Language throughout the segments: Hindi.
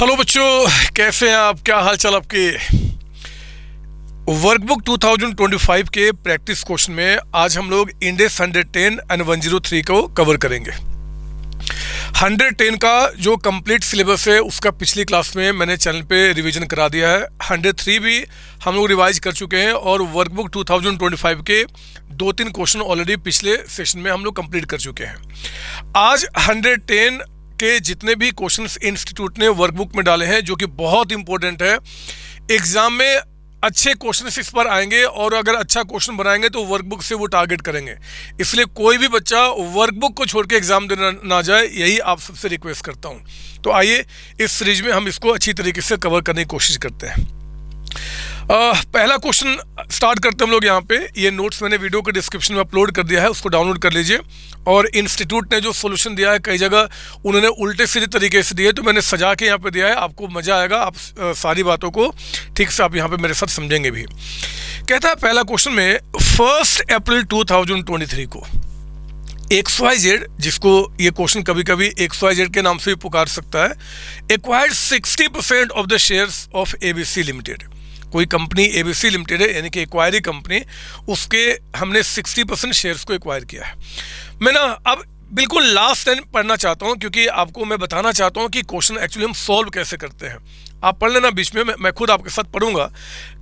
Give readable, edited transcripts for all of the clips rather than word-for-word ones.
हेलो बच्चों, कैसे हैं आप? क्या हाल चाल आपके? वर्कबुक 2025 के प्रैक्टिस क्वेश्चन में आज हम लोग इंडेक्स 110 एंड 103 को कवर करेंगे। 110 का जो कंप्लीट सिलेबस है उसका पिछली क्लास में मैंने चैनल पे रिवीजन करा दिया है। 103 भी हम लोग रिवाइज कर चुके हैं और वर्कबुक 2025 के 2-3 क्वेश्चन ऑलरेडी पिछले सेशन में हम लोग कंप्लीट कर चुके हैं। आज 110 के जितने भी क्वेश्चंस इंस्टीट्यूट ने वर्कबुक में डाले हैं, जो कि बहुत इंपॉर्टेंट है, एग्जाम में अच्छे क्वेश्चंस इस पर आएंगे और अगर अच्छा क्वेश्चन बनाएंगे तो वर्कबुक से वो टारगेट करेंगे। इसलिए कोई भी बच्चा वर्कबुक को छोड़ के एग्जाम देना ना जाए, यही आप सबसे रिक्वेस्ट करता हूँ। तो आइए इस सीरीज में हम इसको अच्छी तरीके से कवर करने की कोशिश करते हैं। पहला क्वेश्चन स्टार्ट करते हैं हम लोग। यहाँ पे ये नोट्स मैंने वीडियो के डिस्क्रिप्शन में अपलोड कर दिया है, उसको डाउनलोड कर लीजिए। और इंस्टीट्यूट ने जो सॉल्यूशन दिया है, कई जगह उन्होंने उल्टे सीधे तरीके से दिए, तो मैंने सजा के यहाँ पे दिया है। आपको मज़ा आएगा, आप सारी बातों को ठीक से आप यहाँ पे मेरे साथ समझेंगे भी। कहता है पहला क्वेश्चन में 1 अप्रैल 2023 को XYZ, जिसको ये क्वेश्चन कभी कभी XYZ के नाम से भी पुकार सकता है, acquired 60% of the shares of ABC limited. कोई कंपनी ABC लिमिटेड है, यानी कि एक्वायरी कंपनी, उसके हमने 60% शेयर्स को एक्वायर किया है। मैं ना अब बिल्कुल लास्ट टाइम पढ़ना चाहता हूँ, क्योंकि आपको मैं बताना चाहता हूँ कि क्वेश्चन एक्चुअली हम सॉल्व कैसे करते हैं। आप पढ़ लेना बीच में, मैं खुद आपके साथ पढ़ूंगा।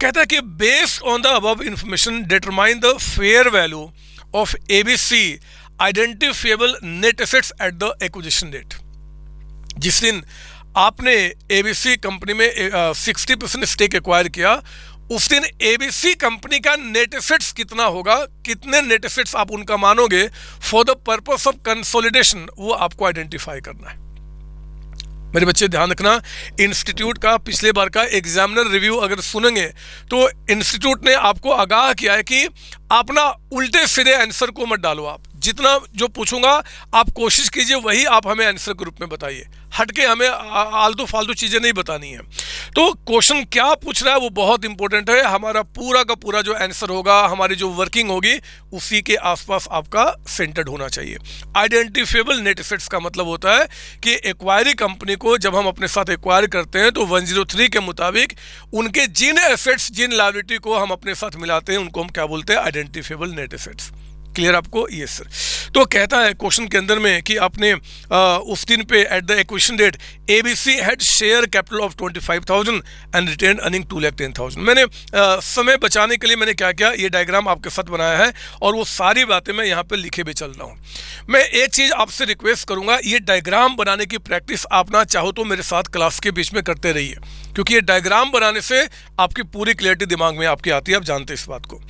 कहता है कि based on the above information determine the fair value of ABC identifiable net assets at the acquisition date. जिस दिन आपने ABC कंपनी में 60% स्टेक एक्वायर किया, उस दिन ABC कंपनी का नेट एसेट्स कितना होगा, कितने नेट एसेट्स आप उनका मानोगे for the purpose of consolidation, वो आपको आइडेंटिफाई करना है। मेरे बच्चे ध्यान रखना, इंस्टीट्यूट का पिछले बार का एग्जामिनर रिव्यू अगर सुनेंगे तो इंस्टीट्यूट ने आपको आगाह किया है कि आप ना उल्टे सीधे आंसर को मत डालो। आप जितना जो पूछूंगा आप कोशिश कीजिए वही आप हमें आंसर के रूप में बताइए, हटके हमें आलतू फालतू चीज़ें नहीं बतानी है। तो क्वेश्चन क्या पूछ रहा है वो बहुत इंपॉर्टेंट है। हमारा पूरा का पूरा जो आंसर होगा, हमारी जो वर्किंग होगी, उसी के आसपास आपका सेंटर्ड होना चाहिए। आइडेंटिफिएबल नेट एसेट्स का मतलब होता है कि एक्वायरी कंपनी को जब हम अपने साथ एक्वायर करते हैं तो 103 के मुताबिक उनके जिन एसेट्स, जिन लायबिलिटी को हम अपने साथ मिलाते हैं, उनको हम क्या बोलते हैं? Identifiable net assets. क्लियर आपको? Yes sir. तो कहता है क्वेश्चन के अंदर में कि आपने उस दिन पे at the acquisition date ABC had share capital of 25,000 and retain earning 2,10,000। मैंने समय बचाने के लिए मैंने क्या किया, ये डायग्राम आपके साथ बनाया है और वो सारी बातें मैं यहाँ पे लिखे भी चल रहा हूँ। मैं एक चीज़ आपसे रिक्वेस्ट करूँगा, ये डायग्राम बनाने की प्रैक्टिस आप ना चाहो तो मेरे साथ क्लास के बीच में करते रहिए, क्योंकि ये डायग्राम बनाने से आपकी पूरी क्लियरिटी दिमाग में आपकी आती है, आप जानते हैं इस बात को।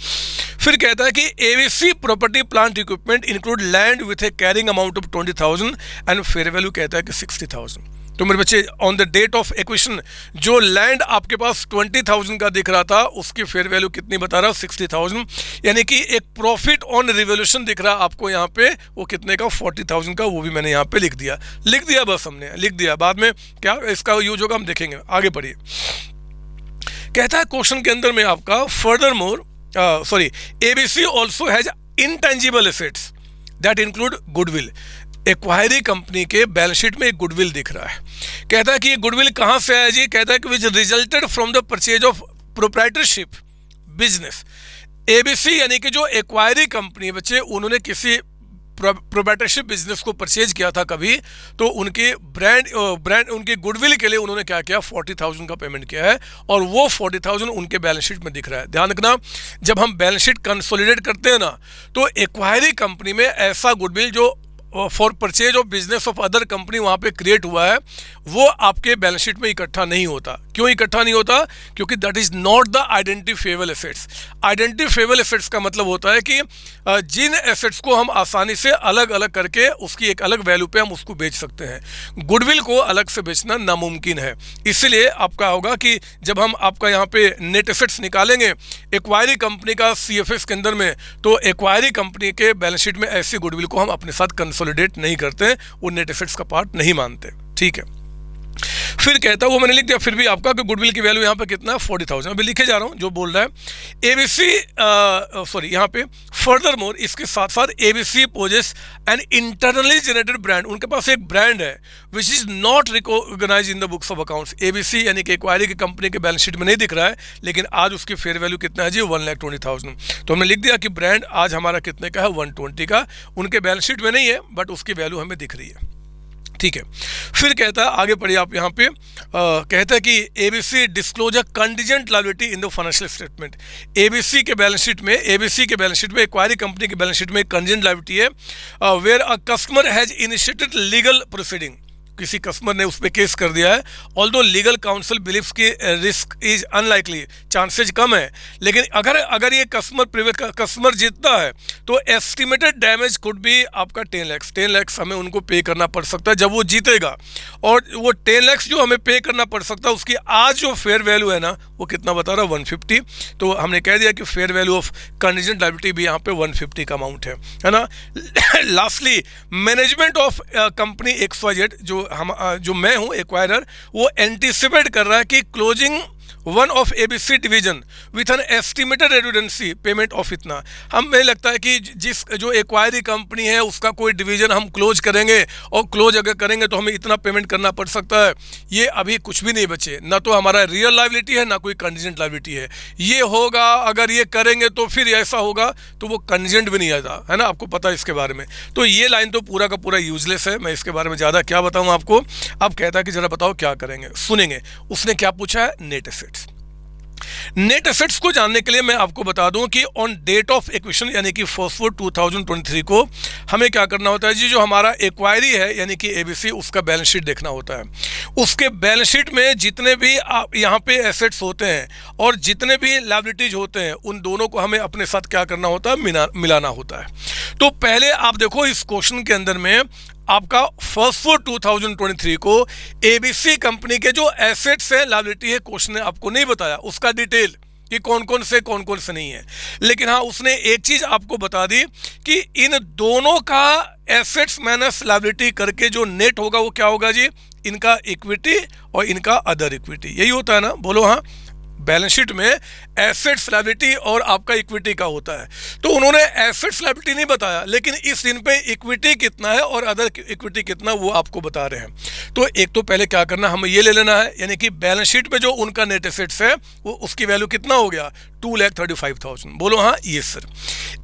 फिर कहता है कि ABC property plant equipment include land with a carrying amount of 20,000 and fair value कहता है कि 60,000। तो मेरे बच्चे on the date of acquisition जो लैंड आपके पास 20,000 का दिख रहा था, उसकी फेयर वैल्यू कितनी बता रहा है? 60,000। यानी कि एक प्रॉफिट ऑन रिवोल्यूशन दिख रहा है आपको यहाँ पे, वो कितने का? 40,000 का। वो भी मैंने यहाँ पे लिख दिया, बस हमने लिख दिया। बाद में क्या इसका यूज होगा हम देखेंगे। आगे बढ़िए। कहता है क्वेश्चन के अंदर में आपका further more ABC also has intangible assets that include goodwill। Acquiree company के बैलेंस शीट में एक गुडविल दिख रहा है। कहता है कि ये गुडविल कहाँ से आया जी? कहता है कि विच resulted from the purchase of proprietorship business. ABC यानी कि जो एक्वायरी कंपनी बच्चे, उन्होंने किसी प्रोप्राइटरशिप बिजनेस को परचेज किया था कभी, तो उनके ब्रांड उनके गुडविल के लिए उन्होंने क्या किया? 40,000 का पेमेंट किया है और वो 40,000 उनके बैलेंस शीट में दिख रहा है। ध्यान रखना, जब हम बैलेंस शीट कंसोलिडेट करते हैं ना, तो एक्वायरी कंपनी में ऐसा गुडविल जो for purchase of business of other company वहाँ पे क्रिएट हुआ है, वो आपके बैलेंस शीट में इकट्ठा नहीं होता। क्यों इकट्ठा नहीं होता? क्योंकि that is not the identifiable assets. Identifiable assets का मतलब होता है कि जिन एसेट्स को हम आसानी से अलग अलग करके उसकी एक अलग वैल्यू पे हम उसको बेच सकते हैं। गुडविल को अलग से बेचना नामुमकिन है। इसलिए आपका होगा कि जब हम आपका यहाँ पे नेट एसेट्स निकालेंगे एक्वायरी कंपनी का CFS के अंदर में, तो एक्वायरी कंपनी के बैलेंस शीट में ऐसी गुडविल को हम अपने साथ कंसोलिडेट नहीं करते, वो नेट एसेट्स का पार्ट नहीं मानते। ठीक है। फिर कहता है, वो मैंने लिख दिया फिर भी आपका, कि गुडविल की वैल्यू यहाँ पे कितना है 40,000, अभी लिखे जा रहा हूँ जो बोल रहा है। एबीसी सॉरी यहाँ पे फर्दर मोर, इसके साथ साथ ABC possess an internally generated brand, उनके पास एक ब्रांड है which is not recognise in the books of accounts. ABC यानी कि एक्वायरी की कंपनी के बैलेंस शीट में नहीं दिख रहा है, लेकिन आज उसकी फेयर वैल्यू कितना है जी 1,20,000। तो हमने लिख दिया कि ब्रांड आज हमारा कितने का है 120 का, उनके बैलेंस शीट में नहीं है बट उसकी वैल्यू हमें दिख रही है, ठीक है। फिर कहता है, आगे पढ़िए आप यहाँ पे, कहता है कि ABC disclosure contingent liability in the financial statement. ABC के बैलेंस शीट में एक्वायरी कंपनी के बैलेंस शीट में कंटीजेंट लायबिलिटी है, where a customer has initiated legal proceeding, किसी कस्टमर ने उस पर केस कर दिया है, ऑल्दो लीगल काउंसिल बिलीव्स की रिस्क इज अनलाइकली, चांसेज कम है, लेकिन अगर ये कस्टमर जीतता है तो एस्टिमेटेड डैमेज कुड बी आपका 10 लाख हमें उनको पे करना पड़ सकता है जब वो जीतेगा, और वो 10 लाख जो हमें पे करना पड़ सकता है उसकी आज जो फेयर वैल्यू है ना वो कितना बता रहा है 150। तो हमने कह दिया कि fair value of contingent liability भी यहाँ पे 150 का अमाउंट है ना। Lastly management of company XYZ, जो मैं हूँ एक्वायरर, वो एंटीसिपेट कर रहा है कि closing one of ABC division with an estimated redundancy payment of इतना। हमें लगता है कि जिस जो एक्वायरी कंपनी है उसका कोई डिवीजन हम क्लोज करेंगे, और क्लोज अगर करेंगे तो हमें इतना पेमेंट करना पड़ सकता है। ये अभी कुछ भी नहीं बचे, ना तो हमारा रियल लायबिलिटी है ना कोई कंटीजेंट लायबिलिटी है। ये होगा, अगर ये करेंगे तो फिर ऐसा होगा तो वो कंटीजेंट भी नहीं आता है ना, आपको पता है इसके बारे में। तो ये लाइन तो पूरा का पूरा यूजलेस है, मैं इसके बारे में ज़्यादा क्या बताऊँ आपको। अब कहता है कि जरा बताओ क्या करेंगे, सुनेंगे। उसने क्या पूछा है, नेट एसेट्स। नेट एसेट्स को जानने के लिए मैं आपको बता दूं कि ऑन डेट ऑफ एक्विजिशन यानी कि 1 2023 को हमें क्या करना होता है जी, जो हमारा एक्वायरी है यानी कि एबीसी, उसका बैलेंस शीट देखना होता है। उसके बैलेंस शीट में जितने भी यहाँ पे एसेट्स होते हैं और जितने भी लायबिलिटीज होते हैं उन दोनों को हमें अपने साथ क्या करना होता है, मिलाना होता है। तो पहले आप देखो इस क्वेश्चन के अंदर में आपका 1 2023 को एबीसी कंपनी के जो एसेट्स है, लायबिलिटी है, क्वेश्चन ने आपको नहीं बताया उसका डिटेल कि कौन कौन से नहीं है, लेकिन हाँ उसने एक चीज आपको बता दी कि इन दोनों का एसेट्स माइनस लायबिलिटी करके जो नेट होगा वो क्या होगा जी, इनका इक्विटी और इनका अदर इक्विटी। यही होता है ना, बोलो हाँ। बैलेंस शीट में एसेट्स लायबिलिटी और आपका इक्विटी का होता है, तो उन्होंने एसेट्स लायबिलिटी नहीं बताया, लेकिन इस दिन पे इक्विटी कितना है और अदर इक्विटी कितना वो आपको बता रहे हैं। तो एक तो पहले क्या करना, हमें ये ले लेना है, यानी कि बैलेंस शीट में जो उनका नेट एसेट्स है वो उसकी वैल्यू कितना हो गया 2,35,000। बोलो हाँ ये सर।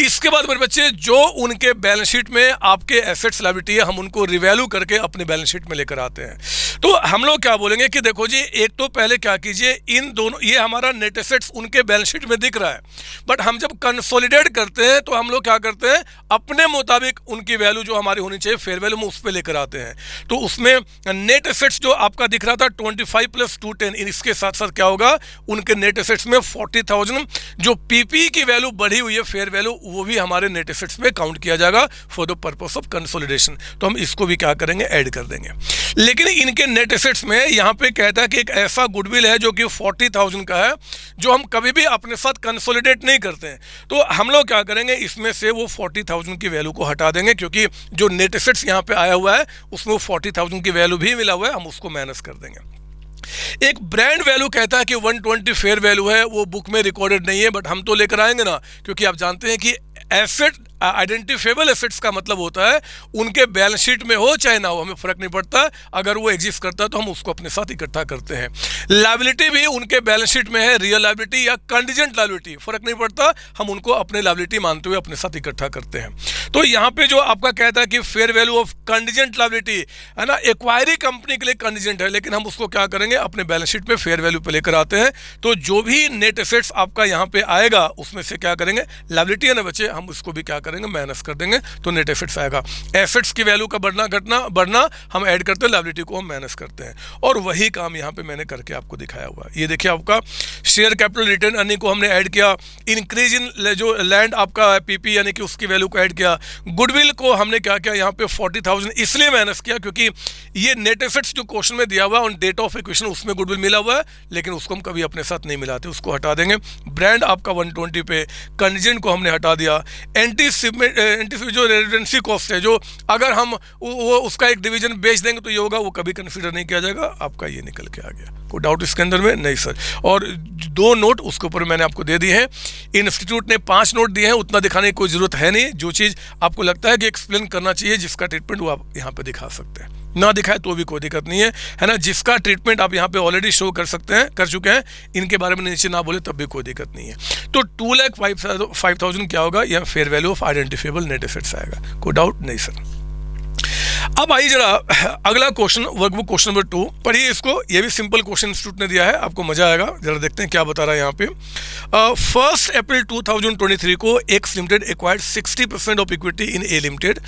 इसके बाद मेरे बच्चे जो उनके बैलेंस शीट में आपके एसेट्स लायबिलिटी है हम उनको रिवैल्यू करके अपने बैलेंस शीट में लेकर आते हैं। तो हम लोग क्या बोलेंगे कि देखो जी, एक तो पहले क्या कीजिए, इन दोनों, ये हमारा नेट एसेट्स उनके बैलेंस शीट में दिख रहा है, बट हम जब कंसोलिडेट करते हैं तो हम लोग क्या करते हैं, अपने मुताबिक उनकी वैल्यू जो हमारी होनी चाहिए फेयर वैल्यू में उस पर लेकर आते हैं। तो उसमें नेट एसेट्स जो आपका दिख रहा था 25 + 2 10, इसके साथ साथ क्या होगा, उनके नेट एसेट्स में 40,000 जो पीपी की वैल्यू बढ़ी हुई है फेयर वैल्यू, वो भी हमारे नेट एसेट्स में काउंट किया जाएगा for the purpose of consolidation. तो हम इसको भी क्या करेंगे, ऐड कर देंगे। लेकिन इनके नेट एसेट्स में यहाँ पे कहता है कि एक ऐसा गुडविल है जो कि 40,000 का है, जो हम कभी भी अपने साथ कंसोलिडेट नहीं करते हैं। तो हम लोग क्या करेंगे, इसमें से वो 40,000 की वैल्यू को हटा देंगे, क्योंकि जो नेट एसेट्स यहाँ पे आया हुआ है उसमें वो 40,000 की वैल्यू भी मिला हुआ है, हम उसको माइनस कर देंगे। एक ब्रांड वैल्यू कहता है कि 120 फेयर वैल्यू है, वो बुक में रिकॉर्डेड नहीं है, बट हम तो लेकर आएंगे ना, क्योंकि आप जानते हैं कि एसेट आइडेंटिफेबल एसेट्स का मतलब होता है उनके बैलेंस शीट में हो चाहे ना हो, हमें फर्क नहीं पड़ता, अगर वो एग्जिस्ट करता है तो हम उसको अपने साथ इकट्ठा करते हैं। लायबिलिटी भी उनके बैलेंस शीट में है, रियल लायबिलिटी या कंटीजेंट लायबिलिटी फर्क नहीं पड़ता, हम उनको अपने लायबिलिटी मानते हुए अपने साथ इकट्ठा करते हैं। तो यहाँ पे जो आपका कहता है कि fair value of contingent liability है ना, एक्वायरी कंपनी के लिए कंटीजेंट है, लेकिन हम उसको क्या करेंगे, अपने बैलेंस शीट में फेयर वैल्यू पे लेकर आते हैं। तो जो भी नेट एसेट्स आपका यहाँ पे आएगा उसमें से क्या करेंगे, लायबिलिटी है ना बच्चे, हम उसको भी क्या करेंगे, माइनस कर देंगे, तो नेट एसेट्स आएगा। एसेट्स की वैल्यू का बढ़ना हम ऐड करते हैं, लायबिलिटी को हम माइनस करते हैं, और वही काम यहाँ पे मैंने करके आपको दिखाया हुआ है। ये देखिए आपका शेयर कैपिटल रिटर्न अर्निंग को हमने ऐड किया, इंक्रीज इन जो लैंड आपका पीपी यानी कि उसकी वैल्यू को ऐड किया, गुडविल को हमने क्या किया, यहाँ पे 40,000 इसलिए माइनस किया क्योंकि ये नेट एसेट्स जो क्वेश्चन में दिया हुआ है ऑन डेट ऑफ एक्विजिशन उसमें गुडविल मिला हुआ है, लेकिन उसको हम कभी अपने साथ नहीं मिलाते, उसको हटा देंगे। ब्रांड आपका 120 पे, कंटीजेंट को हमने हटा दिया, एंटी जो रेजिडेंसी कॉस्ट है, जो अगर हम वो उसका एक डिवीजन बेच देंगे तो ये होगा, वो कभी कंसिडर नहीं किया जाएगा। आपका ये निकल के आ गया। कोई डाउट इसके अंदर में? नहीं सर। और 2 नोट उसके ऊपर मैंने आपको दे दिए हैं। इंस्टीट्यूट ने 5 नोट दिए हैं, उतना दिखाने की कोई ज़रूरत है नहीं। जो चीज़ आपको लगता है कि एक्सप्लेन करना चाहिए, जिसका ट्रीटमेंट वो आप यहाँ पे दिखा सकते हैं, ना दिखाए तो भी कोई दिक्कत नहीं है ना। जिसका ट्रीटमेंट आप यहाँ पे ऑलरेडी शो कर सकते हैं, कर चुके हैं, इनके बारे में नीचे ना बोले तब भी कोई दिक्कत नहीं है। तो 2,05,000 क्या होगा? यह fair value of identifiable net assets आएगा। कोई डाउट नहीं सर। अब आइए जरा अगला क्वेश्चन, वर्कबुक क्वेश्चन नंबर 2 पढ़िए इसको। ये भी सिंपल क्वेश्चन इंस्टीट्यूट ने दिया है, आपको मजा आएगा। जरा देखते हैं क्या बता रहा है यहाँ पे। 1 अप्रैल 2023 को X limited acquired 60% of equity in A limited.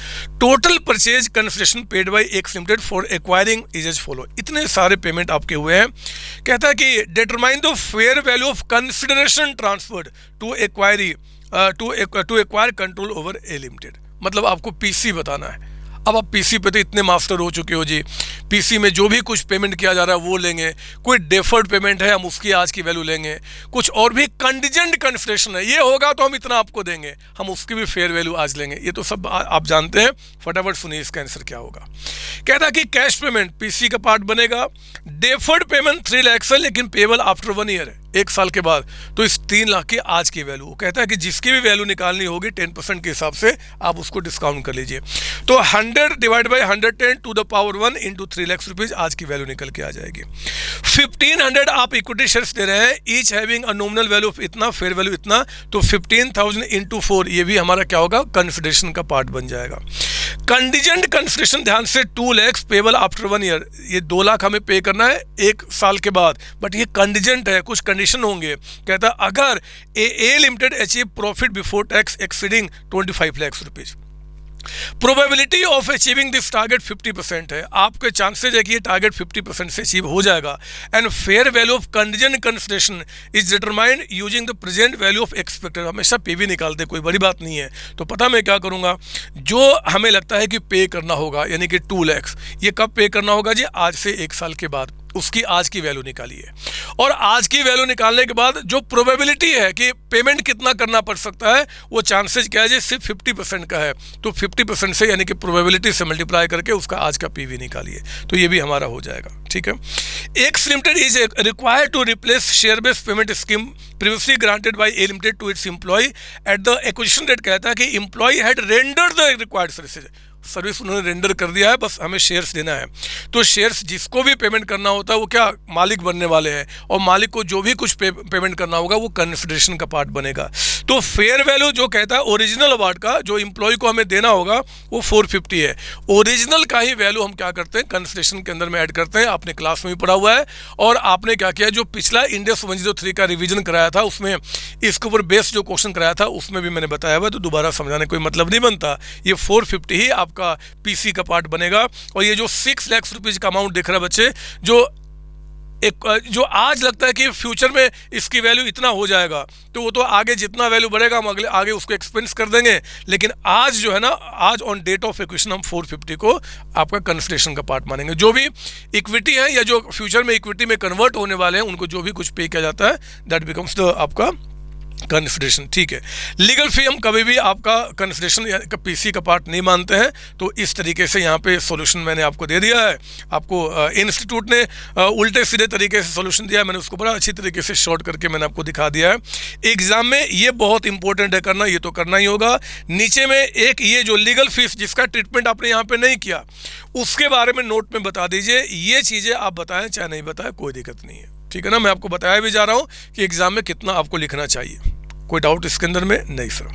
Total purchase consideration paid by X limited for acquiring is as follow. इतने सारे पेमेंट आपके हुए हैं। कहता है कि determine the fair value of consideration transferred to acquiree to acquire control over A limited. मतलब आपको पीसी बताना है। अब आप पीसी पे तो इतने मास्टर हो चुके हो जी, पीसी में जो भी कुछ पेमेंट किया जा रहा है वो लेंगे। कोई डेफर्ड पेमेंट है, हम उसकी आज की वैल्यू लेंगे। कुछ और भी कंटीजेंट कंसिडरेशन है, ये होगा तो हम इतना आपको देंगे, हम उसकी भी फेयर वैल्यू आज लेंगे। ये तो सब आप जानते हैं। फटाफट सुनिए इसका आंसर क्या होगा। कहता है कि कैश पेमेंट पीसी का पार्ट बनेगा। डेफर्ड पेमेंट 3 लाख है, लेकिन पेबल आफ्टर 1 ईयर है, 1 साल के बाद। तो इस 3 लाख की आज की वैल्यू, कहता है कि जिसकी भी वैल्यू निकालनी होगी 10% के हिसाब से आप उसको डिस्काउंट कर लीजिए। तो 100 divide by 110 to the power 1 into 3 lakh rupees आज की वैल्यू निकल के आ जाएगी। 1500 आप इक्विटी शेयर्स दे रहे हैं, each having a nominal value of इतना, फेयर वैल्यू इतना। तो 15,000 इंटू 4, ये भी हमारा क्या होगा? कंसिडरेशन का पार्ट बन जाएगा। कंटीजेंट कंसिडरेशन ध्यान से 2 लाख पेबल आफ्टर 1 ईयर। ये 2 लाख हमें पे करना है 1 साल के बाद, बट ये कंटीजेंट है, कुछ कंडीशन होंगे। कहता है अगर A limited achieve profit before tax exceeding 25 lakh rupees. Probability of achieving this target 50% है। आपके चांसेज है कि ये टारगेट 50% से अचीव हो जाएगा। And fair value of contingent consideration is determined using the present value of expected. हमेशा पीवी निकालते, कोई बड़ी बात नहीं है। तो पता मैं क्या करूंगा, जो हमें लगता है कि पे करना होगा, यानी कि 2 लाख, ये कब पे करना होगा जी? आज से 1 साल के बाद। उसकी आज की वैल्यू निकालिए, और आज की वैल्यू निकालने के बाद जो प्रोबेबिलिटी है कि पेमेंट कितना करना पड़ सकता है, वो चांसेज क्या है जी? सिर्फ 50% का है। तो 50% से यानी कि प्रोबेबिलिटी से मल्टीप्लाई करके उसका आज का पीवी निकालिए, तो ये भी हमारा हो जाएगा। ठीक है। X limited is required to replace share based payment scheme previously granted by A limited to its employ at the acquisition date. कहता है कि employ had rendered the required service उन्होंने रेंडर कर दिया है, बस हमें शेयर्स देना है। तो शेयर्स जिसको भी पेमेंट करना होता है वो क्या मालिक बनने वाले हैं, और मालिक को जो भी कुछ पेमेंट करना होगा वो कंसिडरेशन का पार्ट बनेगा। तो फेयर वैल्यू जो कहता है ओरिजिनल अवार्ड का, जो एम्प्लॉय को हमें देना होगा, वो 450 है। ओरिजिनल का ही वैल्यू हम क्या करते हैं? कंसिडरेशन के अंदर में ऐड करते हैं। आपने क्लास में भी पढ़ा हुआ है। और आपने क्या किया, जो पिछला इंडेक्स 103 का रिवीजन कराया था, उसमें इसके ऊपर बेस्ड जो क्वेश्चन कराया था उसमें भी मैंने बताया हुआ है, तो दोबारा समझाने कोई मतलब नहीं बनता। ये 450 ही आपका पीसी का पार्ट बनेगा। और ये जो 6 लाख रुपीज का अमाउंट दिख रहा है बच्चे, जो आज लगता है कि फ्यूचर में इसकी वैल्यू इतना हो जाएगा, तो वो तो आगे जितना वैल्यू बढ़ेगा हम आगे उसको एक्सपेंस कर देंगे। लेकिन आज जो है ना, आज ऑन डेट ऑफ एक्विजिशन हम 450 को आपका कंसिडरेशन का पार्ट मानेंगे। जो भी इक्विटी है या जो फ्यूचर में इक्विटी में कन्वर्ट होने वाले हैं, उनको जो भी कुछ पे किया जाता है, दैट बिकम्स द आपका कंसिडरेशन। ठीक है। लीगल फी हम कभी भी आपका कंसिडरेशन या पीसी का पार्ट नहीं मानते हैं। तो इस तरीके से यहाँ पे सॉल्यूशन मैंने आपको दे दिया है। आपको इंस्टीट्यूट ने उल्टे सीधे तरीके से सॉल्यूशन दिया है, मैंने उसको बड़ा अच्छी तरीके से शॉर्ट करके मैंने आपको दिखा दिया है। एग्जाम में ये बहुत इंपॉर्टेंट है करना, ये तो करना ही होगा। नीचे में एक ये जो लीगल फीस जिसका ट्रीटमेंट आपने यहाँ पे नहीं किया, उसके बारे में नोट में बता दीजिए। ये चीज़ें आप बताएं चाहे नहीं बताएं, कोई दिक्कत नहीं है। ठीक है ना। मैं आपको बताया भी जा रहा हूँ कि एग्जाम में कितना आपको लिखना चाहिए। कोई डाउट इसके अंदर में? नहीं सर।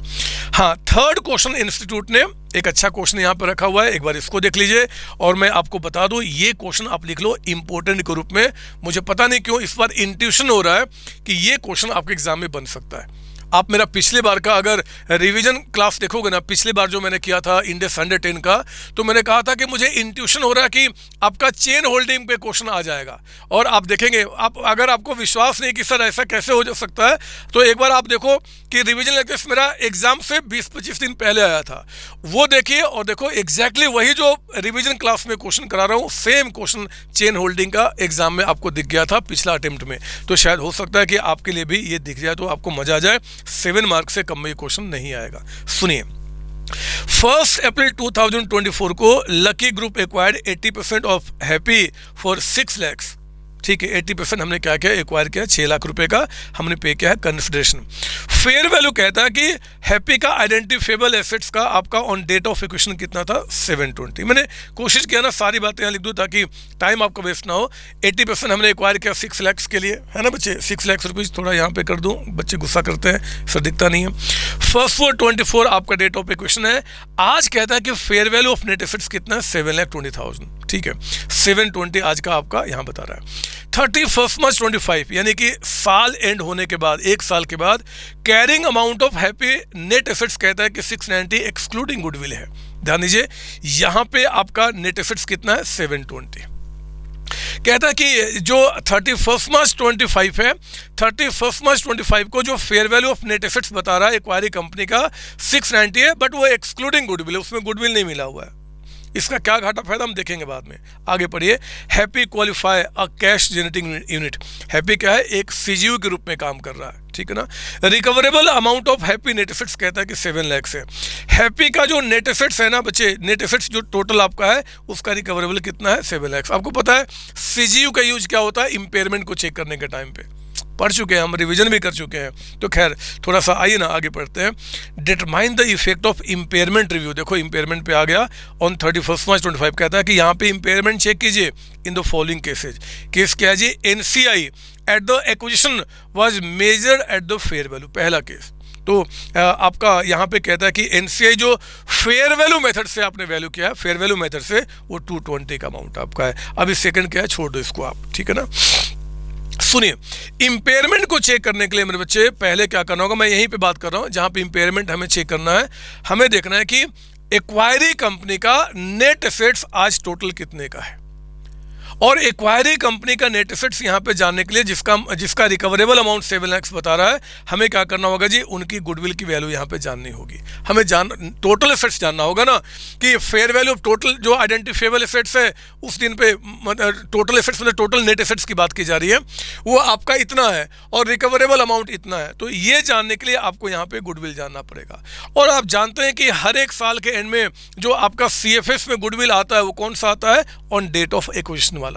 हाँ, थर्ड क्वेश्चन इंस्टीट्यूट ने एक अच्छा क्वेश्चन यहाँ पर रखा हुआ है, एक बार इसको देख लीजिए। और मैं आपको बता दूं, ये क्वेश्चन आप लिख लो इंपॉर्टेंट के रूप में। मुझे पता नहीं क्यों इस बार इंट्यूशन हो रहा है कि ये क्वेश्चन आपके एग्जाम में बन सकता है। आप मेरा पिछले बार का अगर रिवीजन क्लास देखोगे ना, पिछले बार जो मैंने किया था इंडेक्स 110 का, तो मैंने कहा था कि मुझे इंट्यूशन हो रहा है कि आपका चेन होल्डिंग पे क्वेश्चन आ जाएगा। और आप देखेंगे, अगर आपको विश्वास नहीं कि सर ऐसा कैसे हो सकता है, तो एक बार आप देखो कि रिवीजन लेक्चर्स मेरा एग्जाम से 20-25 दिन पहले आया था, वो देखिए और देखो एग्जैक्टली वही जो रिवीजन क्लास में क्वेश्चन करा रहा हूँ, सेम क्वेश्चन चेन होल्डिंग का एग्जाम में आपको दिख गया था पिछला अटेम्प्ट में। तो शायद हो सकता है कि आपके लिए भी ये दिख जाए, तो आपको मजा आ जाए। 7 मार्क से कम में ये क्वेश्चन नहीं आएगा। सुनिए, 1 अप्रैल 2024 को lucky group acquired 80% of happy for 6 lakh. ठीक है, 80% हमने क्या किया, एक्वायर किया, 6 लाख रुपए का हमने पे किया है कंसिडरेशन। फेयर वैल्यू कहता है कि हैप्पी का आइडेंटिफिएबल एसेट्स का आपका ऑन डेट ऑफ एक्विजिशन कितना था, 720। मैंने कोशिश किया ना सारी बातें यहाँ लिख दूँ ताकि टाइम आपका वेस्ट ना हो। 80% हमने एक्वायर किया 6 लाख के लिए, है ना बच्चे, 6 लाख रुपीज़। थोड़ा यहाँ पे कर दूँ, बच्चे गुस्सा करते हैं, सर दिखता नहीं है। 1/4/24 आपका डेट ऑफ एक्विजिशन है। आज कहता है कि fair value of net assets कितना है, 7,20,000। ठीक है, 720 आज का आपका यहाँ बता रहा है। 31 मार्च 25 यानी कि साल एंड होने के बाद, एक साल के बाद, carrying amount of happy net assets कहता है कि 690 एक्सक्लूडिंग गुडविल है। ध्यान दीजिए, यहाँ पे आपका नेट एसेट्स कितना है, 720। कहता है कि जो 31 मार्च 25 है, 31 मार्च 25 को जो fair value of net assets बता रहा है एक्वायरी कंपनी का 690 है, बट वो एक्सक्लूडिंग गुडविल है, उसमें गुडविल नहीं मिला हुआ है। इसका क्या घाटा फायदा हम देखेंगे बाद में। आगे पढ़िए। Happy qualify a cash generating unit. Happy क्या है, एक सीजीयू के रूप में काम कर रहा है। ठीक है ना। Recoverable amount of happy net assets कहता है कि 7 लाख है। हैप्पी का जो नेट एसेट्स है ना बच्चे, नेट एसेट्स जो टोटल आपका है उसका रिकवरेबल कितना है, 7 लाख। आपको पता है सीजीयू का यूज क्या होता है, इंपेयरमेंट को चेक करने के टाइम पे पढ़ चुके हैं हम, रिवीजन भी कर चुके हैं। तो खैर थोड़ा सा आइए ना आगे पढ़ते हैं। Determine the effect of impairment review. देखो इंपेयरमेंट पे आ गया ऑन 31 मार्च 25। कहता है कि यहाँ पे इंपेयरमेंट चेक कीजिए in the following cases. Case क्या है जी, NCI at the acquisition was measured at the fair value, पहला केस। तो आपका यहाँ पे कहता है कि एनसीआई जो फेयर वैल्यू मेथड से आपने वैल्यू किया है, फेयर वैल्यू मेथड से वो 220 का अमाउंट आपका है। अभी सेकंड क्या है, छोड़ दो इसको आप, ठीक है ना। सुनिए, इंपेयरमेंट को चेक करने के लिए मेरे बच्चे पहले क्या करना होगा, मैं यहीं पे बात कर रहा हूं जहां पे इंपेयरमेंट हमें चेक करना है। हमें देखना है कि एक्वायरी कंपनी का नेट एसेट्स आज टोटल कितने का है, और एक्वायरी कंपनी का नेट एसेट्स यहाँ पे जानने के लिए जिसका रिकवरेबल अमाउंट 7 लाख बता रहा है, हमें क्या करना होगा जी, उनकी गुडविल की वैल्यू यहाँ पे जाननी होगी। हमें टोटल एसेट्स जानना होगा ना, कि फेयर वैल्यू ऑफ टोटल जो आइडेंटिफिएबल एसेट्स है उस दिन पे टोटल एसेट्स मतलब टोटल नेट एसेट्स की बात की जा रही है, वो आपका इतना है और रिकवरेबल अमाउंट इतना है। तो ये जानने के लिए आपको यहाँ पे गुडविल जानना पड़ेगा। और आप जानते हैं कि हर एक साल के एंड में जो आपका CFS में गुडविल आता है वो कौन सा आता है, ऑन डेट ऑफ एक्विजिशन वाला।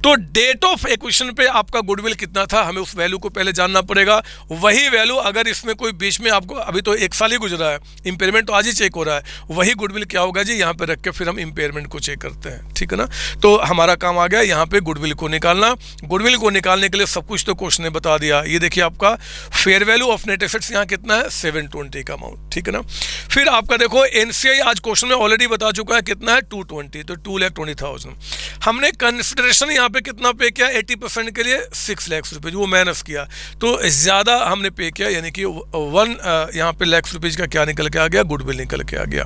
तो डेट ऑफ एक्विजिशन पे आपका गुडविल कितना था, हमें उस वैल्यू को पहले जानना पड़ेगा। वही वैल्यू अगर इसमें कोई बीच में आपको, अभी तो एक साल ही गुजरा है, इंपेयरमेंट तो आज ही चेक हो रहा है, वही गुडविल क्या होगा जी, यहाँ पे रख के फिर हम इंपेयरमेंट को चेक करते हैं। ठीक है ना। तो हमारा काम आ गया यहाँ पे गुडविल को निकालना। गुडविल को निकालने के लिए सब कुछ तो क्वेश्चन ने बता दिया। ये देखिए आपका fair value of net assets यहाँ कितना है, 720 का अमाउंट। ठीक है ना। फिर आपका देखो एनसीआई आज क्वेश्चन में ऑलरेडी बता चुका है कितना है, 220, तो 2,20,000। हमने कंसिडरेशन यहाँ पे कितना पे किया, 80% के लिए 6 लाख रुपए, वो माइनस किया तो ज़्यादा हमने पे किया, यानी कि 1 यहाँ पे लाख रुपीज़ का क्या निकल के आ गया, गुडविल निकल के आ गया।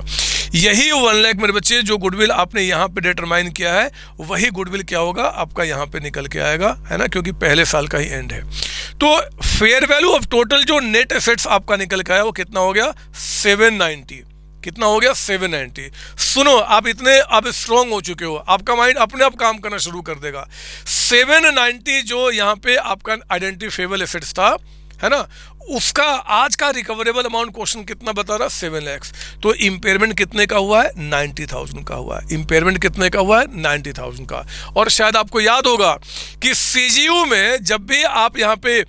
यही 1 लाख मेरे बच्चे जो गुडविल आपने यहाँ पे डिटरमाइन किया है, वही गुडविल क्या होगा आपका यहाँ पे निकल के आएगा, है ना, क्योंकि पहले साल का ही एंड है। तो फेयर वैल्यू ऑफ टोटल जो नेट एसेट्स आपका निकल के आया वो कितना हो गया, 790। कितना हो गया, 790। सुनो, आप इतने अब स्ट्रॉन्ग हो चुके हो, आपका माइंड अपने आप काम करना शुरू कर देगा। 790 जो यहाँ पे आपका आइडेंटिफिएबल एसेट्स था, है ना, उसका आज का रिकवरेबल अमाउंट क्वेश्चन कितना बता रहा, 7 लाख। तो इंपेयरमेंट कितने का हुआ है, 90,000 का हुआ है। इंपेयरमेंट कितने का हुआ है, 90,000 का। और शायद आपको याद होगा कि सीजीयू में जब भी आप यहाँ पे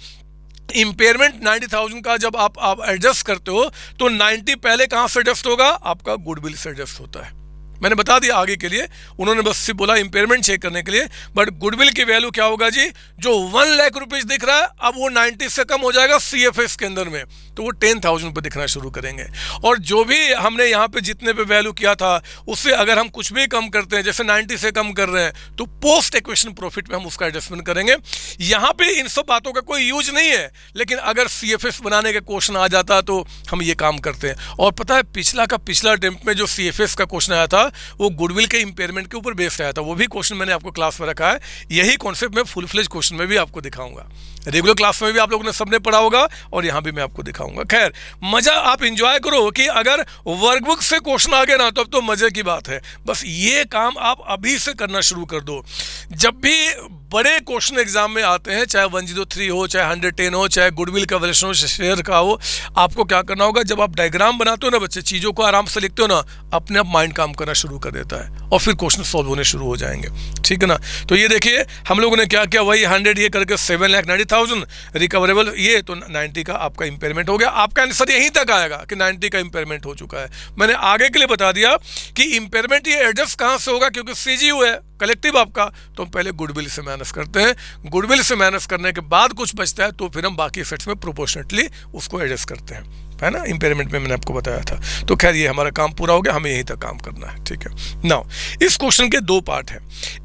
इंपेयरमेंट 90,000 का जब आप एडजस्ट करते हो तो 90 पहले कहाँ से एडजस्ट होगा, आपका गुडविल से एडजस्ट होता है। मैंने बता दिया आगे के लिए, उन्होंने बस सिर्फ बोला इंपेयरमेंट चेक करने के लिए, बट गुडविल की वैल्यू क्या होगा जी, जो 1 लाख रुपीज दिख रहा है अब वो 90 से कम हो जाएगा CFS के अंदर में, तो वो 10,000 पे दिखना शुरू करेंगे। और जो भी हमने यहाँ पे जितने पे वैल्यू किया था उससे अगर हम कुछ भी कम करते हैं, जैसे 90 से कम कर रहे हैं, तो पोस्ट एक्विजिशन प्रॉफिट पे हम उसका एडजस्टमेंट करेंगे। यहाँ पे इन सब बातों का कोई यूज नहीं है, लेकिन अगर CFS बनाने का क्वेश्चन आ जाता तो हम ये काम करते हैं। और पता है पिछला अटेम्प्ट में जो CFS का क्वेश्चन आया था वो गुडविल के इंपेयरमेंट के ऊपर बेस्ड आया था, वो भी क्वेश्चन मैंने आपको क्लास में रखा है। यही कॉन्सेप्ट मैं फुल फ्लेज क्वेश्चन में भी आपको दिखाऊंगा, रेगुलर क्लास में भी आप लोगों ने सबने पढ़ा होगा और यहाँ भी मैं आपको दिखाऊंगा। खैर मजा आप इंजॉय करो कि अगर वर्कबुक से क्वेश्चन आ गए ना तो अब तो मजे की बात है। बस ये काम आप अभी से करना शुरू कर दो। जब भी बड़े क्वेश्चन एग्जाम में आते हैं, चाहे 103 हो, चाहे 110 हो, चाहे गुडविल का वैल्यूएशन हो, शेयर का हो, आपको क्या करना होगा, जब आप डायग्राम बनाते हो ना बच्चे, चीज़ों को आराम से लिखते हो ना, अपने आप माइंड काम करना शुरू कर देता है और फिर क्वेश्चन सॉल्व होने शुरू हो जाएंगे। ठीक है ना। तो ये देखिए हम लोगों ने क्या किया, वही 100 ये करके 7,90,000 रिकवरेबल, ये तो 90 का आपका इम्पेयरमेंट हो गया। आपका आंसर यहीं तक आएगा कि 90 का इम्पेयरमेंट हो चुका है। मैंने आगे के लिए बता दिया कि इम्पेयरमेंट ये एडजस्ट कहाँ से होगा, क्योंकि सीजीयू है कलेक्टिव आपका, तो हम पहले गुडविल से माइनस करते हैं। गुडविल से माइनस करने के बाद कुछ बचता है तो फिर हम बाकी इफेक्ट्स में प्रोपोर्शनेटली उसको एडजस्ट करते हैं, है ना। इम्पेयरमेंट में मैंने आपको बताया था। तो खैर ये हमारा काम पूरा हो गया, हमें यहीं तक काम करना है। ठीक है। नाउ इस क्वेश्चन के दो पार्ट हैं।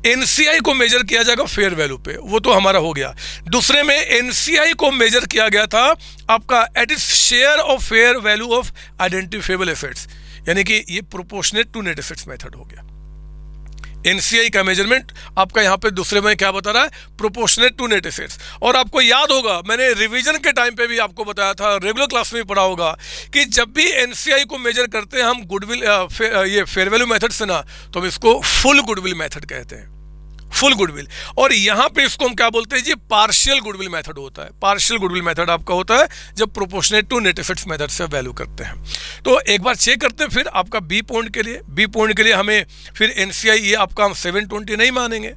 एनसीआई को मेजर किया जाएगा फेयर वैल्यू पे, वो तो हमारा हो गया। दूसरे में एनसीआई को मेजर किया गया था आपका at is share of fair value of identifiable assets, यानी कि ये proportionate to net assets method हो गया। एनसीआई का मेजरमेंट आपका यहाँ पे दूसरे में क्या बता रहा है, प्रोपोर्शनेट टू नेट एसेट्स। और आपको याद होगा मैंने रिवीजन के टाइम पे भी आपको बताया था, रेगुलर क्लास में भी पढ़ा होगा कि जब भी एनसीआई को मेजर करते हैं हम गुडविल ये फेयर वैल्यू मेथड से ना, तो हम इसको फुल गुडविल मेथड कहते हैं, फुल गुडविल। और यहाँ पे इसको हम क्या बोलते हैं जी, पार्शियल गुडविल मेथड होता है। पार्शियल गुडविल मेथड आपका होता है जब proportionate to net assets method से वैल्यू करते हैं। तो एक बार चेक करते हैं फिर आपका बी पॉइंट के लिए हमें फिर एनसीआई ये आपका हम 720 नहीं मानेंगे,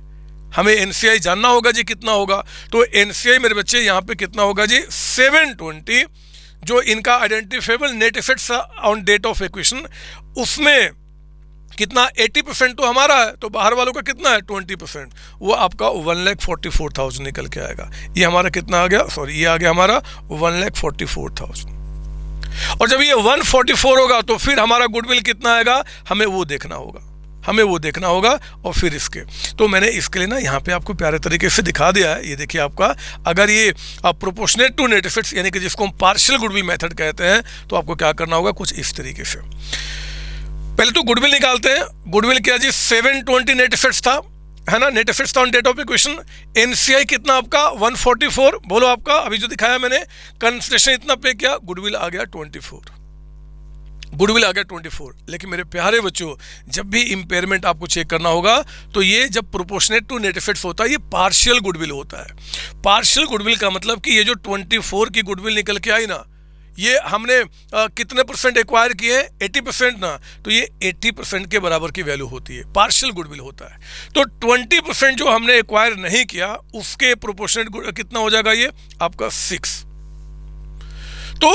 हमें एनसीआई जानना होगा जी कितना होगा। तो एनसीआई मेरे बच्चे यहाँ पे कितना होगा जी, 720, जो इनका identifiable net assets on date of acquisition, उसमें कितना 80% तो हमारा है, तो बाहर वालों का कितना है 20%, वो आपका 1,44,000 निकल के आएगा। ये हमारा कितना आ गया, सॉरी ये आ गया हमारा 1,44,000। और जब ये 144 होगा तो फिर हमारा गुडविल कितना आएगा, हमें वो देखना होगा। और फिर इसके तो मैंने इसके लिए ना यहाँ पे आपको प्यारे तरीके से दिखा दिया है। ये देखिए आपका अगर ये प्रोपोर्शनेट टू नेट एसेट्स यानी कि जिसको हम पार्शियल गुडविल मेथड कहते हैं, तो आपको क्या करना होगा, कुछ इस तरीके से। पहले तो गुडविल निकालते हैं। गुडविल क्या जी, 720 नेट एसेट्स था, है ना, नेट एसेट्स था on date of acquisition. NCI कितना आपका 144, बोलो आपका अभी जो दिखाया मैंने, कंसिडरेशन इतना पे किया, गुडविल आ गया 24। लेकिन मेरे प्यारे बच्चों, जब भी इम्पेयरमेंट आपको चेक करना होगा तो ये जब प्रोपोर्शनेट टू नेट एसेट्स होता है, ये पार्शियल गुडविल होता है। पार्शियल गुडविल का मतलब कि ये जो 24 की गुडविल निकल के आई ना, ये हमने कितने परसेंट एक्वायर किए हैं, 80% ना, तो ये 80% के बराबर की वैल्यू होती है, पार्शियल गुडविल होता है। तो 20% जो हमने एक्वायर नहीं किया उसके प्रोपोर्शनेट कितना हो जाएगा, ये आपका 6। तो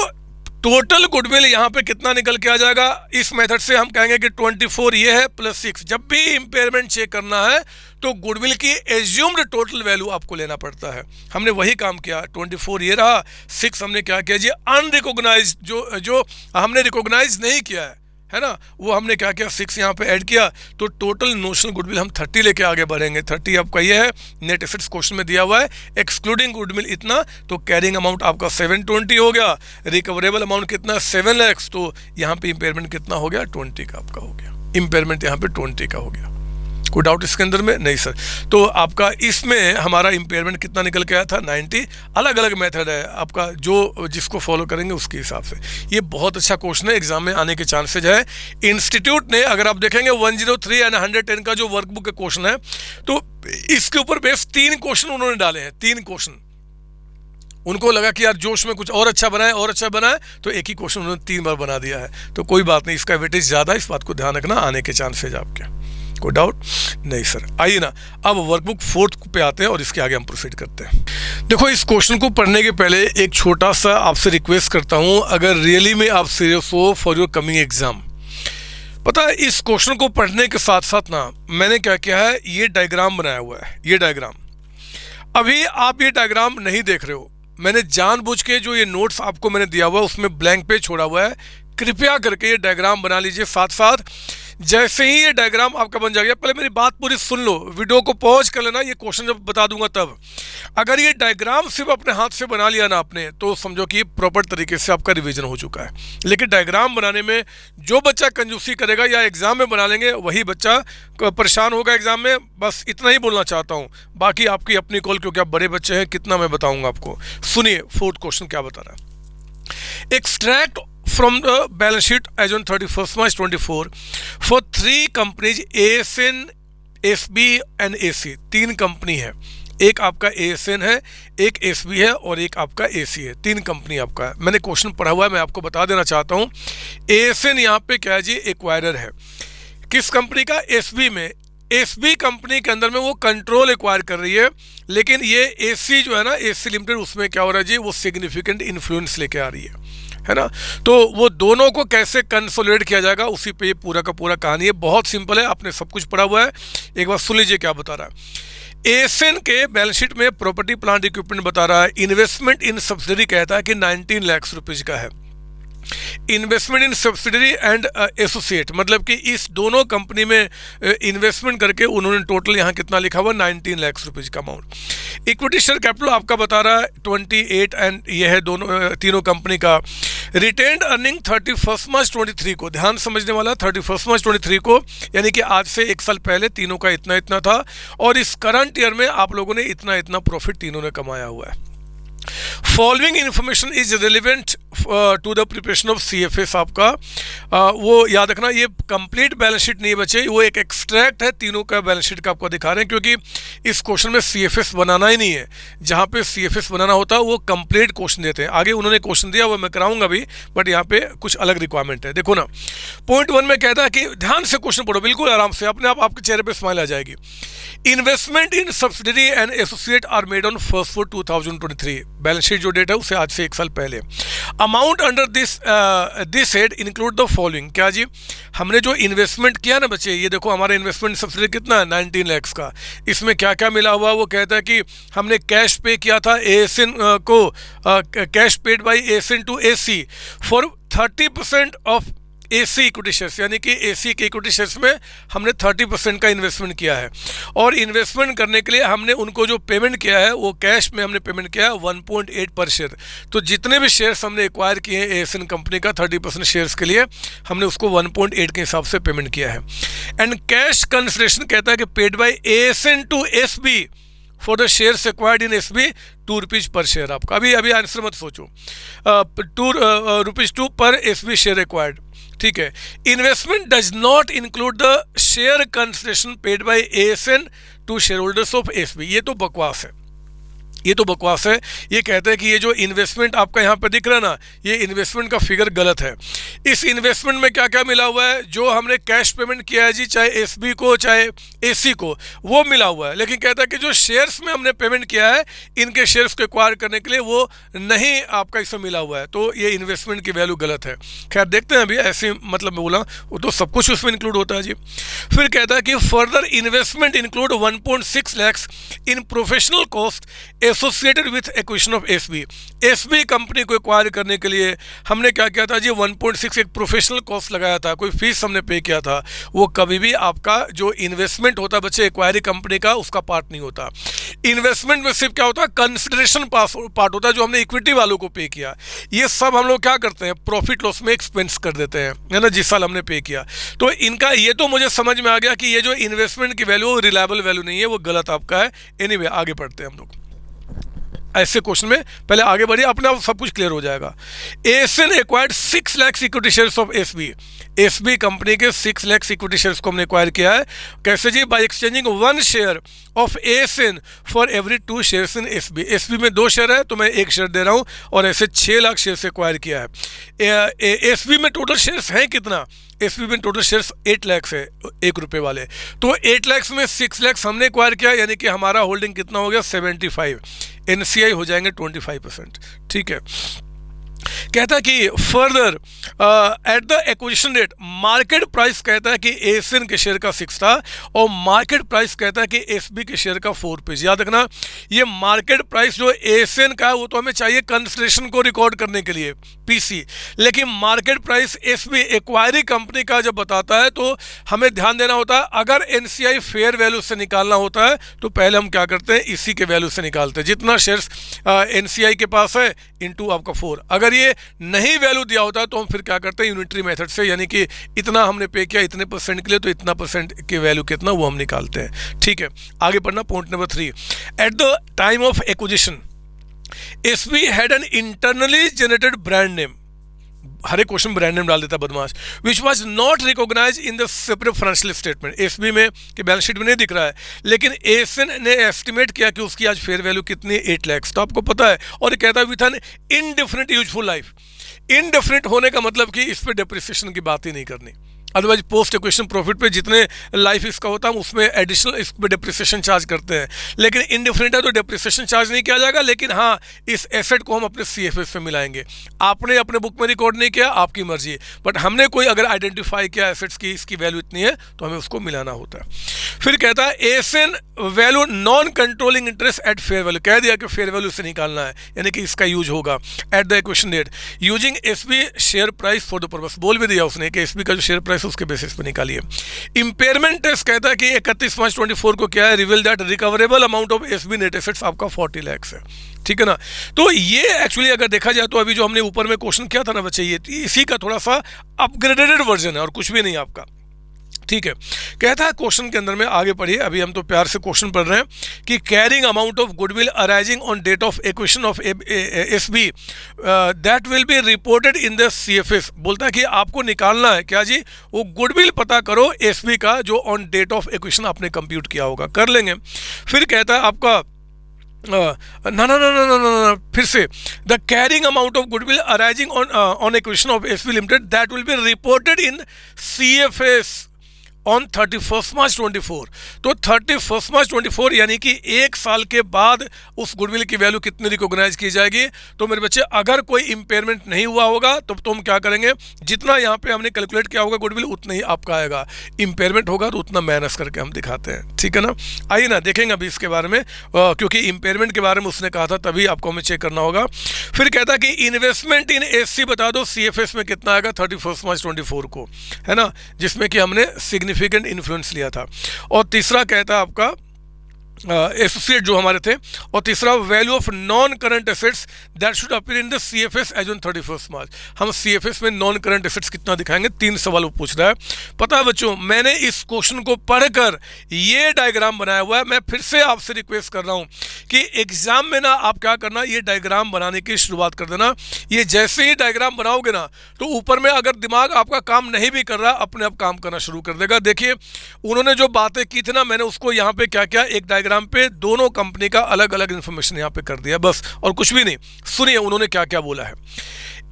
टोटल गुडविल यहाँ पे कितना निकल के आ जाएगा, इस मेथड से हम कहेंगे कि 24 ये है प्लस 6। जब भी इम्पेयरमेंट चेक करना है तो गुडविल की एज्यूम्ड टोटल वैल्यू आपको लेना पड़ता है। हमने वही काम किया, 24 ये रहा, 6 हमने क्या किया जी, अनरिकॉग्नाइज, जो हमने रिकॉग्नाइज नहीं किया है ना, वो हमने क्या किया, 6 यहाँ पे ऐड किया। तो टोटल नोशनल गुडविल हम 30 लेके आगे बढ़ेंगे। 30 आपका ये है, नेट एसेट्स क्वेश्चन में दिया हुआ है, एक्सक्लूडिंग गुडविल इतना, तो कैरिंग अमाउंट आपका 720 हो गया, रिकवरेबल अमाउंट कितना 7 लाख, तो यहाँ पे इम्पेयरमेंट कितना हो गया, 20 का आपका हो गया। इम्पेयरमेंट यहाँ पे 20 का हो गया। कोई डाउट इसके अंदर में? नहीं सर। तो आपका इसमें हमारा इम्पेयरमेंट कितना निकल के आया था, 90। अलग अलग मेथड है आपका, जो जिसको फॉलो करेंगे उसके हिसाब से। ये बहुत अच्छा क्वेश्चन है, एग्जाम में आने के चांसेज है। इंस्टीट्यूट ने अगर आप देखेंगे 103 एंड 110 का जो वर्कबुक का क्वेश्चन है, तो इसके ऊपर बेस 3 क्वेश्चन उन्होंने डाले हैं। 3 क्वेश्चन उनको लगा कि यार जोश में कुछ और अच्छा बनाए, तो एक ही क्वेश्चन उन्होंने 3 बार बना दिया है। तो कोई बात नहीं, इसका वेटेज ज़्यादा है, इस बात को ध्यान रखना, आने के चांसेज आपके। कोई डाउट नहीं सर। आइए ना, अब वर्कबुक 4 पे आते हैं और इसके आगे हम प्रोसीड करते हैं। देखो, इस क्वेश्चन को पढ़ने के पहले एक छोटा सा आपसे रिक्वेस्ट करता हूं, अगर रियली में आप सीरियस हो फॉर योर कमिंग एग्जाम, पता है इस क्वेश्चन को पढ़ने के साथ साथ ना मैंने क्या किया है, ये डायग्राम बनाया हुआ है। ये डायग्राम, अभी आप ये डायग्राम नहीं देख रहे हो, मैंने जानबूझ के जो ये नोट्स आपको मैंने दिया हुआ है उसमें ब्लैंक पेज छोड़ा हुआ है। कृपया करके ये डायग्राम बना लीजिए साथ साथ। जैसे ही ये डायग्राम आपका बन जाएगा, पहले मेरी बात पूरी सुन लो, वीडियो को पॉज कर लेना, ये क्वेश्चन जब बता दूंगा तब। अगर ये डायग्राम सिर्फ अपने हाथ से बना लिया ना आपने, तो समझो कि प्रॉपर तरीके से आपका रिवीजन हो चुका है। लेकिन डायग्राम बनाने में जो बच्चा कंजूसी करेगा या एग्जाम में बना लेंगे, वही बच्चा परेशान होगा एग्जाम में। बस इतना ही बोलना चाहता हूँ, बाकी आपकी अपनी कॉल, क्योंकि आप बड़े बच्चे हैं, कितना मैं बताऊँगा आपको। सुनिए 4th क्वेश्चन क्या बता रहा है। Extract from the balance sheet as on 31st March 24 for 3 companies ASN, SB and AC। 3 company है, एक आपका ASN है, एक SB है और एक आपका AC है। 3 कंपनी आपका है। मैंने क्वेश्चन पढ़ा हुआ है, मैं आपको बता देना चाहता हूँ। ASN यहाँ पे क्या है जी, एक्वायरर है। किस कंपनी का? SB में। SB कंपनी के अंदर में वो कंट्रोल एक्वायर कर रही है, लेकिन ये AC जो है ना, AC लिमिटेड, उसमें क्या हो रहा है जी, वो सिग्निफिकेंट इन्फ्लुएंस लेके आ रही है ना। तो वो दोनों को कैसे कंसोलिडेट किया जाएगा, उसी पे ये पूरा का पूरा कहानी है। बहुत सिंपल है, आपने सब कुछ पढ़ा हुआ है। एक बार सुन लीजिए क्या बता रहा है। ASN के बैलेंस शीट में प्रॉपर्टी प्लांट इक्विपमेंट बता रहा है, इन्वेस्टमेंट इन सब्सिडरी कहता है कि 19 लाख रुपीज का है। Investment in subsidiary and associate, मतलब कि इस दोनों कंपनी में इन्वेस्टमेंट करके उन्होंने टोटल यहाँ कितना लिखा हुआ, 19 लाख रुपीज का अमाउंट। इक्विटी शेयर कैपिटल आपका बता रहा है 28, एंड यह है दोनों तीनों कंपनी का। रिटेन्ड अर्निंग 31 मार्च 23 को, ध्यान समझने वाला, 31 मार्च 23 को, यानी कि आज से 1 साल पहले तीनों का इतना इतना था, और इस करंट ईयर में आप लोगों ने इतना इतना प्रॉफिट तीनों ने कमाया हुआ है। Following information is relevant to the preparation of CFS आपका, वो याद रखना, ये कंप्लीट बैलेंस शीट नहीं बचे, वो एक एक्सट्रैक्ट है तीनों का बैलेंस शीट का आपको दिखा रहे हैं, क्योंकि इस क्वेश्चन में CFS बनाना ही नहीं है। जहाँ पे CFS बनाना होता है वो कंप्लीट क्वेश्चन देते हैं। आगे उन्होंने क्वेश्चन दिया, वो मैं कराऊंगा भी, बट यहाँ पे कुछ अलग रिक्वायरमेंट है। देखो ना, पॉइंट 1 में कहता है कि ध्यान से क्वेश्चन पढ़ो, बिल्कुल आराम से, अपने आप आपके चेहरे पे स्माइल आ जाएगी। Investment in subsidiary and associate are made on 1 2023, balance sheet जो डेट है उससे आज से 1 साल पहले। Amount under this head include the following, क्या जी, हमने जो इन्वेस्टमेंट किया ना बच्चे, ये देखो हमारा इन्वेस्टमेंट सब्सिडी कितना है, 19 लाख का। इसमें क्या क्या मिला हुआ, वो कहता है कि हमने कैश पे किया था ASN को, cash paid by ASN to AC for 30% of AC equity shares, यानी कि AC के इक्विटी शेयर्स में हमने 30% का इन्वेस्टमेंट किया है, और इन्वेस्टमेंट करने के लिए हमने उनको जो पेमेंट किया है वो कैश में हमने पेमेंट किया है 1.8 पर शेयर। तो जितने भी शेयर्स हमने एक्वायर किए हैं ASN कंपनी का 30% शेयर्स के लिए, हमने उसको 1.8 के हिसाब से पेमेंट किया है। एंड कैश कंसिडरेशन कहता है कि paid by ASN to SB for the shares acquired in SB 2 rupees per share. आपका अभी आंसर मत सोचो, 2 रुपीज़ पर SB शेयर एक्वायर्ड, ठीक है। Investment does not include the share consideration paid by ASN to shareholders of SB। ये तो बकवास है, ये तो बकवास है। ये कहते हैं कि ये जो इन्वेस्टमेंट आपका यहाँ पर दिख रहा है ना, ये इन्वेस्टमेंट का फिगर गलत है। इस इन्वेस्टमेंट में क्या क्या मिला हुआ है, जो हमने कैश पेमेंट किया है जी, चाहे SB को चाहे AC को, वो मिला हुआ है। लेकिन कहता है कि जो शेयर्स में हमने पेमेंट किया है इनके शेयर्स को एक्वायर करने के लिए, वो नहीं आपका इसमें मिला हुआ है। तो ये इन्वेस्टमेंट की वैल्यू गलत है। खैर देखते हैं, अभी ऐसे मतलब मैं बोला, वो तो सब कुछ उसमें इंक्लूड होता है जी। फिर कहता है कि further investment include 1.6 lakh in professional cost associated with acquisition of SB company को एक्वायर करने के लिए हमने क्या किया था जी, 1.6 एक प्रोफेशनल कॉस्ट लगाया था, कोई फीस हमने पे किया था। वो कभी भी आपका जो इन्वेस्टमेंट होता है बच्चे एक्वायरी कंपनी का, उसका पार्ट नहीं होता। इन्वेस्टमेंट में सिर्फ क्या होता है, कंसिडरेशन पार्ट होता है, जो हमने इक्विटी वालों को पे किया। ये सब हम लोग क्या करते हैं, प्रॉफिट लॉस में एक्सपेंस कर देते हैं, है ना, जिस साल हमने पे किया। तो इनका ये तो मुझे समझ में आ गया कि ये जो इन्वेस्टमेंट की वैल्यू रिलायबल वैल्यू नहीं है, वो गलत आपका है। एनीवे आगे बढ़ते हैं हम लोग। ऐसे क्वेश्चन में पहले आगे बढ़िए, अपने आप सब कुछ क्लियर हो जाएगा। ASN acquired 6 lakh equity shares of SB company के 6 लाख इक्विटी शेयर्स को हमने एक्वायर किया है। कैसे जी, by exchanging 1 share of ASN for every 2 shares in SB में 2 शेयर है तो मैं 1 शेयर दे रहा हूँ, और ऐसे 6 लाख शेयर से एक्वायर किया है। SB में टोटल शेयर्स हैं कितना, SB में टोटल शेयर्स 8 लाख है, 1 रुपये वाले। तो 8 लाख में 6 लाख हमने एक्वायर किया, यानी कि हमारा होल्डिंग कितना हो गया, 75। NCI हो जाएंगे 25%, ठीक है। कहता है कि further at the acquisition rate, market price कहता है कि ASN के शेयर का 6 था, और मार्केट प्राइस कहता है कि SB के शेयर का 4 रुपीज़। याद रखना, ये मार्केट प्राइस जो ASN का है वो तो हमें चाहिए कंसिडरेशन को रिकॉर्ड करने के लिए, PC, लेकिन market price SB acquiree company का जब बताता है तो हमें ध्यान देना होता है। अगर NCI फेयर वैल्यू से निकालना होता है तो पहले हम क्या करते हैं, इसी के वैल्यू से निकालते हैं, जितना शेयर्स NCI के पास है इंटू आपका 4। अगर ये नहीं वैल्यू दिया होता तो हम फिर क्या करते हैं, यूनिटरी मेथड से, यानी कि इतना हमने पे किया इतने परसेंट के लिए, तो इतना परसेंट की वैल्यू कितना वो हम निकालते हैं, ठीक है। आगे बढ़ना, point number 3। At the time of acquisition SB had an internally generated brand name. हर एक क्वेश्चन रैंडम डाल देता बदमाश। Which was not recognise in the separate financial statement, SB में कि बैलेंस शीट में नहीं दिख रहा है, लेकिन एएसएन ने एस्टिमेट किया कि उसकी आज फेयर वैल्यू कितनी है, 8 लाख, तो आपको पता है। और ये कहता है with an indefinite useful life. Indefinite होने का मतलब कि इस पर डेप्रिसिएशन की बात ही नहीं करनी, अदरवाइज पोस्ट एक्विजिशन प्रॉफिट पे जितने लाइफ इसका होता है हम उसमें एडिशनल इस पे डेप्रिसिएशन चार्ज करते हैं, लेकिन इनडिफरेंट है तो डेप्रिसिएशन चार्ज नहीं किया जाएगा। लेकिन हाँ, इस एसेट को हम अपने सीएफएस में मिलाएंगे। आपने अपने बुक में रिकॉर्ड नहीं किया, आपकी मर्जी, बट हमने कोई अगर आइडेंटिफाई किया एसेट्स की इसकी वैल्यू इतनी है तो हमें उसको मिलाना होता है। फिर कहता है ASN value non controlling interest at fair value, कह दिया कि फेयर वैल्यू से निकालना है, यानी कि इसका यूज होगा at the equation date using SB share price for the purpose, बोल भी दिया उसने कि एसबी का जो शेयर प्राइस उसके बेसिस पे निकालिए। इंपेयरमेंट टेस्ट कहता है कि 31 मार्च 24 को क्या है, reveal that recoverable amount of SB net assets आपका 40 लाख है, ठीक है ना। तो ये एक्चुअली अगर देखा जाए तो अभी जो हमने ऊपर में क्वेश्चन किया था ना बच्चे, ये इसी का थोड़ा सा अपग्रेडेड वर्जन है और कुछ भी नहीं आपका, ठीक है। कहता है क्वेश्चन के अंदर में, आगे पढ़िए, अभी हम तो प्यार से क्वेश्चन पढ़ रहे हैं कि carrying amount of goodwill arising on date of acquisition of SB that will be reported in the CFS. बोलता है कि आपको निकालना है क्या जी, वो गुडविल पता करो एसबी का जो ऑन डेट ऑफ एक्विजिशन आपने कंप्यूट किया होगा, कर लेंगे। फिर कहता है आपका ना फिर से, the carrying amount of goodwill arising on acquisition of SB limited that will be reported in CFS on 31 March 24। तो 31 मार्च 24 यानी कि एक साल के बाद उस गुडविल की वैल्यू कितनी रिकॉग्नाइज की जाएगी। तो मेरे बच्चे अगर कोई इंपेयरमेंट नहीं हुआ होगा तो हम क्या करेंगे, जितना यहाँ पे हमने कैलकुलेट किया होगा गुडविल उतना ही आपका आएगा, इंपेयरमेंट होगा तो उतना माइनस करके हम दिखाते हैं, ठीक है ना। आइए ना देखेंगे अभी इसके बारे में, क्योंकि इंपेयरमेंट के बारे में उसने कहा था तभी आपको हमें चेक करना होगा। फिर कहता है कि इन्वेस्टमेंट इन एससी बता दो सीएफएस में कितना आएगा 31 मार्च 24 को, है ना, जिसमें कि हमने सिग्निफिकेंट इन्फ्लुएंस लिया था। और तीसरा कहता है आपका एसोसिएट जो हमारे थे, और तीसरा value of non current assets that should appear in the CFS as on 31 March. हम सीएफएस में नॉन करंट एसेट्स कितना दिखाएंगे, 3 सवाल वो पूछ रहा है। पता है बच्चों, मैंने इस क्वेश्चन को पढ़कर ये डायग्राम बनाया हुआ है। मैं फिर से आपसे रिक्वेस्ट कर रहा हूँ कि एग्जाम में ना आप क्या करना, ये डायग्राम बनाने की शुरुआत कर देना। ये जैसे ही डायग्राम बनाओगे ना तो ऊपर में अगर दिमाग आपका काम नहीं भी कर रहा, अपने आप काम करना शुरू कर देगा। देखिए उन्होंने जो बातें की थी ना, मैंने उसको यहाँ पे क्या क्या, एक डायग्राम पे दोनों कंपनी का अलग अलग इंफॉर्मेशन यहाँ पे कर दिया, बस और कुछ भी नहीं। सुनिए उन्होंने क्या क्या बोला है।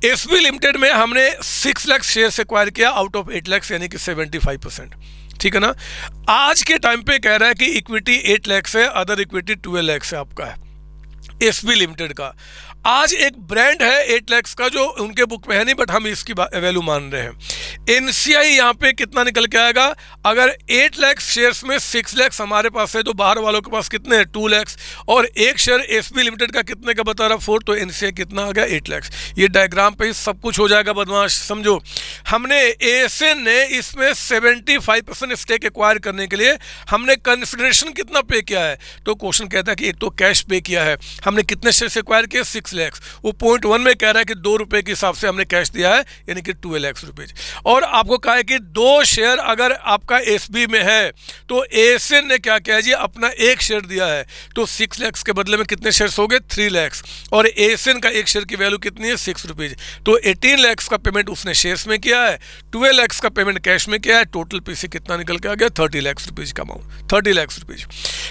एसबी लिमिटेड में हमने 6 लाख शेयर एक्वायर किया आउट ऑफ 8 लाख, यानी कि 75%, ठीक है ना। आज के टाइम पे कह रहा है कि इक्विटी 8 लाख से, अदर इक्विटी 12 लाख से आपका है एसबी लिमिटेड का। आज एक ब्रांड है 8 लाख का जो उनके बुक में है नहीं, बट हम इसकी वैल्यू मान रहे हैं। एनसीआई यहाँ पे कितना निकल के आएगा, अगर 8 लाख शेयर्स में 6 लाख हमारे पास है तो बाहर वालों के पास कितने हैं 2 लाख, और एक शेयर एसबी लिमिटेड का कितने का बता रहा 4, तो एनसीआई कितना आ गया 8 लाख। ये डायग्राम पे ही सब कुछ हो जाएगा बदमाश, समझो। हमने एएसएन ने इसमें 75% स्टेक एक्वायर करने के लिए हमने कंसिडरेशन कितना पे किया है, तो क्वेश्चन कहता है कि एक तो कैश पे किया है, हमने कितने शेयर एक्वायर किए 6 लाख, वो पॉइंट 1 में कह रहा है कि 2 रुपए के हिसाब से हमने कैश दिया है, यानी कि 12 लाख रुपए। और आपको कहा है कि 2 शेयर अगर आपका एसबी में है तो एएसएन ने क्या किया जी, अपना 1 शेयर दिया है, तो 6 लाख के बदले में कितने शेयर्स हो गए 3 लाख, और एएसएन का 1 शेयर की वैल्यू कितनी है 6 रुपीज, तो 18 लाख का पेमेंट उसने शेयर्स में किया है, 12 लाख का पेमेंट कैश में किया है। टोटल पीसी कितना निकल के आ गया 30 लाख रुपीज का अमाउंट, 30 लाख रुपीज,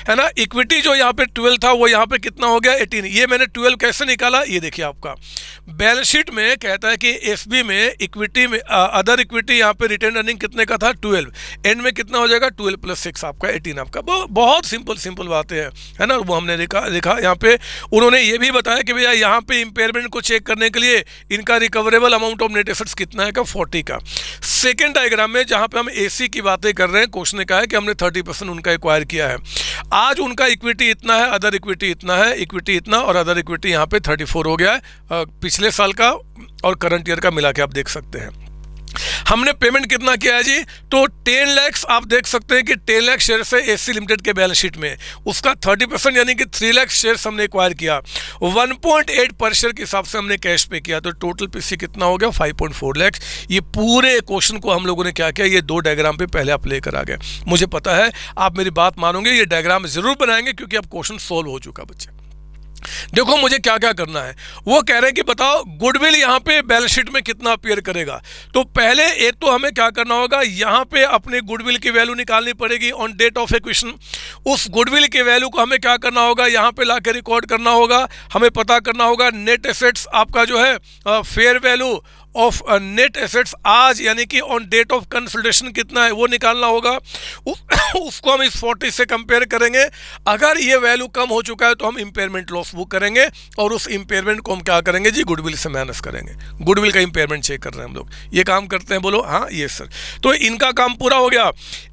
है ना। इक्विटी जो यहाँ पे 12 था वो यहाँ पे कितना हो गया 18। ये मैंने 12 कैसे निकाला, ये देखिए आपका बैलेंस शीट में कहता है कि एसबी में इक्विटी में अदर इक्विटी यहाँ पे रिटेन अर्निंग कितने का था 12, एंड में कितना हो जाएगा 12 + 6 आपका 18 आपका। बहुत सिंपल बातें हैं, है ना। वो हमने लिखा यहाँ पे। उन्होंने ये भी बताया कि भैया यहाँ पे इंपेयरमेंट को चेक करने के लिए इनका recoverable amount of net assets कितना है का 40 का। सेकेंड डायग्राम में जहाँ पे हम एसी की बातें कर रहे हैं, क्वेश्चन ने कहा है कि हमने 30% उनका एक्वायर किया है। आज उनका इक्विटी इतना है, अदर इक्विटी इतना है, इक्विटी इतना और अदर इक्विटी यहाँ पे 34 हो गया है पिछले साल का और करंट ईयर का मिला के, आप देख सकते हैं। हमने पेमेंट कितना किया है जी, तो 10 लाख आप देख सकते हैं कि 10 लाख शेयर से एससी लिमिटेड के बैलेंस शीट में उसका 30% यानी कि 3 लाख शेयर्स हमने एक्वायर किया, 1.8 पर शेयर के हिसाब से हमने कैश पे किया, तो टोटल पीसी कितना हो गया 5.4 लाख। ये पूरे क्वेश्चन को हम लोगों ने क्या किया, ये 2 डायग्राम पे पहले आप लेकर आ गए। मुझे पता है आप मेरी बात मानोगे, ये डायग्राम जरूर बनाएंगे क्योंकि अब क्वेश्चन सोल्व हो चुका बच्चे। देखो मुझे क्या क्या करना है। वो कह रहे हैं कि बताओ गुडविल यहाँ पे बैलेंस शीट में कितना अपीयर करेगा। तो पहले एक तो हमें क्या करना होगा, यहाँ पे अपने गुडविल की वैल्यू निकालनी पड़ेगी ऑन डेट ऑफ एक्विजिशन। उस गुडविल के वैल्यू को हमें क्या करना होगा, यहाँ पे लाके रिकॉर्ड करना होगा। हमें पता करना होगा नेट एसेट्स आपका जो है fair value of net assets आज यानी कि ऑन डेट ऑफ कंसोलिडेशन कितना है वो निकालना होगा। उसको हम इस 40 से कंपेयर करेंगे। अगर ये वैल्यू कम हो चुका है तो हम इंपेयरमेंट लॉस बुक करेंगे और उस इंपेयरमेंट को हम क्या करेंगे जी, गुडविल से माइनस करेंगे। गुडविल का इंपेयरमेंट चेक कर रहे हैं हम लोग। ये काम करते हैं, बोलो हाँ ये सर। तो इनका काम पूरा हो गया।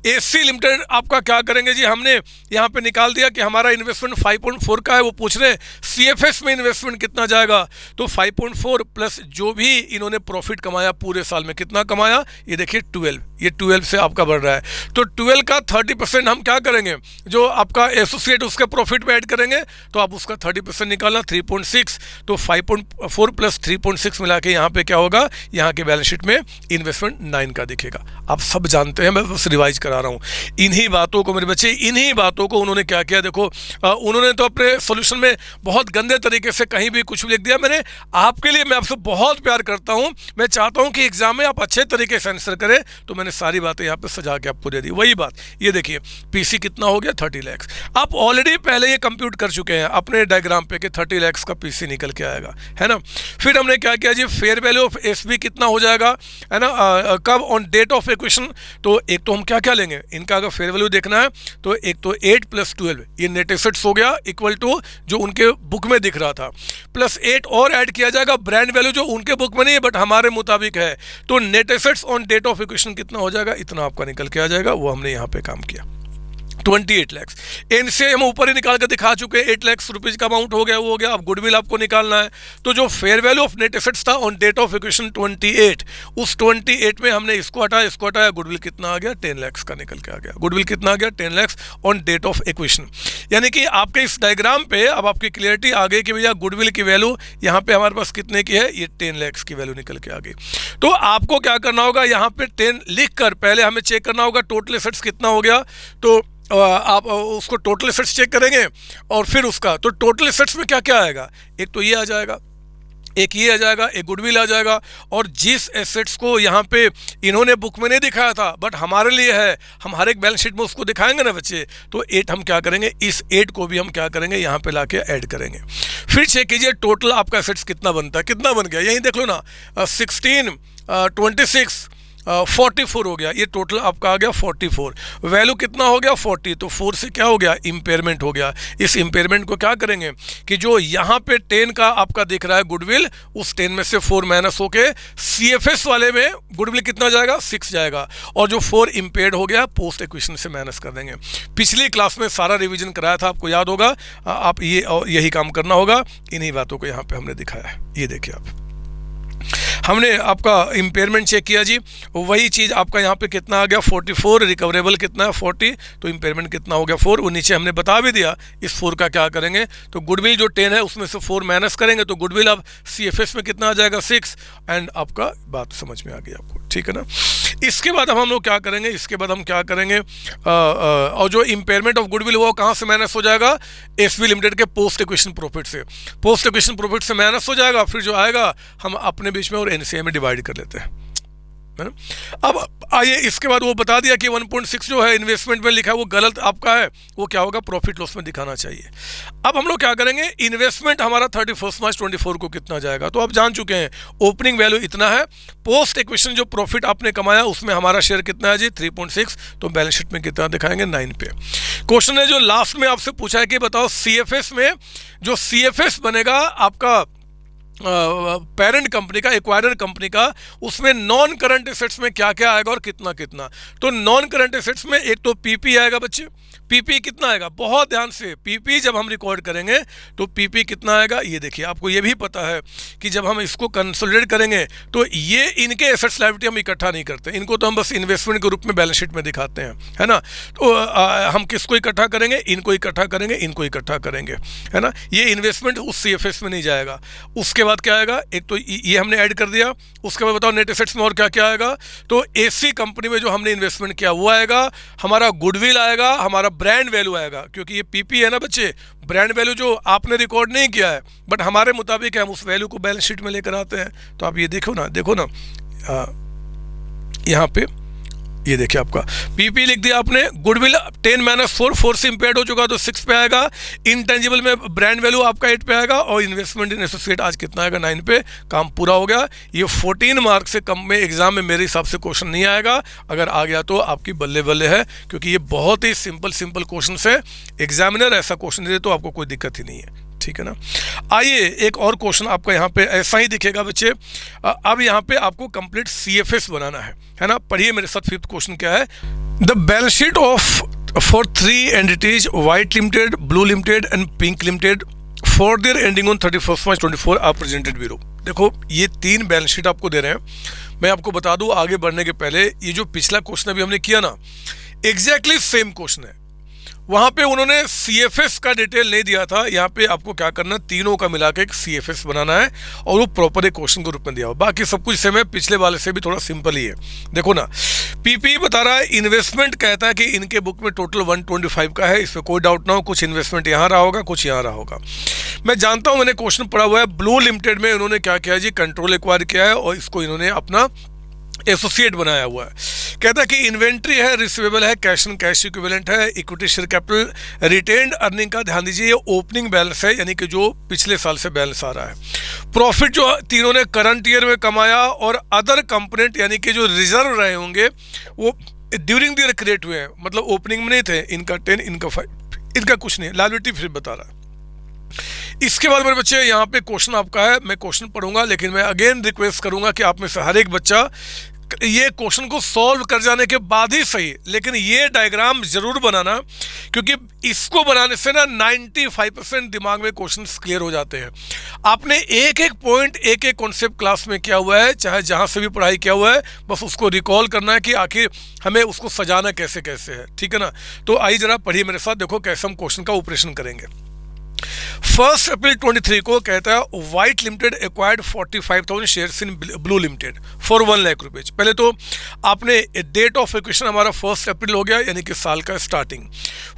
एसी लिमिटेड आपका क्या करेंगे जी, हमने यहाँ पे निकाल दिया कि हमारा इन्वेस्टमेंट 5.4 का है। वो पूछ रहे हैं सीएफएस में इन्वेस्टमेंट कितना जाएगा, तो 5.4 प्लस जो भी इन्होंने प्रॉफिट कमाया पूरे साल में कितना कमाया, ये देखिए 12, ये 12 से आपका बढ़ रहा है। तो 12 का 30% हम क्या करेंगे, जो आपका एसोसिएट उसके प्रॉफिट में ऐड करेंगे, तो आप उसका 30% निकालना 3.6। तो 5.4 प्लस 3.6 मिला के यहाँ पे क्या होगा, यहाँ के बैलेंस शीट में इन्वेस्टमेंट 9 का दिखेगा। आप सब जानते हैं, मैं बस रिवाइज करा रहा हूँ इन्हीं बातों को। मेरे बच्चे इन्हीं बातों को उन्होंने क्या किया, देखो उन्होंने तो अपने सोल्यूशन में बहुत गंदे तरीके से कहीं भी कुछ भी लिख दिया। मैंने आपके लिए, मैं आपसे बहुत प्यार करता हूँ, मैं चाहता हूँ कि एग्जाम में आप अच्छे तरीके से आंसर करें, तो मैंने सारी बातें यहाँ पे सजा के आपको दे दी। वही बात, ये देखिए पीसी कितना हो गया 30 लाख। आप ऑलरेडी पहले ये कंप्यूट कर चुके हैं अपने डायग्राम पे कि 30 लाख का पीसी निकल के आएगा, है ना। फिर हमने क्या किया जी, फेयर वैल्यू ऑफ एसबी कितना हो जाएगा, है ना, कब ऑन डेट ऑफ एक्विजिशन। तो एक तो हम क्या क्या लेंगे, इनका अगर फेयर वैल्यू देखना है तो एक तो 8 + 12 ये नेट एसेट्स हो गया, इक्वल टू जो उनके बुक में दिख रहा था, प्लस 8 और ऐड किया जाएगा ब्रांड वैल्यू जो उनके बुक में नहीं है बट हमारे मुताबिक है। तो net assets on date of acquisition कितना हो जाएगा, इतना आपका निकल के आ जाएगा। वो हमने यहाँ पे काम किया 28 लाख। इनसे हम ऊपर ही निकाल कर दिखा चुके हैं, 8 लाख रुपीज का अमाउंट हो गया, वो हो गया। अब गुडविल आपको निकालना है, तो जो fair value of net assets था ऑन डेट ऑफ एक्विजिशन 28, उस 28 में हमने इसको हटाया, गुडविल कितना आ गया 10 लाख का निकल के आ गया। गुडविल कितना आ गया 10 lakh on date of acquisition. यानी कि आपके इस डायग्राम पे अब आपकी क्लियरिटी आ गई कि भैया गुडविल की वैल्यू यहाँ पे हमारे पास कितने की है, ये 10 लाख की वैल्यू निकल के आ गई। तो आपको क्या करना होगा, यहाँ पे 10 लिख कर पहले हमें चेक करना होगा टोटल एसेट्स कितना हो गया। तो आप उसको टोटल एसेट्स चेक करेंगे और फिर उसका, तो टोटल एसेट्स में क्या क्या आएगा, एक तो ये आ जाएगा, एक ये आ जाएगा, एक गुडविल आ जाएगा। और जिस एसेट्स को यहाँ पे इन्होंने बुक में नहीं दिखाया था बट हमारे लिए है, हम हर एक बैलेंस शीट में उसको दिखाएंगे ना बच्चे, तो 8 हम क्या करेंगे, इस 8 को भी हम क्या करेंगे यहाँ पे लाके ऐड करेंगे। फिर चेक कीजिए टोटल आपका एसेट्स कितना बनता है, कितना बन गया, यहीं देख लो ना, 16 26 44 हो गया, ये टोटल आपका आ गया 44। वैल्यू कितना हो गया 40, तो 4 से क्या हो गया, इंपेयरमेंट हो गया। इस इंपेयरमेंट को क्या करेंगे कि जो यहाँ पे 10 का आपका दिख रहा है गुडविल, उस 10 में से 4 माइनस होके सीएफएस वाले में गुडविल कितना जाएगा 6 जाएगा, और जो 4 इंपेयर्ड हो गया पोस्ट एक्विजिशन से माइनस कर देंगे। पिछली क्लास में सारा रिविजन कराया था, आपको याद होगा, आप यही काम करना होगा। इन्हीं बातों को यहाँ पे हमने दिखाया है। ये देखिए आप, हमने आपका इंपेयरमेंट चेक किया जी, वही चीज़ आपका यहाँ पे कितना आ गया 44, रिकवरेबल कितना है 40, तो इंपेयरमेंट कितना हो गया 4। वो नीचे हमने बता भी दिया इस 4 का क्या करेंगे, तो गुडविल जो 10 है उसमें से 4 माइनस करेंगे, तो गुडविल अब सीएफएस में कितना आ जाएगा 6। एंड आपका बात समझ में आ गई आपको, ठीक है ना। इसके बाद हम लोग क्या करेंगे, इसके बाद हम क्या करेंगे, और जो इंपेयरमेंट ऑफ गुडविल हुआ कहाँ से माइनस हो जाएगा, एसबी लिमिटेड के पोस्ट एक्विजिशन प्रॉफिट से, पोस्ट एक्विजिशन प्रॉफिट से माइनस हो जाएगा। फिर जो आएगा हम अपने बीच में और एनसीए में डिवाइड कर लेते हैं, है ना। अब आइए इसके बाद वो बता दिया कि 1.6 जो है इन्वेस्टमेंट में लिखा है वो गलत आपका है, वो क्या होगा प्रॉफिट लॉस में दिखाना चाहिए। अब हम लोग क्या करेंगे, इन्वेस्टमेंट हमारा 31 मार्च 24 को कितना जाएगा, तो आप जान चुके हैं ओपनिंग वैल्यू इतना है, पोस्ट एक्विजिशन जो प्रॉफिट आपने कमाया उसमें हमारा शेयर कितना है जी 3.6, तो बैलेंस शीट में कितना दिखाएंगे 9 पे। क्वेश्चन है जो लास्ट में आपसे पूछा है कि बताओ सीएफएस में, जो सीएफएस बनेगा आपका पेरेंट कंपनी का, एक्वायरर कंपनी का, उसमें नॉन करंट एसेट्स में क्या क्या आएगा और कितना कितना। तो नॉन करंट एसेट्स में एक तो पीपी आएगा बच्चे, पीपी कितना आएगा, बहुत ध्यान से, पीपी जब हम रिकॉर्ड करेंगे तो पीपी कितना आएगा, ये देखिए आपको ये भी पता है कि जब हम इसको कंसोलिडेट करेंगे तो ये इनके एसेट्स लायबिलिटी हम इकट्ठा नहीं करते, इनको तो हम बस इन्वेस्टमेंट के रूप में बैलेंस शीट में दिखाते हैं, है ना। तो हम किसको इकट्ठा करेंगे, इनको इकट्ठा करेंगे, इनको इकट्ठा करेंगे, है ना। ये इन्वेस्टमेंट उस सीएफएस में नहीं जाएगा। उसके बाद क्या आएगा, एक तो ये हमने ऐड कर दिया, उसके बाद बताओ नेट एसेट्स में और क्या क्या आएगा, तो एसी कंपनी में जो हमने इन्वेस्टमेंट किया वो आएगा, हमारा गुडविल आएगा, हमारा ब्रांड वैल्यू आएगा, क्योंकि ये पीपी है ना बच्चे, ब्रांड वैल्यू जो आपने रिकॉर्ड नहीं किया है बट हमारे मुताबिक हम उस वैल्यू को बैलेंस शीट में लेकर आते हैं। तो आप ये देखो ना यहाँ पे ये देखिए आपका पीपी लिख दिया आपने, गुडविल 10 - 4 4 से इम्पेयर्ड हो चुका तो 6 पे आएगा, इंटेंजिबल में ब्रांड वैल्यू आपका 8 पे आएगा और इन्वेस्टमेंट इन एसोसिएट आज कितना आएगा 9 पे। काम पूरा हो गया। ये 14 मार्क्स से कम में एग्जाम में मेरे हिसाब से क्वेश्चन नहीं आएगा, अगर आ गया तो आपकी बल्ले बल्ले है, क्योंकि ये बहुत ही सिंपल क्वेश्चन है। एग्जामिनर ऐसा क्वेश्चन दे तो आपको कोई दिक्कत ही नहीं है, ठीक है ना। आइए एक और क्वेश्चन आपका यहाँ पे ऐसा ही दिखेगा बच्चे। अब यहाँ पे आपको कंप्लीट CFS बनाना है ना। पढ़िए मेरे साथ। 5th क्वेश्चन क्या है, the balance sheet of for 3 entities white limited, blue limited and pink limited for their ending on 31 March 24 are presented below. देखो ये 3 बैलेंस शीट आपको दे रहे हैं। मैं आपको बता दूं आगे बढ़ने के पहले, ये जो पिछला क्वेश्चन अभी हमने किया ना, एग्जैक्टली सेम क्वेश्चन है। वहाँ पे उन्होंने CFS का डिटेल नहीं दिया था, यहाँ पे आपको क्या करना, तीनों का मिला के एक CFS बनाना है और वो प्रॉपर एक क्वेश्चन के रूप में दिया हो। बाकी सब कुछ सेम है, पिछले वाले से भी थोड़ा सिंपल ही है। देखो ना, पीपी बता रहा है, इन्वेस्टमेंट कहता है कि इनके बुक में टोटल 125 का है, इसमें कोई डाउट ना हो। कुछ इन्वेस्टमेंट यहाँ रहा होगा, कुछ यहाँ रहा होगा। मैं जानता हूँ, मैंने क्वेश्चन पढ़ा हुआ है। ब्लू लिमिटेड में इन्होंने क्या किया जी, कंट्रोल एक्वायर किया है और इसको इन्होंने अपना एसोसिएट बनाया हुआ है। कहता है कि इन्वेंट्री है, रिसीवेबल है, कैश एंड कैश इक्विवेलेंट है, equity share capital, retained earning का ध्यान दीजिए, ये ओपनिंग बैलेंस है, यानी कि जो पिछले साल से बैलेंस आ रहा है। प्रॉफिट जो तीनों ने करंट ईयर में कमाया और अदर कंपोनेंट यानी कि जो रिजर्व रहे होंगे वो ड्यूरिंग द ईयर क्रिएट हुए हैं, मतलब ओपनिंग में नहीं थे। इनका 10, इनका 5, इनका कुछ नहीं है। लायबिलिटी फिर बता रहा है। इसके बाद मेरे बच्चे यहाँ पे क्वेश्चन आपका है, मैं क्वेश्चन पढ़ूंगा, लेकिन मैं अगेन रिक्वेस्ट करूंगा कि आप में से हर एक बच्चा ये क्वेश्चन को सॉल्व कर जाने के बाद ही सही, लेकिन ये डायग्राम जरूर बनाना, क्योंकि इसको बनाने से ना 95% दिमाग में क्वेश्चंस क्लियर हो जाते हैं। आपने एक एक पॉइंट, एक एक कॉन्सेप्ट क्लास में किया हुआ है, चाहे जहां से भी पढ़ाई किया हुआ है, बस उसको रिकॉल करना है कि आखिर हमें उसको सजाना कैसे कैसे है, ठीक है ना। तो आइए जरा पढ़िए मेरे साथ, देखो कैसे हम क्वेश्चन का ऑपरेशन करेंगे। 1 अप्रैल 23 को कहता है white limited acquired 45,000 shares in blue limited for 1 lakh rupees. पहले तो आपने डेट ऑफ एक्विजिशन हमारा 1 अप्रैल हो गया, यानी कि साल का स्टार्टिंग।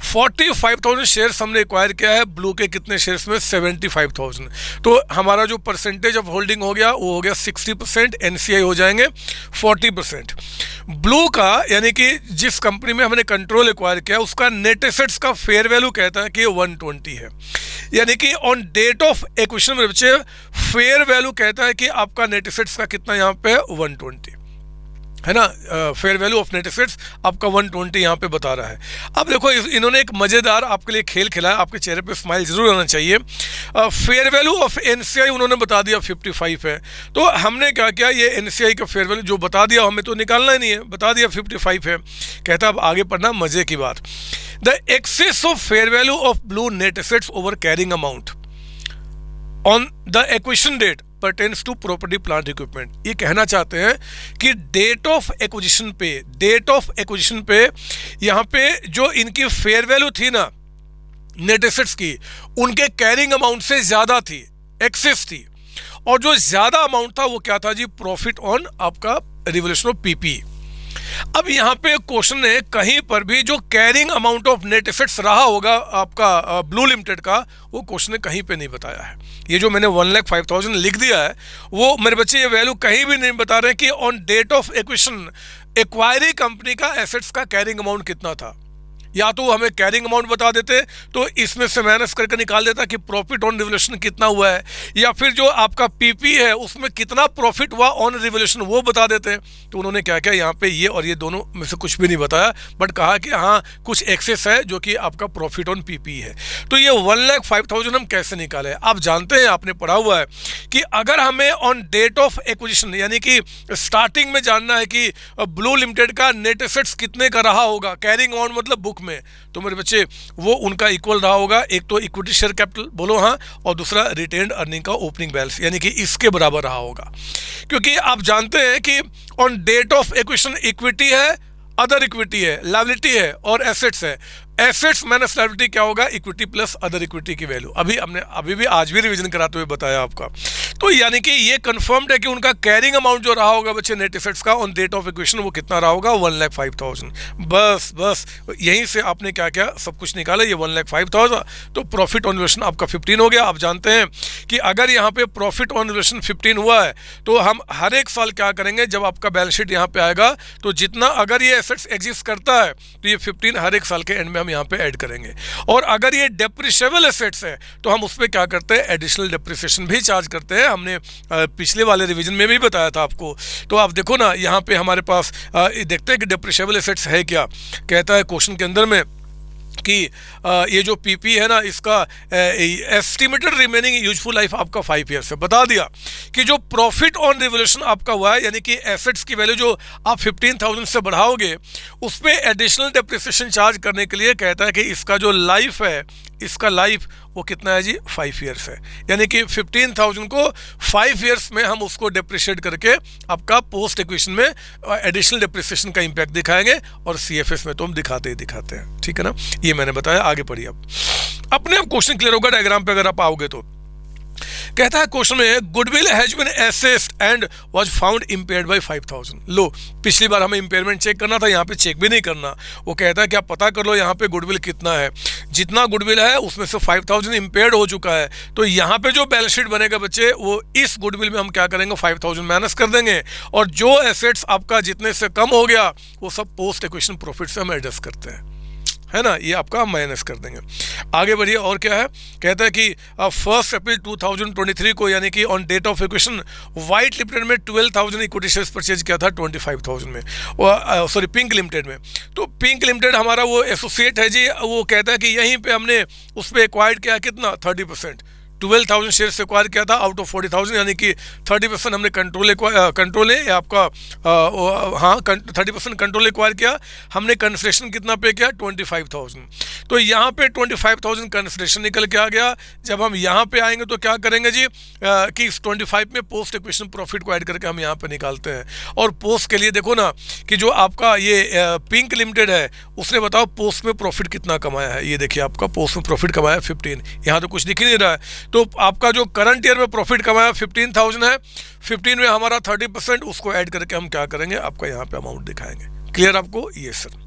45,000 शेयर्स हमने एक्वायर किया है, ब्लू के कितने शेयर्स में, 75,000। तो हमारा जो परसेंटेज ऑफ होल्डिंग हो गया वो हो गया 60%, NCI हो जाएंगे 40%। ब्लू का यानी कि जिस कंपनी में हमने कंट्रोल एक्वायर किया उसका नेट एसेट्स का फेयर वैल्यू कहता है कि 120 है, यानी कि ऑन डेट ऑफ एक्विजिशन में बच्चे फेयर वैल्यू कहता है कि आपका नेट एसेट्स का कितना यहाँ पे 120 है ना। Fair value of net assets आपका 120 यहाँ पे बता रहा है। अब देखो इन्होंने एक मज़ेदार आपके लिए खेल खेला है, आपके चेहरे पे स्माइल जरूर आना चाहिए। फेयर वैल्यू ऑफ NCI उन्होंने बता दिया 55 है, तो हमने क्या किया, ये NCI का फेयर वैल्यू जो बता दिया हमें तो निकालना ही नहीं है, बता दिया 55 है। कहता अब आगे पढ़ना मजे की बात। The excess of fair value of blue net assets over carrying amount on the acquisition date pertains to property plant equipment। ये कहना चाहते हैं कि डेट ऑफ एक्विजिशन पे यहाँ पे जो इनकी फेयर वैल्यू थी ना नेट एसेट्स की, उनके कैरिंग अमाउंट से ज्यादा थी, एक्सेस थी, और जो ज्यादा अमाउंट था वो क्या था जी, प्रॉफिट ऑन आपका रिवोल्यूशन ऑफ पीपी। अब यहाँ पे क्वेश्चन ने कहीं पर भी जो carrying amount of net assets रहा होगा आपका ब्लू लिमिटेड का, वो क्वेश्चन ने कहीं पे नहीं बताया है। ये जो मैंने 1,05,000 लिख दिया है वो मेरे बच्चे ये वैल्यू कहीं भी नहीं बता रहे कि on date of acquisition acquiree company का एसेट्स का कैरिंग अमाउंट कितना था। या तो हमें कैरिंग अमाउंट बता देते तो इसमें से माइनस करके निकाल देता कि प्रॉफिट ऑन रिवोल्यूशन कितना हुआ है, या फिर जो आपका पीपी है उसमें कितना प्रॉफिट हुआ ऑन रिवोल्यूशन वो बता देते। तो उन्होंने क्या किया, यहाँ पे ये और ये दोनों में से कुछ भी नहीं बताया, बट कहा कि हाँ कुछ एक्सेस है जो कि आपका प्रॉफिट ऑन पीपी है। तो ये 1,05,000 हम कैसे निकाले। आप जानते हैं, आपने पढ़ा हुआ है कि अगर हमें ऑन डेट ऑफ एक्विजिशन यानी कि स्टार्टिंग में जानना है कि ब्लू लिमिटेड का नेट एसेट्स कितने का रहा होगा, कैरिंग अमाउंट मतलब बुक में, तो मेरे बच्चे वो उनका इक्वल रहा होगा, एक तो इक्विटी शेयर कैपिटल बोलो हाँ, और दूसरा रिटेन्ड अर्निंग का ओपनिंग बैलेंस, यानी कि इसके बराबर रहा होगा। क्योंकि आप जानते हैं कि on date of acquisition equity है, अदर इक्विटी है, लायबिलिटी है और एसेट्स है। एसेट्स माइनस लायबिलिटी क्या होगा, इक्विटी प्लस अदर इक्विटी की वैल्यू। अभी भी आज भी रिवीजन कराते हुए बताया आपका। तो यानी कि ये कंफर्म्ड है कि उनका कैरिंग अमाउंट जो रहा होगा बच्चे नेट एसेट्स का ऑन डेट ऑफ एक्विजिशन वो कितना रहा होगा 1,05,000। बस यहीं से आपने क्या क्या सब कुछ निकाला, ये 1,05,000। तो प्रॉफिट ऑन वैल्यूएशन आपका 15 हो गया। आप जानते हैं कि अगर यहाँ पे प्रॉफिट ऑन वैल्यूएशन 15 हुआ है तो हम हर एक साल क्या करेंगे, जब आपका बैलेंस शीट यहाँ पे आएगा तो जितना अगर ये एसेट्स एग्जिस्ट करता है तो ये 15 हर एक साल के एंड में हम यहाँ पे ऐड करेंगे। और अगर ये डेप्रिशिएबल एसेट्स है तो हम उस पर क्या करते हैं, एडिशनल डेप्रिसिएशन भी चार्ज करते हैं। हमने पिछले वाले रिवीजन में भी बताया था आपको। तो आप देखो ना यहाँ पे हमारे पास देखते हैं कि डेप्रिशिएबल एसेट्स है क्या। कहता है क्वेश्चन के अंदर में कि ये जो पीपी है ना, इसका एस्टिमेटेड रिमेनिंग यूजफुल लाइफ आपका 5 ईयर्स है। बता दिया कि जो प्रॉफिट ऑन रिवोल्यूशन आपका हुआ है, यानी कि एसेट्स की वैल्यू जो आप 15,000 से बढ़ाओगे उस पर एडिशनल डेप्रिसिएशन चार्ज करने के लिए कहता है कि इसका जो लाइफ है, इसका लाइफ वो कितना है जी, 5 ईयर्स है। यानी कि 15,000 को 5 ईयर्स में हम उसको डेप्रिशिएट करके आपका पोस्ट एक्विजिशन में एडिशनल डेप्रिसिएशन का इंपैक्ट दिखाएंगे, और सीएफएस में तो हम दिखाते हैं। ठीक है ना, ये मैंने बताया। आगे पढ़िए। अब अपने आप क्वेश्चन क्लियर होगा डायग्राम पे अगर आप आओगे तो। कहता है क्वेश्चन में goodwill has been assessed and was found impaired by 5,000। लो, पिछली बार हमें इंपेयरमेंट चेक करना था, यहाँ पे चेक भी नहीं करना। वो कहता है कि आप पता कर लो यहाँ पे गुडविल कितना है। जितना गुडविल है उसमें से 5,000 इंपेयर्ड हो चुका है। तो यहाँ पे जो बैलेंस शीट बनेगा बच्चे, वो इस गुडविल में हम क्या करेंगे, 5,000 माइनस कर देंगे, और जो एसेट्स आपका जितने से कम हो गया वो सब पोस्ट एक्विजिशन प्रॉफिट से हम एडजस्ट करते हैं, है ना, ये आपका माइनस कर देंगे। आगे बढ़िए। और क्या है, कहता है कि 1 अप्रैल 2023 को, यानी कि on date of acquisition white limited में 12,000 इक्विटी शेयर्स परचेज किया था 25,000 में, सॉरी पिंक लिमिटेड में। तो पिंक लिमिटेड हमारा वो एसोसिएट है जी। वो कहता है कि यहीं पे हमने उस पर एक्वायर्ड किया कितना, 30%। 12,000 शेयर से एक्वायर किया था आउट ऑफ 40,000, यानी कि 30% हमने कंट्रोल है आपका, हाँ 30% कंट्रोल एक्वायर किया। हमने कंसिडरेशन कितना पे किया, 25,000। तो यहाँ पे 25,000 कंसिडरेशन निकल के आ गया। जब हम यहाँ पे आएंगे तो क्या करेंगे जी, कि इस 25 में पोस्ट एक्विजिशन प्रॉफिट को ऐड करके हम यहाँ पे निकालते हैं। और पोस्ट के लिए देखो ना कि जो आपका ये पिंक लिमिटेड है उसने बताओ पोस्ट में प्रॉफिट कितना कमाया है। ये देखिए आपका पोस्ट में प्रॉफिट कमाया 15, यहाँ तो कुछ दिख ही नहीं रहा है। तो आपका जो करंट ईयर में प्रॉफिट कमाया 15,000 है, 15 में हमारा 30%, उसको ऐड करके हम क्या करेंगे, आपका यहाँ पे अमाउंट दिखाएंगे। क्लियर आपको, ये सर।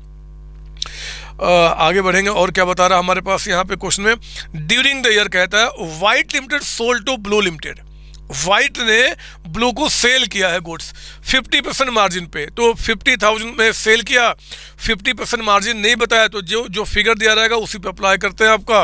आगे बढ़ेंगे। और क्या बता रहा हमारे पास यहाँ पे क्वेश्चन में, ड्यूरिंग द ईयर कहता है white limited sold to blue limited. White ने ब्लू को सेल किया है गुड्स 50% मार्जिन पे। तो 50,000 में सेल किया, 50% मार्जिन नहीं बताया तो जो फिगर दिया रहेगा उसी पे अप्लाई करते हैं आपका।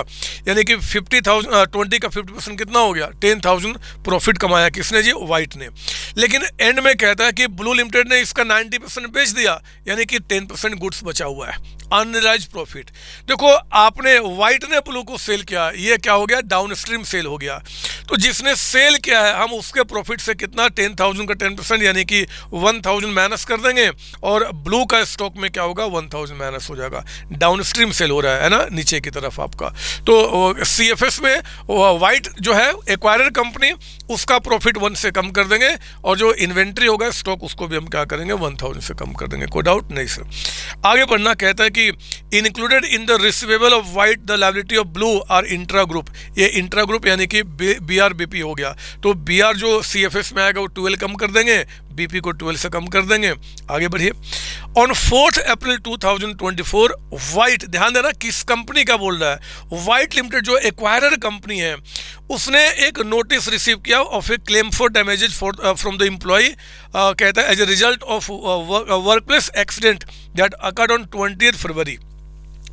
यानी कि 50,000 20 का 50% कितना हो गया, 10,000 प्रॉफिट कमाया किसने जी, व्हाइट ने। लेकिन एंड में कहता है कि ब्लू लिमिटेड ने इसका 90% बेच दिया, यानी कि 10% गुड्स बचा हुआ है, अनरियलाइज प्रॉफिट। देखो आपने व्हाइट ने ब्लू को सेल किया, ये क्या हो गया, डाउनस्ट्रीम सेल हो गया। तो जिसने सेल किया है हम उसके प्रॉफिट से कितना, 10,000 का 10% यानी कि 1,000 माइनस कर देंगे, और ब्लू का स्टॉक में क्या होगा, 1,000 माइनस हो जाएगा। डाउनस्ट्रीम सेल हो रहा है ना, नीचे की तरफ आपका। तो सीएफएस में व्हाइट जो है एक्वायरर कंपनी, उसका प्रॉफिट 1 से कम कर देंगे, और जो इन्वेंट्री होगा स्टॉक उसको भी हम क्या करेंगे, 1,000 से कम कर देंगे। कोई डाउट नहीं सर। आगे बढ़ना। कहता है कि included in the receivable of white the liability of blue are intra group. ये इंट्रा ग्रुप यानी कि बीआरबीपी हो गया। तो बीआर जो सीएफएस में आएगा वो 12 कम कर देंगे, बीपी को 12 से कम कर देंगे। आगे बढ़िए। ऑन 4 अप्रैल 2024 व्हाइट, ध्यान देना किस कंपनी का बोल रहा है, व्हाइट लिमिटेड जो एक्वायरर कंपनी है उसने एक नोटिस रिसीव किया of a claim for damages from the employ. कहता है as a result of workplace accident that occurred on 20 फरवरी।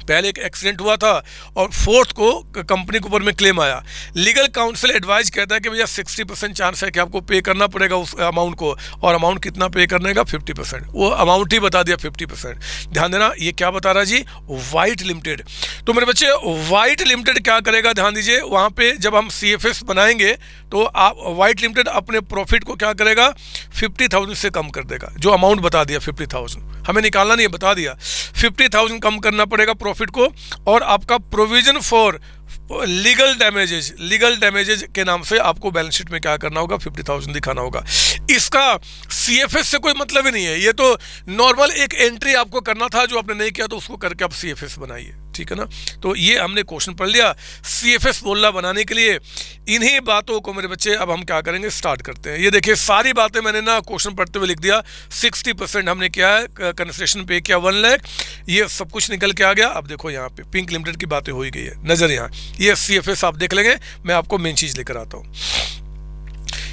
पहले एक एक्सीडेंट हुआ था और 4 को कंपनी के ऊपर में क्लेम आया। लीगल काउंसिल एडवाइस कहता है कि भैया 60% चांस है कि आपको पे करना पड़ेगा उस अमाउंट को, और अमाउंट कितना पे करने का, 50%। वो अमाउंट ही बता दिया 50%। ध्यान देना ये क्या बता रहा है जी, व्हाइट लिमिटेड। तो मेरे बच्चे व्हाइट लिमिटेड क्या करेगा, ध्यान दीजिए, वहाँ पे जब हम सीएफएस बनाएंगे तो आप व्हाइट लिमिटेड अपने प्रॉफिट को क्या करेगा, 50,000 से कम कर देगा। जो अमाउंट बता दिया 50,000, हमें निकालना नहीं है, बता दिया 50,000 कम करना पड़ेगा प्रॉफिट को। और आपका प्रोविजन फॉर लीगल डैमेजेज के नाम से आपको बैलेंस शीट में क्या करना होगा, 50,000 दिखाना होगा। इसका सीएफएस से कोई मतलब ही नहीं है, ये तो नॉर्मल एक एंट्री आपको करना था, जो आपने नहीं किया तो उसको करके आप सीएफएस बनाइए। ठीक है ना। तो ये हमने क्वेश्चन पढ़ लिया CFS बोलना बनाने के लिए। इन्हीं बातों को मेरे बच्चे अब हम क्या करेंगे, स्टार्ट करते हैं। ये देखिए सारी बातें मैंने ना क्वेश्चन पढ़ते हुए लिख दिया। 60% हमने किया है, कंसेशन पे किया 1 लाख, ये सब कुछ निकल के आ गया। अब देखो यहाँ पे पिंक लिमिटेड की बातें हो ही गई है, नजर यहाँ ये CFS आप देख लेंगे। मैं आपको मेन चीज लेकर आता हूँ।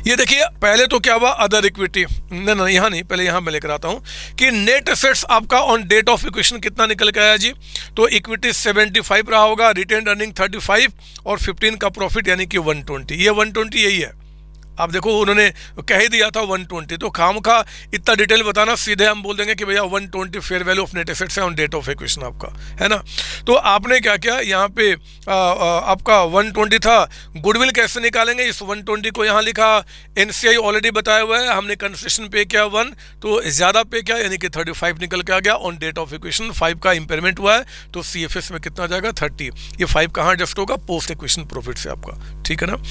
ये देखिए पहले तो क्या हुआ, अदर इक्विटी, ना यहाँ नहीं, पहले यहाँ मैं लेकर आता हूँ कि नेट एसेट्स आपका ऑन डेट ऑफ इक्वेशन कितना निकल के आया जी। तो इक्विटी 75 रहा होगा, रिटेन अर्निंग 35 और 15 का प्रॉफिट यानी कि 120। ये 120 यही है। आप देखो उन्होंने कह ही दिया था 120, तो खामखा इतना डिटेल बताना, सीधे हम बोल देंगे कि भैया 120 fair value of net assets है ऑन डेट ऑफ इक्वेशन आपका, है ना। तो आपने क्या किया, यहाँ पे आपका 120 था, गुडविल कैसे निकालेंगे, इस 120 को यहाँ लिखा। NCI ऑलरेडी बताया हुआ है, हमने कंसेशन पे किया 1, तो ज़्यादा पे किया यानी कि 35 निकल के आ गया ऑन डेट ऑफ इक्वेशन। 5 का इंपेयरमेंट हुआ है, तो CFS में कितना जाएगा 30। ये 5 कहाँ एडजस्ट होगा, पोस्ट इक्वेशन प्रॉफिट से आपका, ठीक है ना।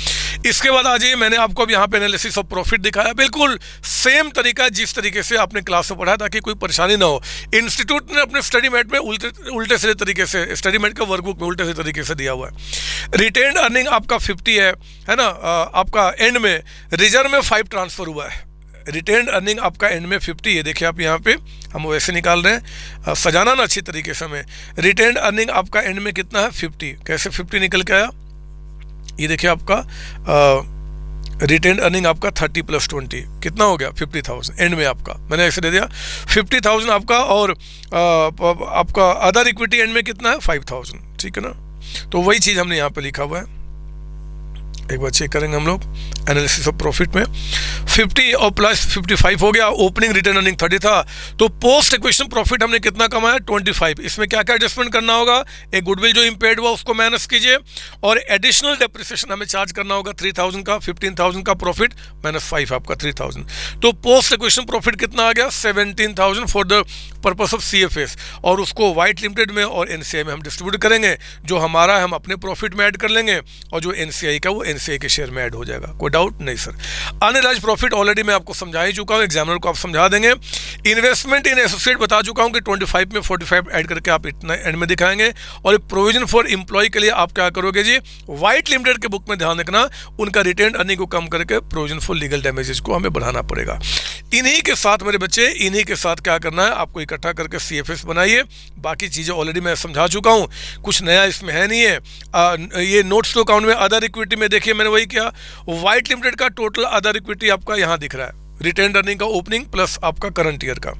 इसके बाद आ जाइए, मैंने आपको यहाँ पे एनालिसिस ऑफ प्रॉफिट दिखाया, बिल्कुल सेम तरीका जिस तरीके से आपने क्लास में पढ़ा, ताकि कोई परेशानी ना हो। इंस्टीट्यूट ने अपने स्टडी मेट में उल्टे सीधे तरीके से, स्टडी मेट का वर्कबुक में उल्टे सीधे तरीके से दिया हुआ है। रिटेन अर्निंग आपका 50 है ना। आपका एंड में रिजर्व में 5 ट्रांसफर हुआ है, रिटेन अर्निंग आपका एंड में 50 है। देखिए आप यहाँ पे हम वैसे निकाल रहे हैं, सजाना ना अच्छी तरीके से हमें। रिटेन अर्निंग आपका एंड में कितना है 50, कैसे 50 निकल के आया, ये देखिए आपका रिटेन अर्निंग आपका 30 + 20 कितना हो गया 50,000 एंड में आपका, मैंने ऐसे दे दिया 50,000 आपका। और आपका अदर इक्विटी एंड में कितना है 5,000, ठीक है ना। तो वही चीज़ हमने यहाँ पे लिखा हुआ है, एक बार चेक करेंगे हम लोग एनालिसिस ऑफ प्रॉफिट में। 50 और प्लस 55 हो गया, ओपनिंग रिटर्न अर्निंग 30 था, तो पोस्ट इक्वेशन प्रॉफिट हमने कितना कमाया 25। इसमें क्या क्या एडजस्टमेंट करना होगा, एक गुडविल जो इम्पेयर्ड हुआ उसको माइनस कीजिए, और एडिशनल डेप्रिसिएशन हमें चार्ज करना होगा 3,000 का, 15,000 का प्रॉफिट माइनस 5 आपका 3,000। तो पोस्ट इक्वेशन प्रॉफिट कितना आ गया 17,000 for the purpose of CFS, और उसको वाइट लिमिटेड में और NCI में हम डिस्ट्रीब्यूट करेंगे। जो हमारा हम अपने प्रॉफिट में ऐड कर लेंगे, और जो NCI का वो NCI के शेयर में ऐड हो जाएगा। कोई डाउट नहीं सर। अनरियलाइज प्रॉफिट ऑलरेडी मैं आपको समझा ही चुका हूँ, एग्जामिनर को आप समझा देंगे। इन्वेस्टमेंट इन एसोसिएट बता चुका हूँ कि 25 में 45 ऐड करके आप इतना एंड में दिखाएंगे। और प्रोविजन फॉर एम्प्लॉय के लिए आप क्या करोगे जी, वाइट लिमिटेड के बुक में ध्यान रखना, उनका रिटेन अर्निंग को कम करके प्रोविजन फॉर लीगल डैमेजेस को हमें बढ़ाना पड़ेगा। इन्हीं के साथ मेरे बच्चे, इन्हीं के साथ क्या करना है, आपको इकट्ठा करके CFS बनाइए। बाकी चीज़ें ऑलरेडी मैं समझा चुका हूँ, कुछ नया इसमें है नहीं है। ये नोट्स टू अकाउंट में अदर इक्विटी में देखिए मैंने वही किया, वाइट लिमिटेड का टोटल अदर इक्विटी आपका यहाँ दिख रहा है, रिटेन अर्निंग का ओपनिंग प्लस आपका करंट ईयर का।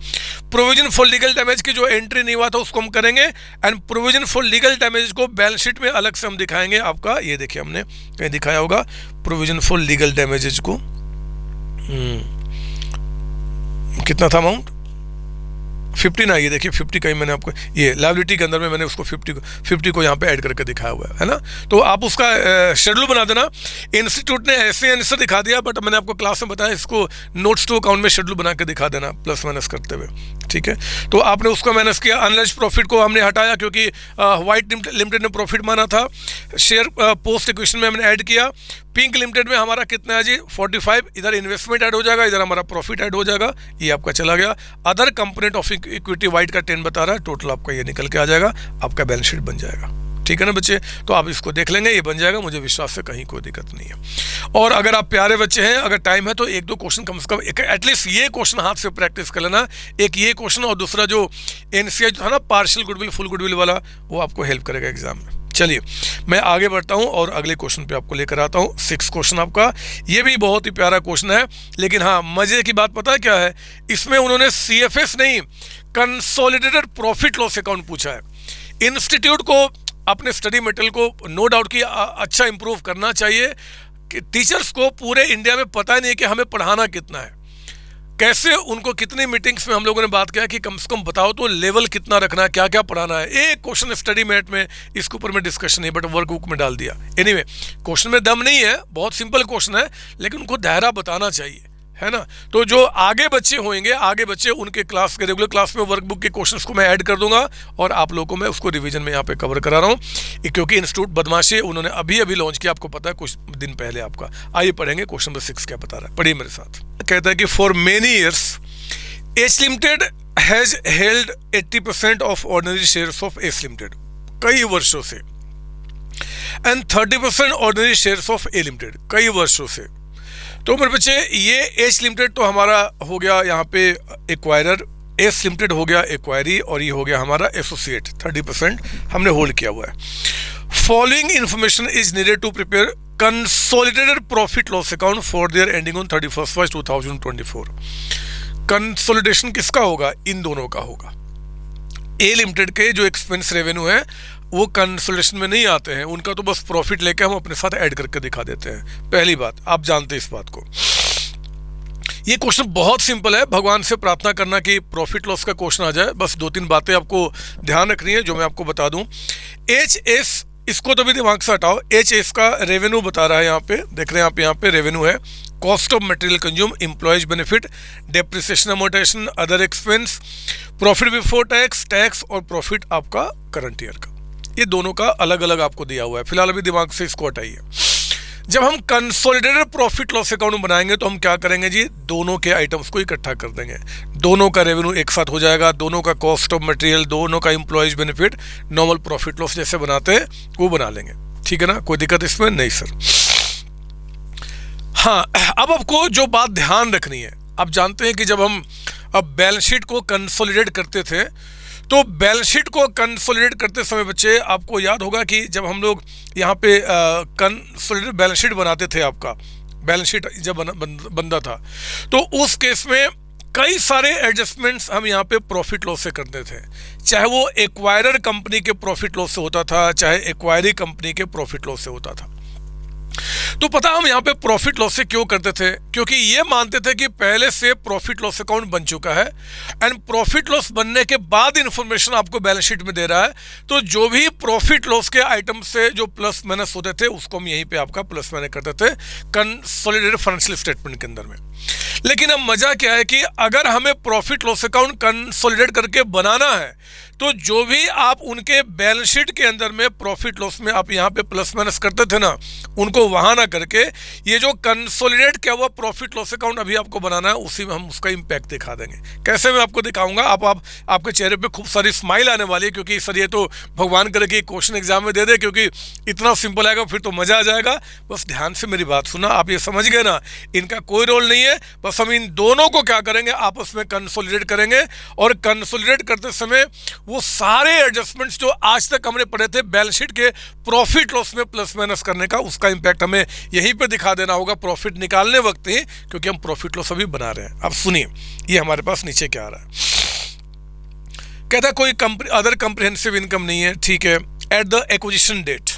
प्रोविजन फॉर लीगल डैमेज की जो एंट्री नहीं हुआ था उसको हम करेंगे, and provision for legal damage को बैलेंस शीट में अलग से हम दिखाएंगे आपका। ये देखिए हमने कहीं दिखाया होगा प्रोविजन फॉर लीगल डैमेजेज को, कितना था अमाउंट 50 ना, ये देखिए 50 का ही मैंने आपको, ये लायबिलिटी के अंदर में मैंने उसको 50 को यहाँ पे ऐड करके दिखाया हुआ है ना। तो आप उसका शेड्यूल बना देना। इंस्टीट्यूट ने ऐसे आंसर दिखा दिया, बट मैंने आपको क्लास में बताया इसको नोट्स टू अकाउंट में शेड्यूल बना के दिखा देना प्लस माइनस करते हुए, ठीक है। तो आपने उसको माइनस किया। अनरियलाइज्ड प्रॉफिट को हमने हटाया क्योंकि वाइट लिमिटेड ने प्रॉफिट माना था, शेयर पोस्ट इक्वेशन में हमने ऐड किया। पिंक लिमिटेड में हमारा कितना है जी 45, इधर इन्वेस्टमेंट ऐड हो जाएगा, इधर हमारा प्रॉफिट ऐड हो जाएगा, ये आपका चला गया। Other component of equity white का 10 बता रहा है, टोटल आपका ये निकल के आ जाएगा, आपका बैलेंस शीट बन जाएगा, ठीक है ना बच्चे। तो आप इसको देख लेंगे, ये बन जाएगा, मुझे विश्वास से कहीं कोई दिक्कत नहीं है। और अगर आप प्यारे बच्चे हैं, अगर टाइम है तो 1-2 क्वेश्चन कम से कम एटलीस्ट ये क्वेश्चन हाथ से प्रैक्टिस कर लेना, एक ये क्वेश्चन और दूसरा जो NCI था ना पार्शियल गुडविल फुल गुडविल वाला, वो आपको हेल्प करेगा एग्जाम में। चलिए मैं आगे बढ़ता हूं और अगले क्वेश्चन पे आपको लेकर आता हूं। 6 क्वेश्चन आपका, ये भी बहुत ही प्यारा क्वेश्चन है, लेकिन हाँ मजे की बात पता है क्या है, इसमें उन्होंने CFS नहीं कंसोलिडेटेड प्रॉफिट लॉस अकाउंट पूछा है। इंस्टीट्यूट को अपने स्टडी मटेरियल को नो डाउट कि अच्छा इंप्रूव करना चाहिए कि टीचर्स को पूरे इंडिया में पता ही नहीं कि हमें पढ़ाना कितना है, कैसे उनको कितनी मीटिंग्स में हम लोगों ने बात किया कि कम से कम बताओ तो लेवल कितना रखना है, क्या क्या पढ़ाना है। एक क्वेश्चन स्टडी मेट में इसके ऊपर में डिस्कशन नहीं, बट वर्कबुक में डाल दिया। एनीवे क्वेश्चन में दम नहीं है, बहुत सिंपल क्वेश्चन है, लेकिन उनको दायरा बताना चाहिए, है ना। तो जो आगे बच्चे होंगे, आगे बच्चे उनके क्लास के रेगुलर क्लास में वर्कबुक के क्वेश्चंस को मैं ऐड कर दूंगा, और आप लोगों को मैं उसको रिवीजन में यहाँ पे कवर करा रहा हूँ, क्योंकि इंस्टीट्यूट बदमाशी उन्होंने अभी लॉन्च किया, आपको पता है कुछ दिन पहले आपका। आइए पढ़ेंगे क्वेश्चन नंबर 6 क्या बता रहा है, पढ़िए मेरे साथ। कहता है कि for many years H limited has held 80% of ordinary shares of H limited. कई वर्षों से, and 30% ordinary shares of A limited, कई वर्षों से। तो मेरे बच्चे ये एच लिमिटेड तो हमारा हो गया यहाँ पे एक्वायरर, एस लिमिटेड हो गया एक्वायरी, और ये हो गया हमारा एसोसिएट, 30% हमने होल्ड किया हुआ है। Following information is needed to prepare consolidated profit loss account for their ending on 31 March 2024। Consolidation किसका होगा? इन दोनों का होगा। ए लिमिटेड के जो एक्सपेंस रेवेन्यू है वो कंसोलिडेशन में नहीं आते हैं, उनका तो बस प्रॉफिट लेके हम अपने साथ ऐड करके दिखा देते हैं। पहली बात, आप जानते हैं इस बात को। ये क्वेश्चन बहुत सिंपल है, भगवान से प्रार्थना करना कि प्रॉफिट लॉस का क्वेश्चन आ जाए। बस 2-3 बातें आपको ध्यान रखनी है जो मैं आपको बता दूं। एच एस, इसको तो भी दिमाग से हटाओ। एच एस का रेवेन्यू बता रहा है, यहाँ पे देख रहे हैं आप, यहाँ पे रेवेन्यू है cost of material consume, employees benefit, depreciation amortisation, other expense, profit before tax, tax और प्रॉफिट आपका करंट ईयर का। ये दोनों का अलग अलग आपको दिया हुआ है, फिलहाल अभी दिमाग से इसको हटाइए। जब हम कंसोलिडेटेड प्रॉफिट लॉस अकाउंट बनाएंगे तो हम क्या करेंगे जी, दोनों के आइटम्स को इकट्ठा कर देंगे, दोनों का रेवेन्यू एक साथ हो जाएगा, दोनों का कॉस्ट ऑफ मटेरियल, दोनों का employees benefit, normal profit loss जैसे बनाते हैं वो बना लेंगे। ठीक है ना, कोई दिक्कत इसमें नहीं सर। हाँ, अब आपको जो बात ध्यान रखनी है, आप जानते हैं कि जब हम अब बैलेंस शीट को कंसोलिडेट करते थे तो बैलेंस शीट को कंसोलिडेट करते समय बच्चे आपको याद होगा कि जब हम लोग यहाँ पे कंसोलिडेट बैलेंस शीट बनाते थे, आपका बैलेंस शीट जब बनता था तो उस केस में कई सारे एडजस्टमेंट्स हम यहाँ पे प्रॉफिट लॉस से करते थे, चाहे वो एक्वायरर कंपनी के प्रॉफिट लॉस से होता था, चाहे एक्वायरी कंपनी के प्रॉफिट लॉस से होता था। तो पता हम यहाँ पे प्रॉफिट लॉस से क्यों करते थे? क्योंकि ये मानते थे कि पहले से प्रॉफिट लॉस अकाउंट बन चुका है एंड प्रॉफिट लॉस बनने के बाद इंफॉर्मेशन आपको बैलेंस शीट में दे रहा है, तो जो भी प्रॉफिट लॉस के आइटम से जो प्लस माइनस होते थे उसको हम यहीं पे आपका प्लस माइनस करते थे कंसोलिडेटेड फाइनेंशियल स्टेटमेंट के अंदर में। लेकिन अब मजा क्या है कि अगर हमें प्रॉफिट लॉस अकाउंट कंसोलिडेट करके बनाना है तो जो भी आप उनके बैलेंस शीट के अंदर में प्रॉफिट लॉस में आप यहाँ पे प्लस माइनस करते थे ना, उनको वहां ना करके ये जो कंसोलिडेट किया हुआ प्रॉफिट लॉस अकाउंट अभी आपको बनाना है उसी में हम उसका इम्पैक्ट दिखा देंगे। कैसे मैं आपको दिखाऊंगा, आपके चेहरे पे खूब सारी स्माइल आने वाली है, क्योंकि सर ये तो भगवान करे कि क्वेश्चन एग्जाम में दे दे, क्योंकि इतना सिंपल आएगा फिर तो मजा आ जाएगा। बस ध्यान से मेरी बात सुना, आप ये समझ गए ना, इनका कोई रोल नहीं है, बस हम इन दोनों को क्या करेंगे, आपस में कंसोलिडेट करेंगे और कंसोलिडेट करते समय वो सारे एडजस्टमेंट्स जो आज तक हमने पढ़े थे बैलेंस शीट के प्रॉफिट लॉस में प्लस माइनस करने का, उसका इंपैक्ट हमें यहीं पे दिखा देना होगा प्रॉफिट निकालने वक्त ही, क्योंकि हम प्रॉफिट लॉस अभी बना रहे हैं। अब सुनिए ये हमारे पास नीचे क्या आ रहा है। कहता है कोई अदर कॉम्प्रिहेंसिव इनकम नहीं है, ठीक है। At the acquisition date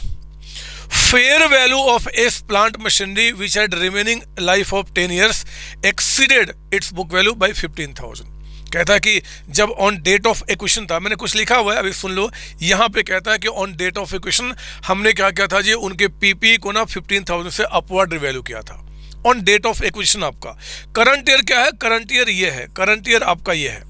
fair value of S plant machinery which had remaining life of 10 years exceeded its book value by 15,000। कहता है कि जब ऑन डेट ऑफ एक्विजिशन था, मैंने कुछ लिखा हुआ है अभी सुन लो, यहाँ पे कहता है कि ऑन डेट ऑफ एक्विजिशन हमने क्या किया था जी, उनके पीपी को ना 15,000 से अपवर्ड रिवैल्यू किया था ऑन डेट ऑफ एक्विजिशन। आपका करंट ईयर क्या है, करंट ईयर ये है, करंट ईयर आपका ये है,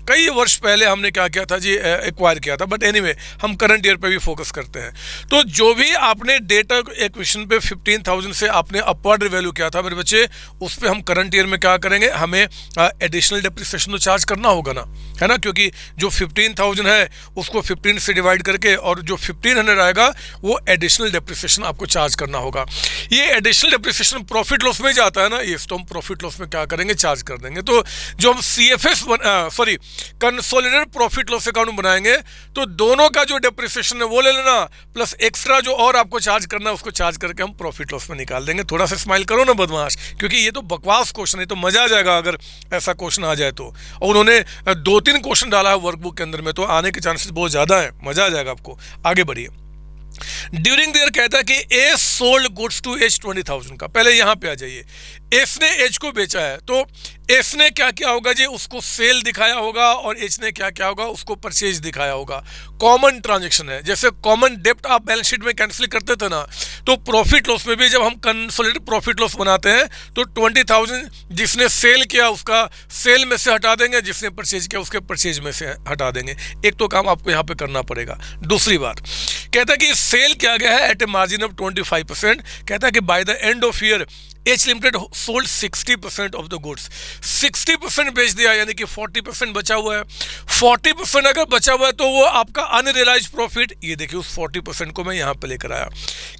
कई वर्ष पहले हमने क्या किया था जी, एक्वायर किया था, बट एनीवे हम करंट ईयर पे भी फोकस करते हैं। तो जो भी आपने डेट ऑफ एक्विजिशन पे 15,000 से आपने अपवर्ड वैल्यू किया था मेरे बच्चे, उस पर हम करंट ईयर में क्या करेंगे, हमें एडिशनल डेप्रिसिएशन तो चार्ज करना होगा ना, है ना, क्योंकि जो 15,000 है उसको 15 से डिवाइड करके और जो 1500 आएगा वो एडिशनल डेप्रिसिएशन आपको चार्ज करना होगा। ये एडिशनल डेप्रिसिएशन प्रॉफिट लॉस में जाता है ना, ये तो हम प्रॉफिट लॉस में क्या करेंगे, चार्ज कर देंगे। तो जो हम CFS consolidated profit loss account बनाएंगे तो दोनों का जो डेप्रिसिएशन है वो ले लेना, प्लस एक्स्ट्रा जो और आपको चार्ज करना है उसको चार्ज करके हम प्रॉफिट लॉस में निकाल देंगे। थोड़ा सा स्माइल करो ना बदमाश, क्योंकि ये तो बकवास क्वेश्चन है, तो मजा आ जाएगा अगर ऐसा क्वेश्चन आ जाए तो। और उन्होंने 2-3 क्वेश्चन डाला है वर्कबुक के अंदर में, तो आने के चांसेस बहुत ज्यादा है, मजा आ जाएगा आपको। आगे बढ़िए। ड्यूरिंग द ईयर कहता है कि A sold goods to H 20,000 का, पहले यहां पे आ जाइए, एस ने एच को बेचा है तो एस ने क्या किया होगा जी, उसको सेल दिखाया होगा, और एच ने क्या किया होगा, उसको परचेज दिखाया होगा। कॉमन ट्रांजैक्शन है, जैसे कॉमन डेब्ट आप बैलेंस शीट में कैंसिल करते थे ना, तो प्रॉफिट लॉस में भी जब हम कंसोलिडेटेड प्रॉफिट लॉस बनाते हैं तो 20,000 जिसने सेल किया उसका सेल में से हटा देंगे, जिसने परचेज किया उसके परचेज में से हटा देंगे। एक तो काम आपको यहाँ पे करना पड़ेगा। दूसरी बात कहता है कि सेल किया गया है एट ए मार्जिन ऑफ 25%, कहता है कि by the end of year H limited sold 60% of the goods, 60% बेच दिया, यानी कि 40% बचा हुआ है। 40% अगर बचा हुआ है तो वो आपका अनरियलाइज प्रॉफिट, ये देखिए उस 40% को मैं यहाँ पे लेकर आया।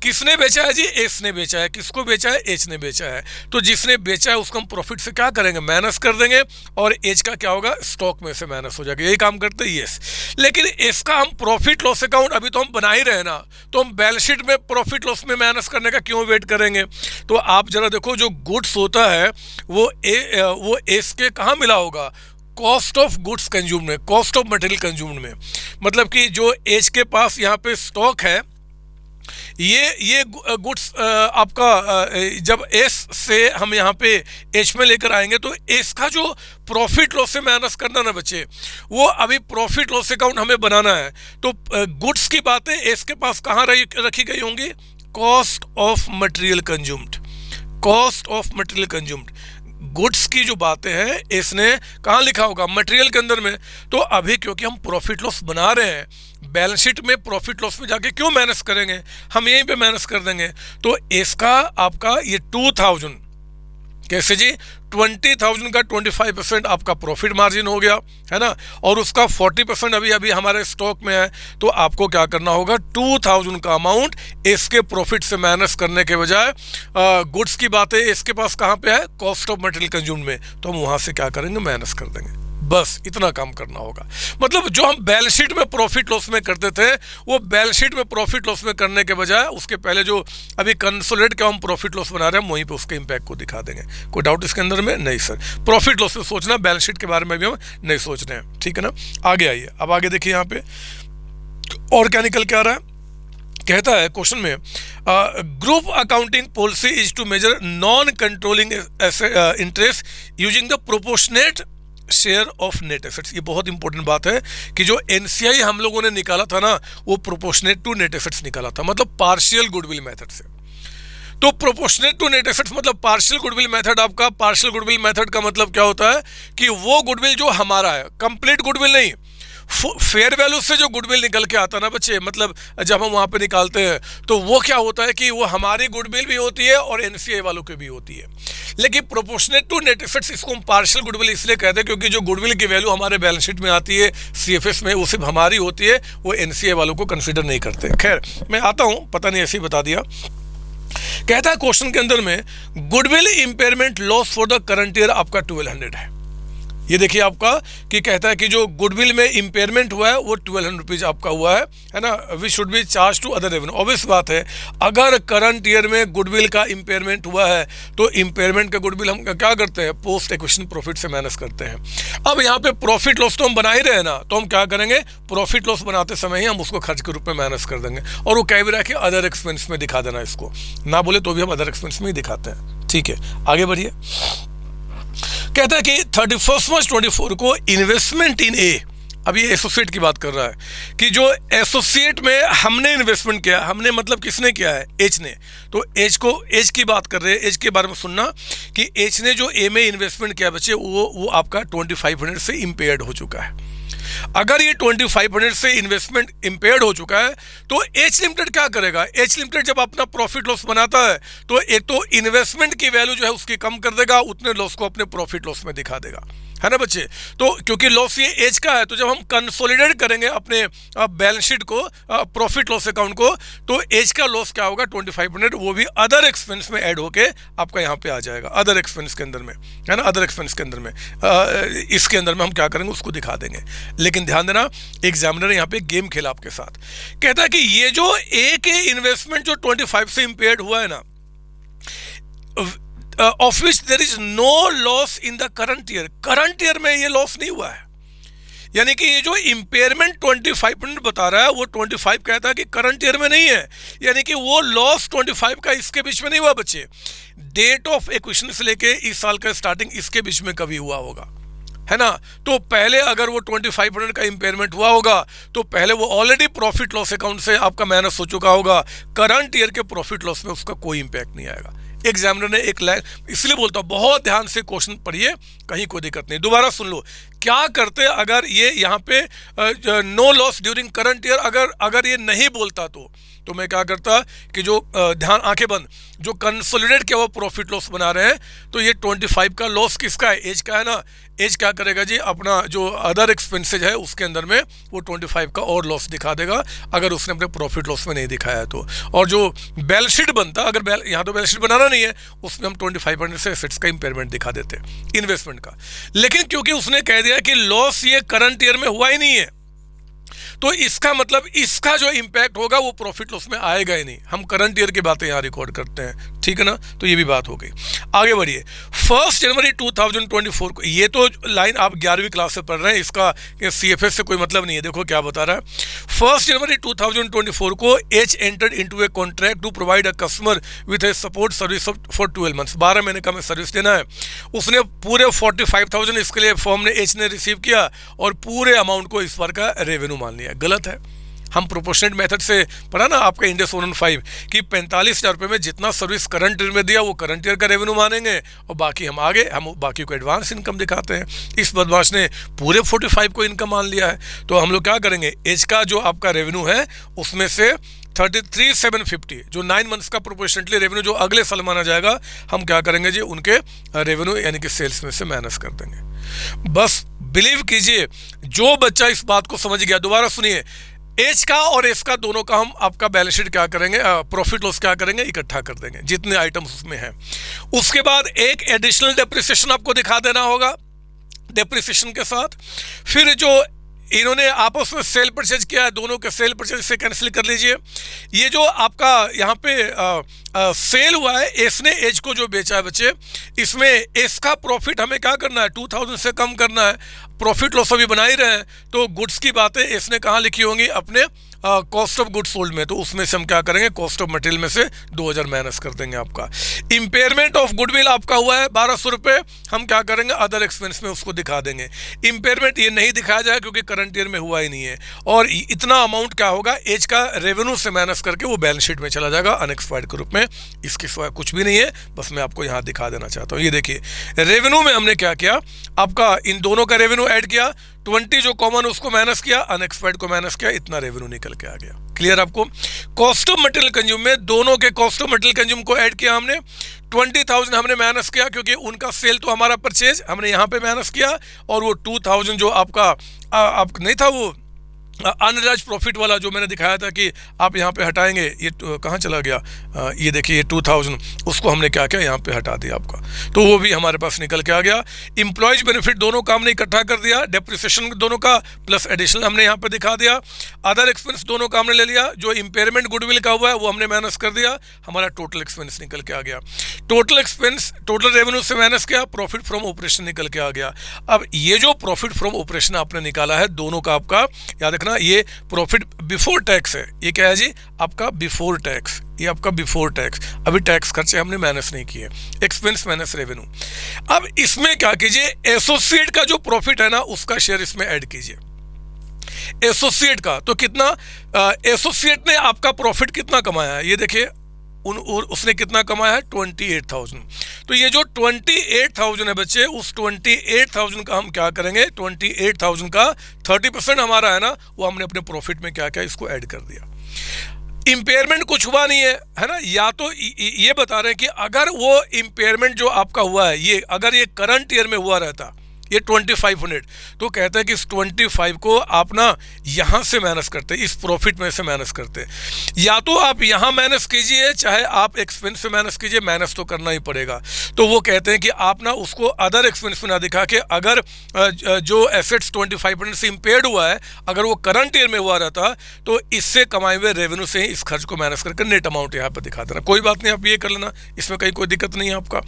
किसने बेचा है जी? एस ने बेचा है। किसको बेचा है? एच ने बेचा है। तो जिसने बेचा है उसको हम प्रॉफिट से क्या करेंगे? माइनस कर देंगे, और एच का क्या होगा? स्टॉक में से माइनस हो जाएगा। यही काम करते हैं यस। लेकिन इसका हम प्रॉफिट लॉस अकाउंट अभी तो हम बना ही रहे ना, तो हम बैलेंस शीट में प्रॉफिट लॉस में माइनस करने का क्यों वेट करेंगे? तो आप जरा देखो, जो गुड्स होता है वो एस के कहाँ मिला होगा? कॉस्ट ऑफ गुड्स कंज्यूम्ड में, कॉस्ट ऑफ मटेरियल कंज्यूम्ड में। मतलब कि जो एच के पास यहाँ पे स्टॉक है, ये गुड्स आपका जब एस से हम यहाँ पे एच में लेकर आएंगे तो एस का जो प्रॉफिट लॉस से माइनस करना ना बच्चे, वो अभी प्रॉफिट लॉस अकाउंट हमें बनाना है। तो गुड्स की बातें एस के पास कहाँ रखी गई होंगी? Cost of material consumed, cost of material consumed. Goods की जो बातें हैं इसने कहाँ लिखा होगा? मटेरियल के अंदर में। तो अभी क्योंकि हम प्रॉफिट लॉस बना रहे हैं, बैलेंस शीट में प्रॉफिट लॉस में जाके क्यों माइनस करेंगे? हम यहीं पे माइनस कर देंगे। तो इसका आपका ये 2000, कैसे जी? 20,000 का 25% आपका प्रॉफिट मार्जिन हो गया, है ना, और उसका 40% अभी हमारे स्टॉक में है। तो आपको क्या करना होगा? 2000 का अमाउंट इसके प्रॉफिट से माइनस करने के बजाय, गुड्स की बातें इसके पास कहाँ पे है? कॉस्ट ऑफ मटेरियल कंज्यूम्ड में। तो हम वहाँ से क्या करेंगे? माइनस कर देंगे। बस इतना काम करना होगा। मतलब जो हम बैलेंस शीट में प्रॉफिट लॉस में करते थे, वो बैलेंस शीट में प्रॉफिट लॉस में करने के बजाय उसके पहले जो अभी कंसोलिडेट का हम प्रॉफिट लॉस बना रहे हैं, वहीं पे उसके इम्पैक्ट को दिखा देंगे। कोई डाउट इसके अंदर में? नहीं सर, प्रॉफिट लॉस में सोचना, बैलेंस शीट के बारे में भी हम नहीं सोच रहे हैं, ठीक है ना। आगे आइए, अब आगे देखिए यहाँ पे और क्या निकल के आ रहा है। कहता है क्वेश्चन में, group accounting policy is to measure non controlling interest using the proportionate share of net assets. ये बहुत इंपॉर्टेंट बात है कि जो एनसीआई हम लोगों ने निकाला था ना, वो प्रोपोर्शनेट टू नेट एसेट्स निकाला था, मतलब पार्शियल गुडविल मेथड से। तो प्रोपोर्शनेट टू नेट एसेट्स मतलब पार्शियल गुडविल मेथड। आपका पार्शियल गुडविल मेथड का मतलब क्या होता है कि वो गुडविल जो हमारा है, कंप्लीट गुडविल नहीं, फेयर वैल्यू से जो गुडविल निकल के आता है ना बच्चे, मतलब जब हम वहाँ पे निकालते हैं तो वो क्या होता है कि वो हमारी गुडविल भी होती है और एनसीआई वालों की भी होती है। लेकिन प्रोपोर्शनेट टू नेट एसेट्स, इसको हम पार्शियल गुडविल इसलिए कहते हैं क्योंकि जो गुडविल की वैल्यू हमारे बैलेंस शीट में आती है सीएफएस में, वो सिर्फ हमारी होती है, वो एनसीआई वालों को कंसिडर नहीं करते। खैर मैं आता हूँ, पता नहीं ऐसे ही बता दिया। कहता है क्वेश्चन के अंदर में, goodwill impairment loss for the current year आपका 1200 है। ये देखिए आपका कि कहता है कि जो गुडविल में इंपेयरमेंट हुआ है वो 1200 रुपीज़ आपका हुआ है ना, which should be charge to other revenue. Obvious बात है, अगर करंट ईयर में गुडविल का इंपेयरमेंट हुआ है तो इंपेयरमेंट का गुडविल हम क्या करते हैं? पोस्ट एक्विजिशन प्रॉफिट से माइनस करते हैं। अब यहाँ पे प्रॉफिट लॉस तो हम बना ही रहे हैं ना, तो हम क्या करेंगे? प्रॉफिट लॉस बनाते समय ही हम उसको खर्च के रूप में माइनस कर देंगे, और वो कह भी रहा है कि अदर एक्सपेंस में दिखा देना, इसको ना बोले तो भी हम अदर एक्सपेंस में ही दिखाते हैं, ठीक है। आगे बढ़िए। कहता है कि 31 मार्च 24 को इन्वेस्टमेंट इन ए, अब ये एसोसिएट की बात कर रहा है कि जो एसोसिएट में हमने इन्वेस्टमेंट किया, हमने मतलब किसने किया है? एच ने। तो एच की बात कर रहे हैं, एच के बारे में सुनना कि एच ने जो ए में इन्वेस्टमेंट किया बच्चे, वो आपका 2500 से इम्पेयर्ड हो चुका है। अगर ये 2500 से इन्वेस्टमेंट इम्पेयर्ड हो चुका है तो एच लिमिटेड क्या करेगा? एच लिमिटेड जब अपना प्रॉफिट लॉस बनाता है तो एक तो इन्वेस्टमेंट की वैल्यू जो है उसकी कम कर देगा, उतने लॉस को अपने प्रॉफिट लॉस में दिखा देगा, है ना बच्चे। तो क्योंकि लॉस ये एच का है, तो जब हम कंसोलिडेट करेंगे अपने बैलेंस शीट को, प्रॉफिट लॉस अकाउंट को, तो एच का लॉस क्या होगा? 2500, वो भी अदर एक्सपेंस में ऐड होके आपका यहाँ पे आ जाएगा, अदर एक्सपेंस के अंदर में, है ना, अदर एक्सपेंस के अंदर में। इसके अंदर में हम क्या करेंगे? उसको दिखा देंगे। लेकिन ध्यान देना, एग्जामिनर यहाँ पे गेम खेला आपके साथ। कहता है कि ये जो ए के इन्वेस्टमेंट जो 25 से इम्पेयर्ड हुआ है ना, of which there is no loss in the current year, current year में ये लॉस नहीं हुआ है। यानी कि ये जो इम्पेयरमेंट 25% बता रहा है, वो 25 कहता है कि करंट ईयर में नहीं है, यानी कि वो लॉस 25 का इसके बीच में नहीं हुआ बच्चे। डेट ऑफ एक्विजिशन से लेके इस साल का स्टार्टिंग, इसके बीच में कभी हुआ होगा, है ना। तो पहले अगर वो 25% का इम्पेयरमेंट हुआ होगा तो पहले वो ऑलरेडी प्रॉफिट लॉस अकाउंट से आपका माइनस हो चुका होगा, करंट ईयर के प्रॉफिट लॉस में उसका कोई इंपैक्ट नहीं आएगा। एग्जामिनर ने एक लाइन, इसलिए बोलता हूँ बहुत ध्यान से क्वेश्चन पढ़िए, कहीं कोई दिक्कत नहीं। दोबारा सुन लो, क्या करते अगर ये यहाँ पे no loss during current year, अगर ये नहीं बोलता तो मैं क्या करता कि जो ध्यान आंखें बंद, जो कंसोलिडेट किया हुआ प्रॉफिट लॉस बना रहे हैं, तो ये 25 का लॉस किसका है, एज का है ना। एज क्या करेगा जी, अपना जो अदर एक्सपेंसेज है उसके अंदर में वो 25 का और लॉस दिखा देगा, अगर उसने अपने प्रॉफिट लॉस में नहीं दिखाया है तो। और जो बैलेंस शीट बनता, अगर यहाँ तो बैलेंस शीट बनाना नहीं है, उसमें हम 25% से एसेट्स का इंपेयरमेंट दिखा देते हैं, इन्वेस्टमेंट का। लेकिन क्योंकि उसने कह दिया कि लॉस ये करंट ईयर में हुआ ही नहीं है, तो इसका मतलब इसका जो इंपैक्ट होगा वो प्रॉफिट लॉस में आएगा ही नहीं। हम करंट ईयर की बातें यहाँ रिकॉर्ड करते हैं, ठीक है ना। तो ये भी बात हो गई। आगे बढ़िए, 1 जनवरी 2024 को, ये तो लाइन आप 11वीं क्लास से पढ़ रहे हैं, इसका CFS से कोई मतलब नहीं है। देखो क्या बता रहा है, 1 जनवरी 2024 को H entered into a contract to provide a customer with a support service for 12 months. 12 महीने का हमें सर्विस देना है। उसने पूरे 45,000 इसके लिए फॉर्म ने एच ने रिसीव किया और पूरे अमाउंट को इस बार का रेवेन्यू मान लिया। गलत है। हम प्रोपोर्शनेट मेथड से पढ़ा ना आपका इंडेक्स 115 कि 45,000 रुपये में जितना सर्विस करंट ईयर में दिया वो करंट ईयर का रेवेन्यू मानेंगे, और बाकी हम आगे हम बाकी को एडवांस इनकम दिखाते हैं। इस बदमाश ने पूरे 45 को इनकम मान लिया है। तो हम लोग क्या करेंगे, एज का जो आपका रेवेन्यू है उसमें से 33,750 जो 9 मंथ्स का प्रोपोर्शनेटली रेवेन्यू जो अगले साल माना जाएगा, हम क्या करेंगे जी, उनके रेवेन्यू यानी कि सेल्स में से माइनस कर देंगे। बस बिलीव कीजिए, जो बच्चा इस बात को समझ गया, दोबारा सुनिए, एज का और एस का दोनों का हम आपका बैलेंस शीट क्या करेंगे, प्रॉफिट लॉस क्या करेंगे, इकट्ठा कर देंगे जितने आइटम्स उसमें हैं। उसके बाद एक एडिशनल डेप्रिसिएशन आपको दिखा देना होगा डेप्रिसिएशन के साथ। फिर जो इन्होंने आपस में सेल परचेज किया है, दोनों के सेल परचेज से कैंसिल कर लीजिए। ये जो आपका यहाँ पे सेल हुआ है, एस ने एज को जो बेचा है बच्चे, इसमें एस का प्रॉफिट हमें क्या करना है, 2000 से कम करना है। प्रॉफिट लॉस अभी बना ही रहे हैं, तो गुड्स की बातें एस ने कहाँ लिखी होंगी, अपने कॉस्ट ऑफ गुड्स सोल्ड में। तो उसमें से हम क्या करेंगे, कॉस्ट ऑफ मटेरियल में से 2000 माइनस कर देंगे आपका। इंपेयरमेंट ऑफ गुडविल आपका हुआ है 1200 रुपये, हम क्या करेंगे, अदर एक्सपेंस में उसको दिखा देंगे। इंपेयरमेंट ये नहीं दिखाया जाए क्योंकि करंट ईयर में हुआ ही नहीं है। और इतना अमाउंट क्या होगा, एज का रेवेन्यू से माइनस करके वो बैलेंस शीट में चला जाएगा अनएक्सपायर्ड के रूप में। इसके सिवाय कुछ भी नहीं है, बस मैं आपको यहाँ दिखा देना चाहता हूँ। ये देखिए, रेवेन्यू में हमने क्या किया, आपका इन दोनों का रेवेन्यू ऐड किया, 20 जो कॉमन उसको माइनस किया, अनएक्सपायर्ड को माइनस किया, इतना रेवेन्यू निकल के आ गया। क्लियर आपको। कॉस्ट ऑफ मटेरियल कंज्यूम में दोनों के कॉस्ट ऑफ मटेरियल कंज्यूम को ऐड किया हमने, 20,000 हमने माइनस किया क्योंकि उनका सेल तो हमारा परचेज हमने यहाँ पे माइनस किया, और वो 2,000 जो आपका आप नहीं था वो अनराइज्ड प्रॉफिट वाला जो मैंने दिखाया था कि आप यहाँ पे हटाएंगे, ये कहाँ चला गया, ये देखिए, ये 2000 उसको हमने क्या किया, यहाँ पे हटा दिया आपका, तो वो भी हमारे पास निकल के आ गया। इम्प्लॉयज बेनिफिट दोनों का हमने इकट्ठा कर दिया, डेप्रिसिएशन दोनों का प्लस एडिशनल हमने यहाँ पे दिखा दिया, अदर एक्सपेंस दोनों का हमने ले लिया, जो इम्पेयरमेंट गुडविल का हुआ है वो हमने माइनस कर दिया, हमारा टोटल एक्सपेंस निकल के आ गया। टोटल एक्सपेंस टोटल रेवेन्यू से माइनस किया, प्रॉफिट फ्रॉम ऑपरेशन निकल के आ गया। अब ये जो प्रॉफिट फ्रॉम ऑपरेशन आपने निकाला है दोनों का, आपका याद रखना, ये प्रॉफिट बिफोर टैक्स है। ये क्या है जी, आपका बिफोर टैक्स, ये आपका बिफोर टैक्स, अभी टैक्स खर्चे हमने माइनस नहीं किए, एक्सपेंस माइनस रेवेन्यू। अब इसमें क्या कीजिए, एसोसिएट का जो प्रॉफिट है ना उसका शेयर इसमें ऐड कीजिए। एसोसिएट का तो कितना, एसोसिएट ने आपका प्रॉफिट कितना कमाया है, ये देखिए, उसने कितना कमाया है, 28,000। तो ये जो 28,000 है बच्चे, उस 28,000 का हम क्या करेंगे, 28,000 का 30% हमारा है ना, वो हमने अपने प्रॉफिट में क्या क्या इसको ऐड कर दिया। इम्पेयरमेंट कुछ हुआ नहीं है ना, या तो ये बता रहे हैं कि अगर वो इम्पेयरमेंट जो आपका हुआ है, ये अगर ये करंट ईयर में हुआ रहता, ये 2500, तो कहते हैं कि इस 25 को आप ना यहाँ से माइनस करते, इस प्रॉफिट में से माइनस करते। या तो आप यहाँ माइनस कीजिए, चाहे आप एक्सपेंस से माइनस कीजिए, माइनस तो करना ही पड़ेगा। तो वो कहते हैं कि आप ना उसको अदर एक्सपेंस में ना दिखा के, अगर जो एसेट्स 25% से इम्पेयर्ड हुआ है, अगर वो करंट ईयर में हुआ रहता, तो इससे कमाए हुए रेवेन्यू से ही इस खर्च को माइनस करके नेट अमाउंट यहाँ पर दिखा देना। कोई बात नहीं, आप ये कर लेना, इसमें कहीं कोई दिक्कत नहीं है आपका।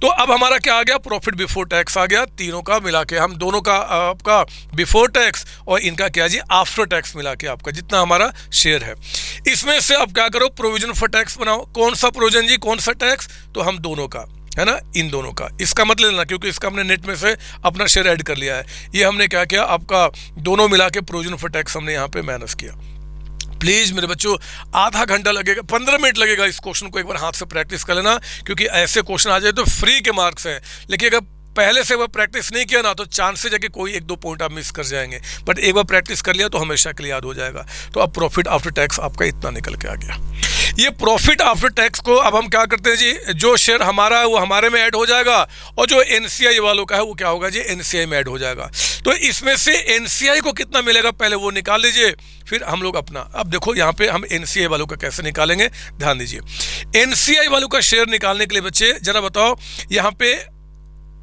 तो अब हमारा क्या आ गया, प्रॉफिट बिफोर टैक्स आ गया, तीनों का मिला के, हम दोनों का आपका बिफोर टैक्स और इनका क्या जी आफ्टर टैक्स मिला के आपका जितना हमारा शेयर है। इसमें से अब क्या करो, प्रोविजन फॉर टैक्स बनाओ। कौन सा प्रोविजन जी, कौन सा टैक्स, तो हम दोनों का है ना, इन दोनों का, इसका मतलब लेना, क्योंकि इसका हमने नेट में से अपना शेयर ऐड कर लिया है। ये हमने क्या किया, आपका दोनों मिला के प्रोविजन फॉर टैक्स हमने यहाँ पे माइनस किया। प्लीज़ मेरे बच्चों, आधा घंटा लगेगा, 15 मिनट लगेगा, इस क्वेश्चन को एक बार हाथ से प्रैक्टिस कर लेना, क्योंकि ऐसे क्वेश्चन आ जाए तो फ्री के मार्क्स हैं। लेकिन अगर पहले से वो प्रैक्टिस नहीं किया ना तो चांसेस है कि कोई 1-2 पॉइंट आप मिस कर जाएंगे, बट एक बार प्रैक्टिस कर लिया तो हमेशा के लिए याद हो जाएगा। तो अब प्रॉफिट आफ्टर टैक्स आपका इतना निकल के आ गया। ये प्रॉफिट आफ्टर टैक्स को अब हम क्या करते हैं जी, जो शेयर हमारा है वो हमारे में ऐड हो जाएगा और जो एनसीआई वालों का है वो क्या होगा जी, एनसीआई में ऐड हो जाएगा। तो इसमें से एनसीआई को कितना मिलेगा पहले वो निकाल लीजिए, फिर हम लोग अपना, अब देखो यहाँ पे हम एनसीआई वालों का कैसे निकालेंगे, ध्यान दीजिए। एनसीआई वालों का शेयर निकालने के लिए बच्चे जरा बताओ, यहाँ पे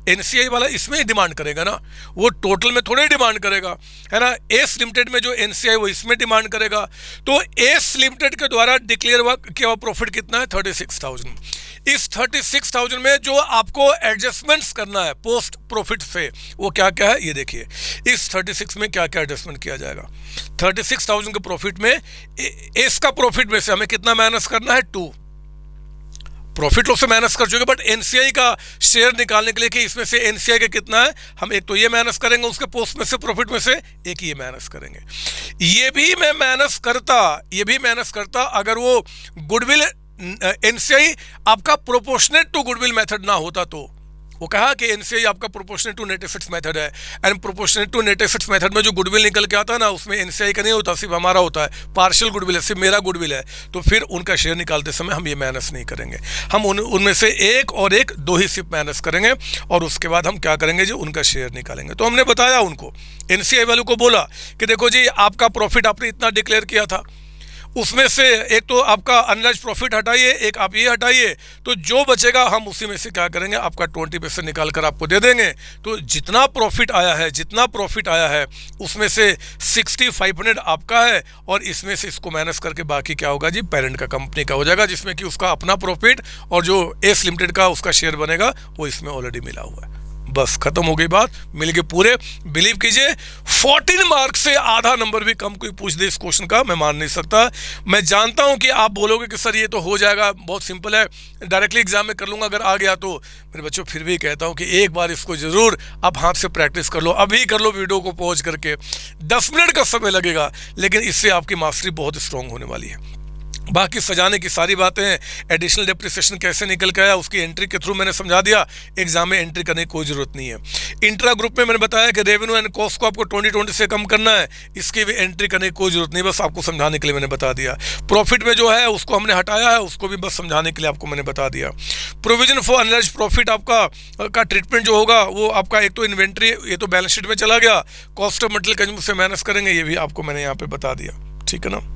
एनसीआई वाला इसमें ही डिमांड करेगा ना, वो टोटल में थोड़े डिमांड करेगा, है ना। एस लिमिटेड में जो एनसीआई वो इसमें डिमांड करेगा। तो एस लिमिटेड के द्वारा डिक्लेयर किया हुआ प्रॉफिट कितना है, 36,000। इस 36,000 में जो आपको एडजस्टमेंट्स करना है पोस्ट प्रॉफिट से वो क्या क्या है, ये देखिए इस 36 में क्या क्या एडजस्टमेंट किया जाएगा। 36,000 के प्रॉफिट में एस का प्रॉफिट में से हमें कितना माइनस करना है, 2 प्रॉफिट लॉस से माइनस कर चुके, बट एनसीआई का शेयर निकालने के लिए कि इसमें से एनसीआई का कितना है, हम एक तो ये माइनस करेंगे, उसके पोस्ट में से प्रॉफिट में से एक ये माइनस करेंगे। ये भी मैं माइनस करता अगर वो गुडविल एनसीआई आपका प्रोपोर्शनेट टू गुडविल मेथड ना होता। तो वो कहा कि एनसीआई आपका proportionate to net assets method है, and proportionate to net assets method में जो गुडविल निकल के आता है ना उसमें एनसीआई का नहीं होता, सिर्फ हमारा होता है, पार्शियल गुडविल है, सिर्फ मेरा गुडविल है। तो फिर उनका शेयर निकालते समय हम ये माइनस नहीं करेंगे, हम उनमें से एक और एक 2 ही सिर्फ माइनस करेंगे और उसके बाद हम क्या करेंगे जी, उनका शेयर निकालेंगे। तो हमने बताया उनको, एनसीआई वालों को बोला कि देखो जी आपका प्रॉफिट आपने इतना डिक्लेयर किया था, उसमें से एक तो आपका अनराइज प्रॉफिट हटाइए, एक आप ये हटाइए, तो जो बचेगा हम उसी में से क्या करेंगे, आपका 20% निकाल कर आपको दे देंगे। तो जितना प्रॉफिट आया है उसमें से 6500 आपका है और इसमें से इसको माइनस करके बाकी क्या होगा जी, पेरेंट का कंपनी का हो जाएगा, जिसमें कि उसका अपना प्रॉफिट और जो एस लिमिटेड का उसका शेयर बनेगा वो इसमें ऑलरेडी मिला हुआ है। बस खत्म हो गई बात, मिल गए पूरे। बिलीव कीजिए 14 मार्क्स से आधा नंबर भी कम कोई पूछ दे इस क्वेश्चन का, मैं मान नहीं सकता। मैं जानता हूं कि आप बोलोगे कि सर ये तो हो जाएगा, बहुत सिंपल है, डायरेक्टली एग्जाम में कर लूंगा अगर आ गया तो। मेरे बच्चों फिर भी कहता हूं कि एक बार इसको जरूर आप हाथ से प्रैक्टिस कर लो, अभी कर लो वीडियो को पॉज करके, 10 मिनट का समय लगेगा, लेकिन इससे आपकी मास्टरी बहुत स्ट्रांग होने वाली है। बाकी सजाने की सारी बातें, एडिशनल डेप्रिसिएशन कैसे निकल के आया उसकी एंट्री के थ्रू मैंने समझा दिया, एग्जाम में एंट्री करने की कोई ज़रूरत नहीं है। इंट्रा ग्रुप में मैंने बताया कि रेवेन्यू एंड कॉस्ट को आपको 2020 से कम करना है, इसकी भी एंट्री करने की कोई ज़रूरत नहीं, बस आपको समझाने के लिए मैंने बता दिया। प्रॉफिट में जो है उसको हमने हटाया है, उसको भी बस समझाने के लिए आपको मैंने बता दिया। प्रोविजन फॉर अनराइज्ड प्रॉफिट आपका ट्रीटमेंट जो होगा वो आपका एक तो इन्वेंट्री, ये तो बैलेंस शीट में चला गया, कॉस्ट ऑफ मटेरियल कंज्यूम से माइनस करेंगे, ये भी आपको मैंने यहाँ पे बता दिया, ठीक है ना।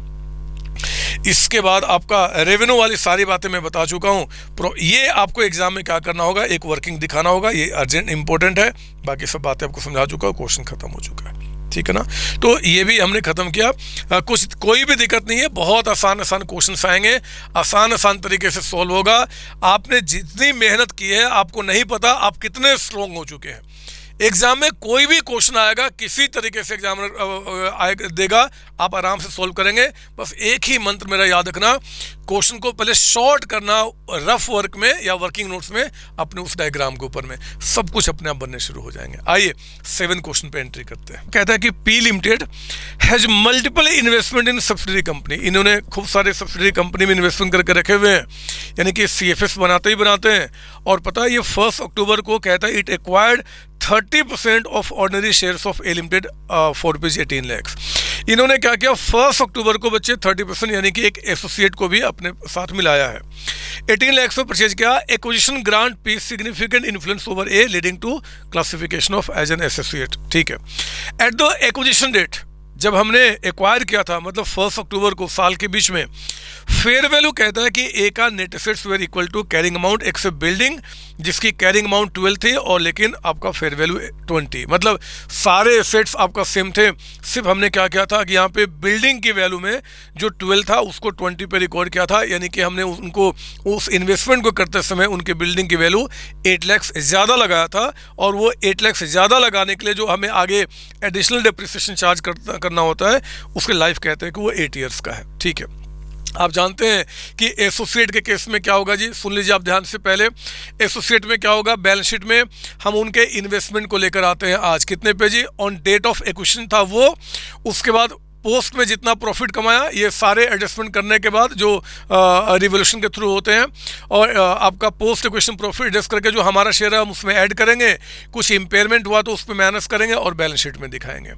इसके बाद आपका रेवेन्यू वाली सारी बातें मैं बता चुका हूँ। ये आपको एग्जाम में क्या करना होगा, एक वर्किंग दिखाना होगा, ये अर्जेंट इंपॉर्टेंट है, बाकी सब बातें आपको समझा चुका हूँ, क्वेश्चन खत्म हो चुका है, ठीक है ना। तो ये भी हमने खत्म किया, कोई भी दिक्कत नहीं है, बहुत आसान क्वेश्चन आएंगे, आसान तरीके से सॉल्व होगा। आपने जितनी मेहनत की है आपको नहीं पता आप कितने स्ट्रॉन्ग हो चुके हैं। एग्जाम में कोई भी क्वेश्चन आएगा, किसी तरीके से एग्जामिनर देगा, आप आराम से सॉल्व करेंगे। बस एक ही मंत्र मेरा याद रखना, क्वेश्चन को पहले शॉर्ट करना रफ वर्क में या वर्किंग नोट्स में, अपने उस डायग्राम के ऊपर में सब कुछ अपने आप बनने शुरू हो जाएंगे। आइए 7 क्वेश्चन पे एंट्री करते हैं। कहता है कि P limited has multiple investment in subsidiary company, इन्होंने खूब सारे सब्सिडरी कंपनी में इन्वेस्टमेंट करके रखे हुए हैं, यानी कि CFS बनाते हैं। और पता है ये 1 अक्टूबर को कहता है it acquired 30% of ordinary shares of A limited for ₹18 lakh. इन्होंने क्या किया, 1 अक्टूबर को बच्चे 30% यानी कि एक एसोसिएट को भी अपने साथ मिलाया है, 18 लाख में परचेज किया। Acquisition grant P significant influence over A leading to classification of as an associate, ठीक है। एट द एक्विजिशन डेट, जब हमने एक्वायर किया था, मतलब 1 अक्टूबर को साल के बीच में, फेयर वैल्यू कहता है कि ए का net assets were equal to carrying amount except building, जिसकी कैरिंग अमाउंट 12 थी और लेकिन आपका फेयर वैल्यू 20, मतलब सारे एसेट्स आपका सेम थे। सिर्फ हमने क्या किया था कि यहाँ पे बिल्डिंग की वैल्यू में जो 12 था उसको 20 पे रिकॉर्ड किया था, यानी कि हमने उनको उस इन्वेस्टमेंट को करते समय उनके बिल्डिंग की वैल्यू 8 लाख ज़्यादा लगाया था, और वो 8 लाख से ज़्यादा लगाने के लिए जो हमें आगे एडिशनल डेप्रिसिएशन चार्ज करना होता है, उसके लाइफ कहते हैं कि वो 8 ईयर्स का है, ठीक है। आप जानते हैं कि एसोसिएट के केस में क्या होगा जी, सुन लीजिए आप ध्यान से। पहले एसोसिएट में क्या होगा, बैलेंस शीट में हम उनके इन्वेस्टमेंट को लेकर आते हैं। आज कितने पे जी, ऑन डेट ऑफ एक्विजिशन था वो, उसके बाद पोस्ट में जितना प्रॉफिट कमाया, ये सारे एडजस्टमेंट करने के बाद जो रिवोल्यूशन के थ्रू होते हैं, और आपका पोस्ट इक्वेशन प्रॉफिट एडजस्ट करके जो हमारा शेयर है हम उसमें ऐड करेंगे, कुछ इंपेयरमेंट हुआ तो उसमें माइनस करेंगे और बैलेंस शीट में दिखाएंगे।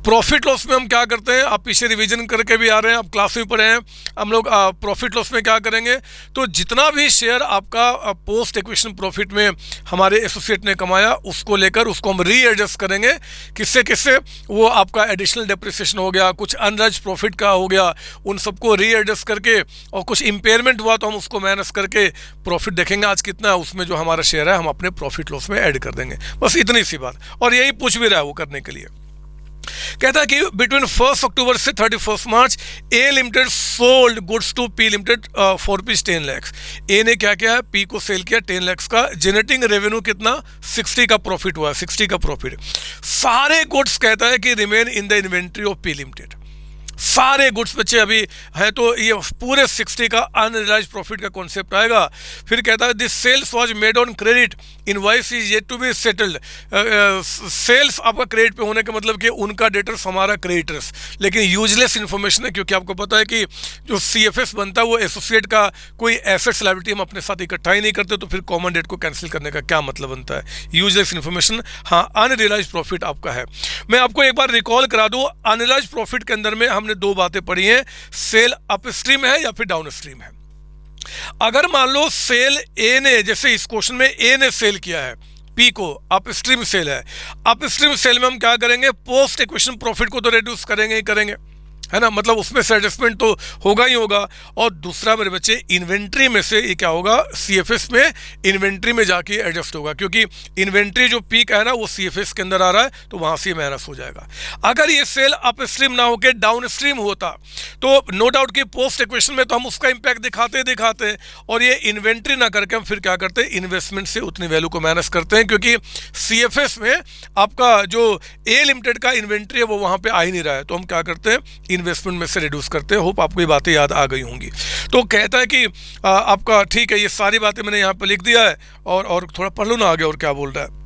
प्रॉफिट लॉस में हम क्या करते हैं, आप पीछे रिवीजन करके भी आ रहे हैं, आप क्लास में पढ़े हैं, हम लोग प्रॉफिट लॉस में क्या करेंगे, तो जितना भी शेयर आपका पोस्ट इक्वेशन प्रॉफिट में हमारे एसोसिएट ने कमाया उसको लेकर उसको हम रीएडजस्ट करेंगे। किससे किससे, वो आपका एडिशनल डेप्रिसिएशन हो गया, कुछ अनराइज्ड प्रॉफिट का हो गया, उन सबको रीएडजस्ट करके, और कुछ इंपेयरमेंट हुआ तो हम उसको माइनस करके प्रॉफिट देखेंगे आज कितना है, उसमें जो हमारा शेयर है हम अपने प्रॉफिट लॉस में ऐड कर देंगे। बस इतनी सी बात, और यही पूछ भी रहा है वो करने के लिए। कहता है कि बिटवीन 1 अक्टूबर से 31 मार्च A limited sold goods to P limited for rupees 10 lakh. A ने क्या किया है, पी को सेल किया 10 लाख का, जनरेटिंग रेवेन्यू कितना 60 का प्रॉफिट हुआ, 60 का प्रॉफिट। सारे गुड्स कहता है कि remain in the inventory of P limited, सारे गुड्स बच्चे अभी हैं, तो ये पूरे 60 का अनरियलाइज्ड प्रॉफिट का कॉन्सेप्ट आएगा। फिर कहता है this sales was made on credit, invoice is yet to be settled. Sales आपका क्रेडिट पे होने का मतलब कि उनका डेटर्स हमारा क्रेडिटर्स, लेकिन यूजलेस इन्फॉर्मेशन है, क्योंकि आपको पता है कि जो CFS बनता है वो एसोसिएट का कोई एसेट्स लायबिलिटी हम अपने साथ इकट्ठा ही नहीं करते, तो फिर कॉमन डेट को कैंसिल करने का क्या मतलब बनता है, यूजलेस इन्फॉर्मेशन। हाँ, अनरियलाइज्ड प्रॉफिट आपका है। मैं आपको एक बार रिकॉल करा दूँ, अनरियलाइज्ड प्रॉफिट के अंदर में हमने दो बातें पढ़ी हैं, सेल अप स्ट्रीम है या फिर डाउन स्ट्रीम है। अगर मान लो सेल ए ने, जैसे इस क्वेश्चन में ए ने सेल किया है पी को, अप स्ट्रीम सेल है, अप स्ट्रीम सेल में हम क्या करेंगे, पोस्ट इक्वेशन प्रॉफिट को तो रिड्यूस करेंगे ही करेंगे, है ना, मतलब उसमें से एडजस्टमेंट तो होगा ही होगा। और दूसरा मेरे बच्चे, इन्वेंट्री में से ये क्या होगा, CFS में इन्वेंट्री में जाके एडजस्ट होगा, क्योंकि इन्वेंट्री जो पीक है ना वो CFS के अंदर आ रहा है, तो वहां से माइनस हो जाएगा। अगर ये सेल अप स्ट्रीम ना होकर डाउन स्ट्रीम होता तो नो डाउट कि पोस्ट इक्वेशन में तो हम उसका इंपैक्ट दिखाते, और ये इन्वेंट्री ना करके हम फिर क्या करते हैं, इन्वेस्टमेंट से उतनी वैल्यू को माइनस करते हैं, क्योंकि CFS में आपका जो ए लिमिटेड का इन्वेंट्री है वो वहां पे आ ही नहीं रहा है, तो हम क्या करते हैं, इन्वेस्टमेंट में से रिड्यूस करते हैं। होप आपको ये बातें याद आ गई होंगी। तो कहता है कि आपका ठीक है, ये सारी बातें मैंने यहाँ पे लिख दिया है, और थोड़ा पढ़ लो ना आगे और क्या बोल रहा है।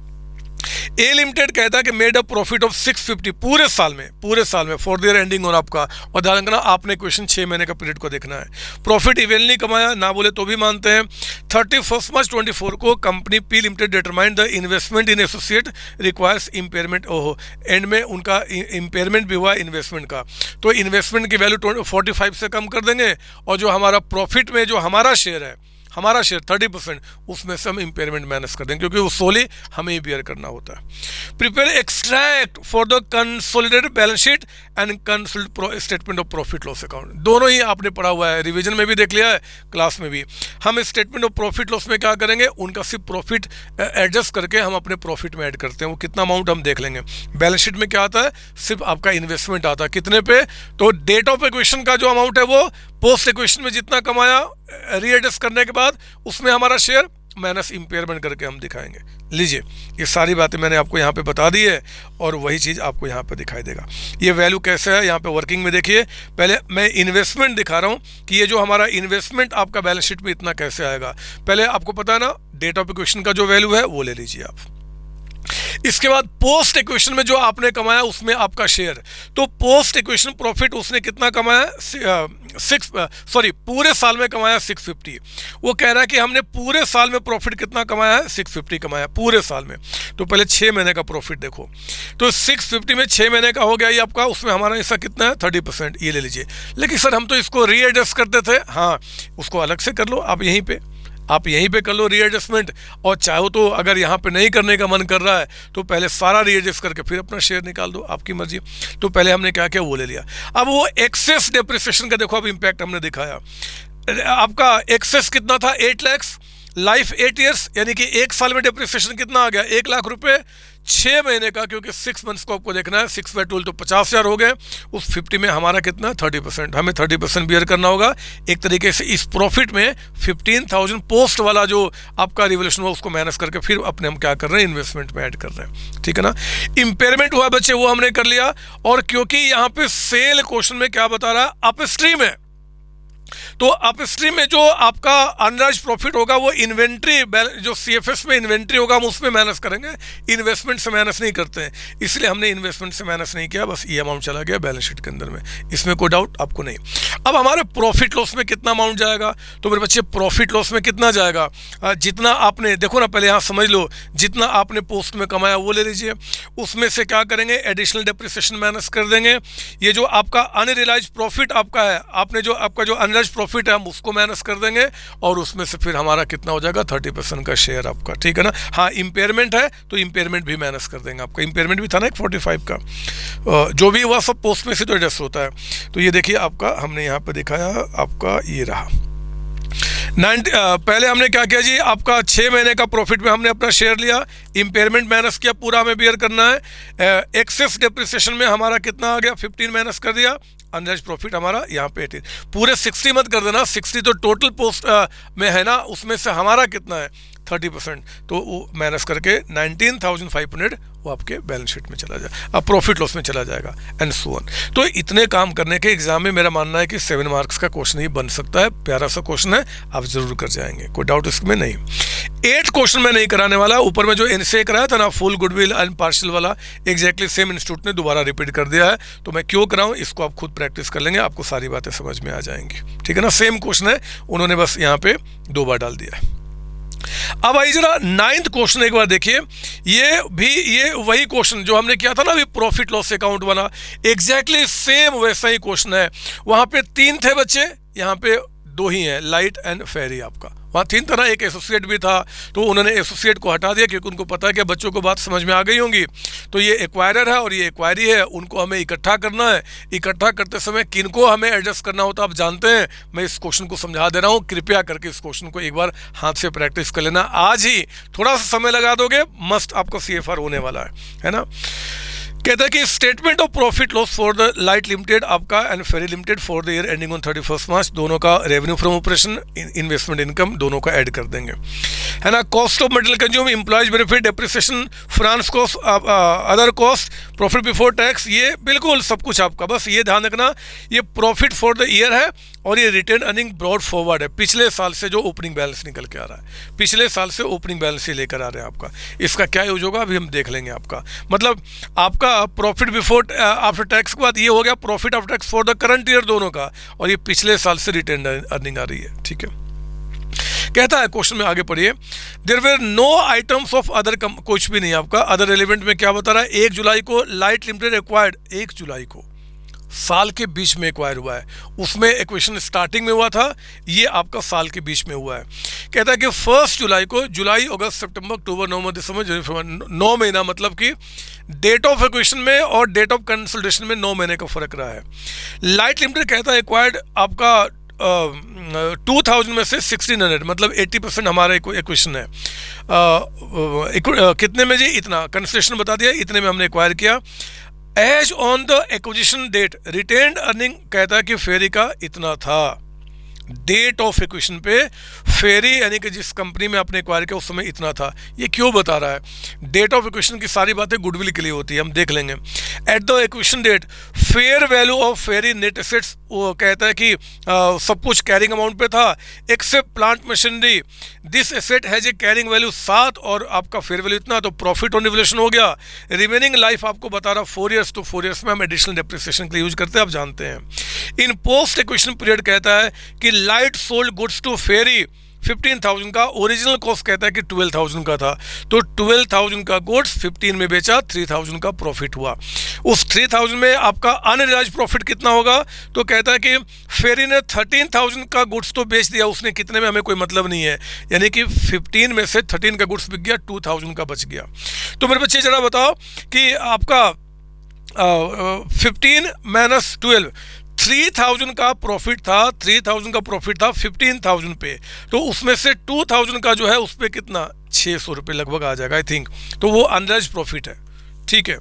ए लिमिटेड कहता है कि मेड अ प्रॉफिट ऑफ 650 पूरे साल में फॉर देयर एंडिंग ऑन आपका, और ध्यान रखना आपने क्वेश्चन 6 महीने का पीरियड को देखना है। प्रॉफिट इवेंटली कमाया, ना बोले तो भी मानते हैं। 31 मार्च 24 को company P limited determine the investment in associate requires impairment. ओहो, एंड में उनका इंपेयरमेंट भी हुआ इन्वेस्टमेंट का, तो इन्वेस्टमेंट की वैल्यू 45 से कम कर देंगे, और जो हमारा प्रॉफिट में जो हमारा शेयर है, हमारा शेयर 30%, उसमें से हम इंपेयरमेंट माइनस कर देंगे, क्योंकि वो सोली हमें ही बियर करना होता है। Prepare extract for the consolidated balance sheet and consolidated statement of profit loss account, दोनों ही आपने पढ़ा हुआ है, रिवीजन में भी देख लिया है, क्लास में भी। हम स्टेटमेंट ऑफ प्रॉफिट लॉस में क्या करेंगे, उनका सिर्फ प्रॉफिट एडजस्ट करके हम अपने प्रॉफिट में ऐड करते हैं, वो कितना अमाउंट हम देख लेंगे। बैलेंस शीट में क्या आता है, सिर्फ आपका इन्वेस्टमेंट आता है, कितने पे, तो डेट ऑफ इक्वेशन का जो अमाउंट है वो पोस्ट इक्वेशन में जितना कमाया रीएडजस्ट करने के बाद उसमें हमारा शेयर माइनस इंपेयरमेंट करके हम दिखाएंगे। लीजिए, ये सारी बातें मैंने आपको यहाँ पे बता दी है, और वही चीज़ आपको यहाँ पे दिखाई देगा। ये वैल्यू कैसे है, यहाँ पे वर्किंग में देखिए। पहले मैं इन्वेस्टमेंट दिखा रहा हूँ कि ये जो हमारा इन्वेस्टमेंट आपका बैलेंस शीट में इतना कैसे आएगा। पहले आपको पता है ना, डेट ऑफ इक्वेशन का जो वैल्यू है वो ले लीजिए आप। इसके बाद पोस्ट इक्वेशन में जो आपने कमाया उसमें आपका शेयर, तो पोस्ट इक्वेशन प्रॉफिट उसने कितना कमाया, पूरे साल में कमाया 650। वो कह रहा है कि हमने पूरे साल में प्रॉफिट कितना कमाया है, 650 कमाया पूरे साल में। तो पहले 6 महीने का प्रॉफिट देखो, तो 650 में 6 महीने का हो गया ये आपका, उसमें हमारा हिस्सा कितना है, 30%, ये ले लीजिए। लेकिन सर हम तो इसको रीएडजस्ट करते थे, हाँ उसको अलग से कर लो, आप यहीं पे कर लो रीएडजस्टमेंट, और चाहो तो अगर यहाँ पे नहीं करने का मन कर रहा है तो पहले सारा रीएडजस्ट करके फिर अपना शेयर निकाल दो, आपकी मर्जी। तो पहले हमने क्या किया, वो ले लिया। अब वो एक्सेस डेप्रिसिएशन का देखो, अब इम्पैक्ट हमने दिखाया। आपका एक्सेस कितना था, 8 लाख, लाइफ 8 ईयर्स, यानी कि 1 साल में डेप्रिसिएशन कितना आ गया, 1 लाख रुपए। 6 महीने का, क्योंकि 6 मंथ्स को आपको देखना है, 6/12 तो 50,000 हो गए। उस 50 में हमारा कितना, 30%, हमें 30% बियर करना होगा। एक तरीके से इस प्रॉफिट में 15,000 पोस्ट वाला जो आपका रिवोल्यूशन हुआ उसको माइनस करके फिर अपने हम क्या कर रहे हैं, इन्वेस्टमेंट में ऐड कर रहे हैं, ठीक है ना। इंपेयरमेंट हुआ बच्चे, वो हमने कर लिया। और क्योंकि यहाँ पे सेल क्वेश्चन में क्या बता रहा है, अप स्ट्रीम है, तो अपस्ट्रीम में जो आपका अनराइज्ड प्रॉफिट होगा वो इन्वेंट्री, जो सीएफएस में इन्वेंट्री होगा हम उसमें माइनस करेंगे, इन्वेस्टमेंट से माइनस नहीं करते हैं, इसलिए हमने इन्वेस्टमेंट से माइनस नहीं किया, बस ये अमाउंट चला गया बैलेंस शीट के अंदर में, इसमें कोई डाउट आपको नहीं। अब हमारे प्रॉफिट लॉस में कितना अमाउंट जाएगा, तो मेरे बच्चे प्रॉफिट लॉस में कितना जाएगा, जितना आपने देखो ना, पहले यहाँ समझ लो, जितना आपने पोस्ट में कमाया वो ले लीजिए, उसमें से क्या करेंगे, एडिशनल डेप्रिसिएशन माइनस कर देंगे, ये जो आपका अनरियलाइज्ड प्रॉफिट आपका है, आपने जो आपका जो अनरियलाइज्ड प्रॉफिट है हम उसको माइनस कर देंगे, और उसमें से फिर हमारा कितना हो जाएगा, 30% का शेयर आपका, ठीक है ना। हाँ, इम्पेयरमेंट है तो इम्पेयरमेंट भी माइनस कर देंगे, आपका इम्पेयरमेंट भी था ना एक 45 का, जो भी हुआ सब पोस्ट में से तो एडजस्ट होता है। तो ये देखिए आपका हमने यहाँ पे दिखाया, आपका ये रहा 90। पहले हमने क्या किया जी, आपका 6 महीने का प्रॉफिट में हमने अपना शेयर लिया, इम्पेयरमेंट माइनस किया, पूरा हमें बियर करना है, एक्सेस डेप्रिसिएशन में हमारा कितना आ गया, 15 माइनस कर दिया, अनराइज्ड प्रॉफिट हमारा यहाँ पे 18, पूरे 60 मत कर देना, 60 तो टोटल पोस्ट में है ना, उसमें से हमारा कितना है 30%, तो वो माइनस करके 19,500 वो आपके बैलेंस शीट में चला जाए, अब प्रॉफिट लॉस में चला जाएगा, एंड सो ऑन। तो इतने काम करने के एग्जाम में मेरा मानना है कि 7 मार्क्स का क्वेश्चन ही बन सकता है, प्यारा सा क्वेश्चन है, आप जरूर कर जाएंगे, कोई डाउट इसमें नहीं। 8 क्वेश्चन मैं नहीं कराने वाला, ऊपर में जो एनसीए कराया था ना, फुल गुडविल एंड पार्शियल वाला, एग्जैक्टली सेम इंस्टीट्यूट ने दोबारा रिपीट कर दिया है, तो मैं क्यों कराऊं, इसको आप खुद प्रैक्टिस कर लेंगे, आपको सारी बातें समझ में आ जाएंगी, ठीक है ना। सेम क्वेश्चन है, उन्होंने बस यहाँ पे 2 बार डाल दिया है। अब आइए जरा 9th क्वेश्चन एक बार देखिए, ये वही क्वेश्चन जो हमने किया था ना अभी प्रॉफिट लॉस अकाउंट वाला, एग्जैक्टली सेम वैसा ही क्वेश्चन है। वहां पे 3 थे बच्चे, यहाँ पे 2 ही हैं, लाइट एंड फेरी आपका, वहाँ 3 था ना, एक एसोसिएट भी था, तो उन्होंने एसोसिएट को हटा दिया क्योंकि उनको पता है कि बच्चों को बात समझ में आ गई होंगी। तो ये एक्वायरर है और ये एक्वायरी है, उनको हमें इकट्ठा करना है, इकट्ठा करते समय किनको हमें एडजस्ट करना होता है आप जानते हैं, मैं इस क्वेश्चन को समझा दे रहा हूँ, कृपया करके इस क्वेश्चन को एक बार हाथ से प्रैक्टिस कर लेना, आज ही थोड़ा सा समय लगा दोगे, मस्त आपको CFR होने वाला है ना। कहता है कि statement of profit loss for the light limited आपका and ferry limited for the year ending on 31 March, दोनों का revenue from operation, investment income दोनों का ऐड कर देंगे, है ना। Cost of material consume, employees benefit, depreciation, finance cost, other cost, profit before tax, ये बिल्कुल सब कुछ आपका, बस ये ध्यान रखना ये प्रॉफिट फॉर द ईयर है और ये रिटेन अर्निंग ब्रॉड फॉरवर्ड है, पिछले साल से जो ओपनिंग बैलेंस निकल के आ रहा है, पिछले साल से ओपनिंग बैलेंस ही लेकर आ रहे हैं आपका, इसका क्या यूज होगा अभी हम देख लेंगे। आपका मतलब आपका प्रॉफिट बिफोर आफ्टर टैक्स के बाद ये हो गया profit after tax for the current year दोनों का, और ये पिछले साल से रिटेन अर्निंग आ रही है, ठीक है। कहता है क्वेश्चन में आगे पढ़िए, there were no items of other, कुछ भी नहीं आपका अदर रेलिवेंट में क्या बता रहा है, 1 जुलाई को लाइट लिमिटेड एक्वायर्ड, 1 जुलाई को साल के बीच में एक्वायर हुआ है, उसमें एक्विजिशन स्टार्टिंग में हुआ था, ये आपका साल के बीच में हुआ है। कहता है कि 1 जुलाई को, जुलाई अगस्त सितंबर अक्टूबर नवंबर दिसंबर जनवरी 9 महीना, मतलब कि डेट ऑफ एक्विजिशन में और डेट ऑफ कंसोलिडेशन में 9 महीने का फर्क रहा है। लाइट लिमिटेड कहता है एक्वायर्ड आपका 2000 में से 1600, मतलब 80% हमारा एक्विजिशन है, कितने में जी, इतना कंसोलिडेशन बता दिया, इतने में हमने एक्वायर किया। As on the acquisition date retained earning कहता है कि फेरी का इतना था, डेट ऑफ एक्विजिशन पे फेरी यानी कि जिस कंपनी में आपने एक्वायर किया उस समय इतना था। ये क्यों बता रहा है, डेट ऑफ एक्विजिशन की सारी बातें गुडविल के लिए होती है, हम देख लेंगे। At the acquisition date fair value of ferry net assets, वो कहता है कि सब कुछ कैरिंग अमाउंट पे था except plant machinery, this asset has a carrying value 7 और आपका फेयर वैल्यू इतना, तो प्रॉफिट ऑन रिवैल्यूएशन हो गया। रिमेनिंग लाइफ आपको बता रहा 4 ईयर्स, तो 4 ईयर्स में हम एडिशनल डेप्रिसिएशन के लिए यूज करते हैं, आप जानते हैं। इन पोस्ट एक्विजिशन पीरियड कहता है कि लाइट सोल्ड गुड्स टू फेरी 15,000 का, ओरिजिनल कॉस्ट कहता है कि 12,000 का था, तो 12,000 का गुड्स 15 में बेचा, 3,000 का प्रॉफिट हुआ। उस 3,000 में आपका अनरियलाइज्ड प्रॉफिट कितना होगा, तो कहता है कि फेरी ने 13,000 का गुड्स तो बेच दिया, उसने कितने में हमें कोई मतलब नहीं है, यानी कि 15 में से 13 का गुड्स बिक गया, 2,000 का बच गया। तो मेरे बच्चे जरा बताओ कि आपका 15 माइनस 12, 3,000 का प्रॉफिट था, 3,000 का प्रॉफिट था 15,000 पे, तो उसमें से 2,000 का जो है उस पर कितना 600 रुपये लगभग आ जाएगा आई थिंक, तो वो अनरियलाइज्ड प्रॉफिट है, ठीक है।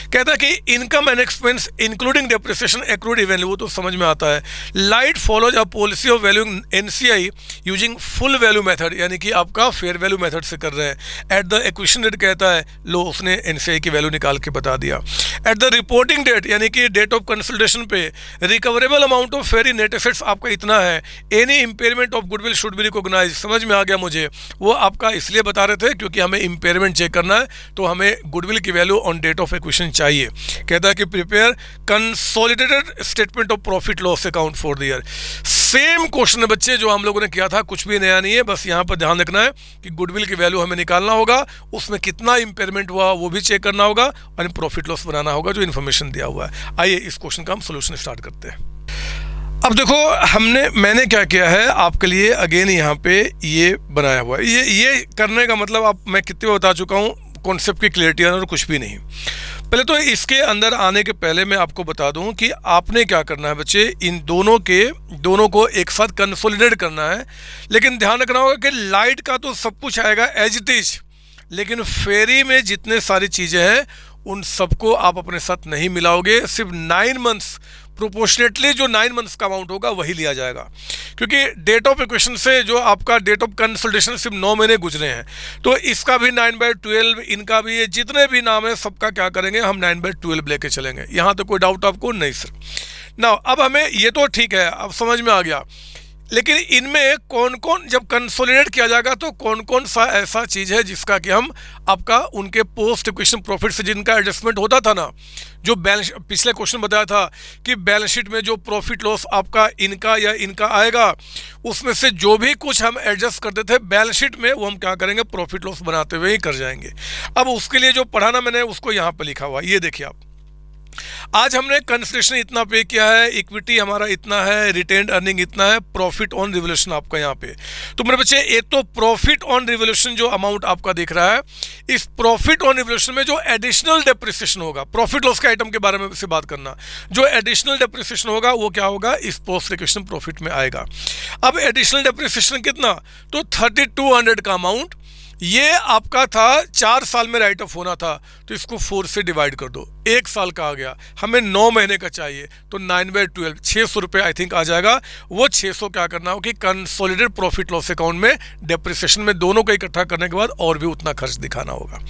कहता है कि income and expense including depreciation accrued इवेंटली, वो तो समझ में आता है। Light follows a policy of valuing NCI using full value method, यानी कि आपका फेयर वैल्यू मेथड से कर रहे हैं। एट द एक्विजिशन डेट कहता है लो उसने एनसीआई की वैल्यू निकाल के बता दिया। एट द रिपोर्टिंग डेट यानी कि डेट ऑफ कंसल्टेशन पे recoverable amount of fair net assets आपका इतना है। Any impairment of goodwill should be recognise, समझ में आ गया मुझे। वो आपका इसलिए बता रहे थे क्योंकि हमें इंपेयरमेंट चेक करना है, तो हमें गुडविल की value on date of acquisition चाहिए। कहता है कि prepare consolidated statement of profit loss account for the year. Same question है बच्चे जो हम लोगों ने किया था, कुछ भी नया नहीं है, बस यहाँ पर ध्यान रखना है कि गुडविल की वैल्यू हमें निकालना होगा, उसमें कितना इंपेयरमेंट हुआ वो भी चेक करना होगा, और प्रॉफिट लॉस बनाना होगा जो इन्फॉर्मेशन दिया हुआ है। आइए इस क्वेश्चन का हम सोल्यूशन स्टार्ट करते हैं। अब देखो मैंने क्या किया है आपके लिए, अगेन यहाँ पे ये बनाया हुआ है। ये करने का मतलब आप मैं कितनी बार बता चुका हूँ, कॉन्सेप्ट की क्लियरिटी और कुछ भी नहीं। पहले तो इसके अंदर आने के पहले मैं आपको बता दूं कि आपने क्या करना है बच्चे, इन दोनों को एक साथ कंसोलिडेट करना है। लेकिन ध्यान रखना होगा कि लाइट का तो सब कुछ आएगा एज इट इज, लेकिन फेरी में जितने सारी चीज़ें हैं उन सबको आप अपने साथ नहीं मिलाओगे। सिर्फ 9 मंथ्स प्रोपोर्शनेटली जो 9 मंथ्स का अमाउंट होगा वही लिया जाएगा, क्योंकि डेट ऑफ इक्वेशन से जो आपका डेट ऑफ कंसल्टेशन सिर्फ 9 महीने गुजरे हैं, तो इसका भी 9/12, इनका भी, ये जितने भी नाम है सबका क्या करेंगे हम 9/12 लेके चलेंगे। यहाँ तो कोई डाउट आपको नहीं सर ना। अब हमें ये तो ठीक है, अब समझ में आ गया, लेकिन इनमें कौन कौन जब कंसोलिडेट किया जाएगा तो कौन कौन सा ऐसा चीज़ है जिसका कि हम आपका उनके पोस्ट इक्वेशन प्रॉफिट से जिनका एडजस्टमेंट होता था ना, जो बैलेंस पिछले क्वेश्चन बताया था कि बैलेंस शीट में जो प्रॉफिट लॉस आपका इनका या इनका आएगा, उसमें से जो भी कुछ हम एडजस्ट करते थे बैलेंस शीट में वो हम क्या करेंगे प्रॉफिट लॉस बनाते हुए ही कर जाएंगे। अब उसके लिए जो पढ़ाना मैंने उसको यहाँ पर लिखा हुआ, ये देखिए आप, आज हमने कंसिडरेशन इतना पे किया है, इक्विटी हमारा इतना है, रिटेन्ड अर्निंग इतना है, प्रॉफिट ऑन रिवोल्यूशन आपका यहाँ पे। तो मेरे बच्चे एक तो प्रॉफिट ऑन रिवोल्यूशन जो अमाउंट आपका दिख रहा है, इस प्रॉफिट ऑन रिवोल्यूशन में जो एडिशनल डेप्रिसिएशन होगा, प्रॉफिट लॉस के आइटम के बारे में से बात करना, जो एडिशनल डेप्रिसिएशन होगा वो क्या होगा इस पोस्ट इक्वेशन प्रॉफिट में आएगा। अब एडिशनल डेप्रिसिएशन कितना, तो 3200 का अमाउंट, ये आपका था 4 साल में राइट ऑफ होना था, तो इसको 4 से डिवाइड कर दो, 1 साल का आ गया। हमें 9 महीने का चाहिए तो 9/12 600 रुपये आई थिंक आ जाएगा। वो 600 क्या करना हो कि कंसोलिडेटेड प्रॉफिट लॉस अकाउंट में डेप्रिसिएशन में दोनों को इकट्ठा करने के बाद और भी उतना खर्च दिखाना होगा।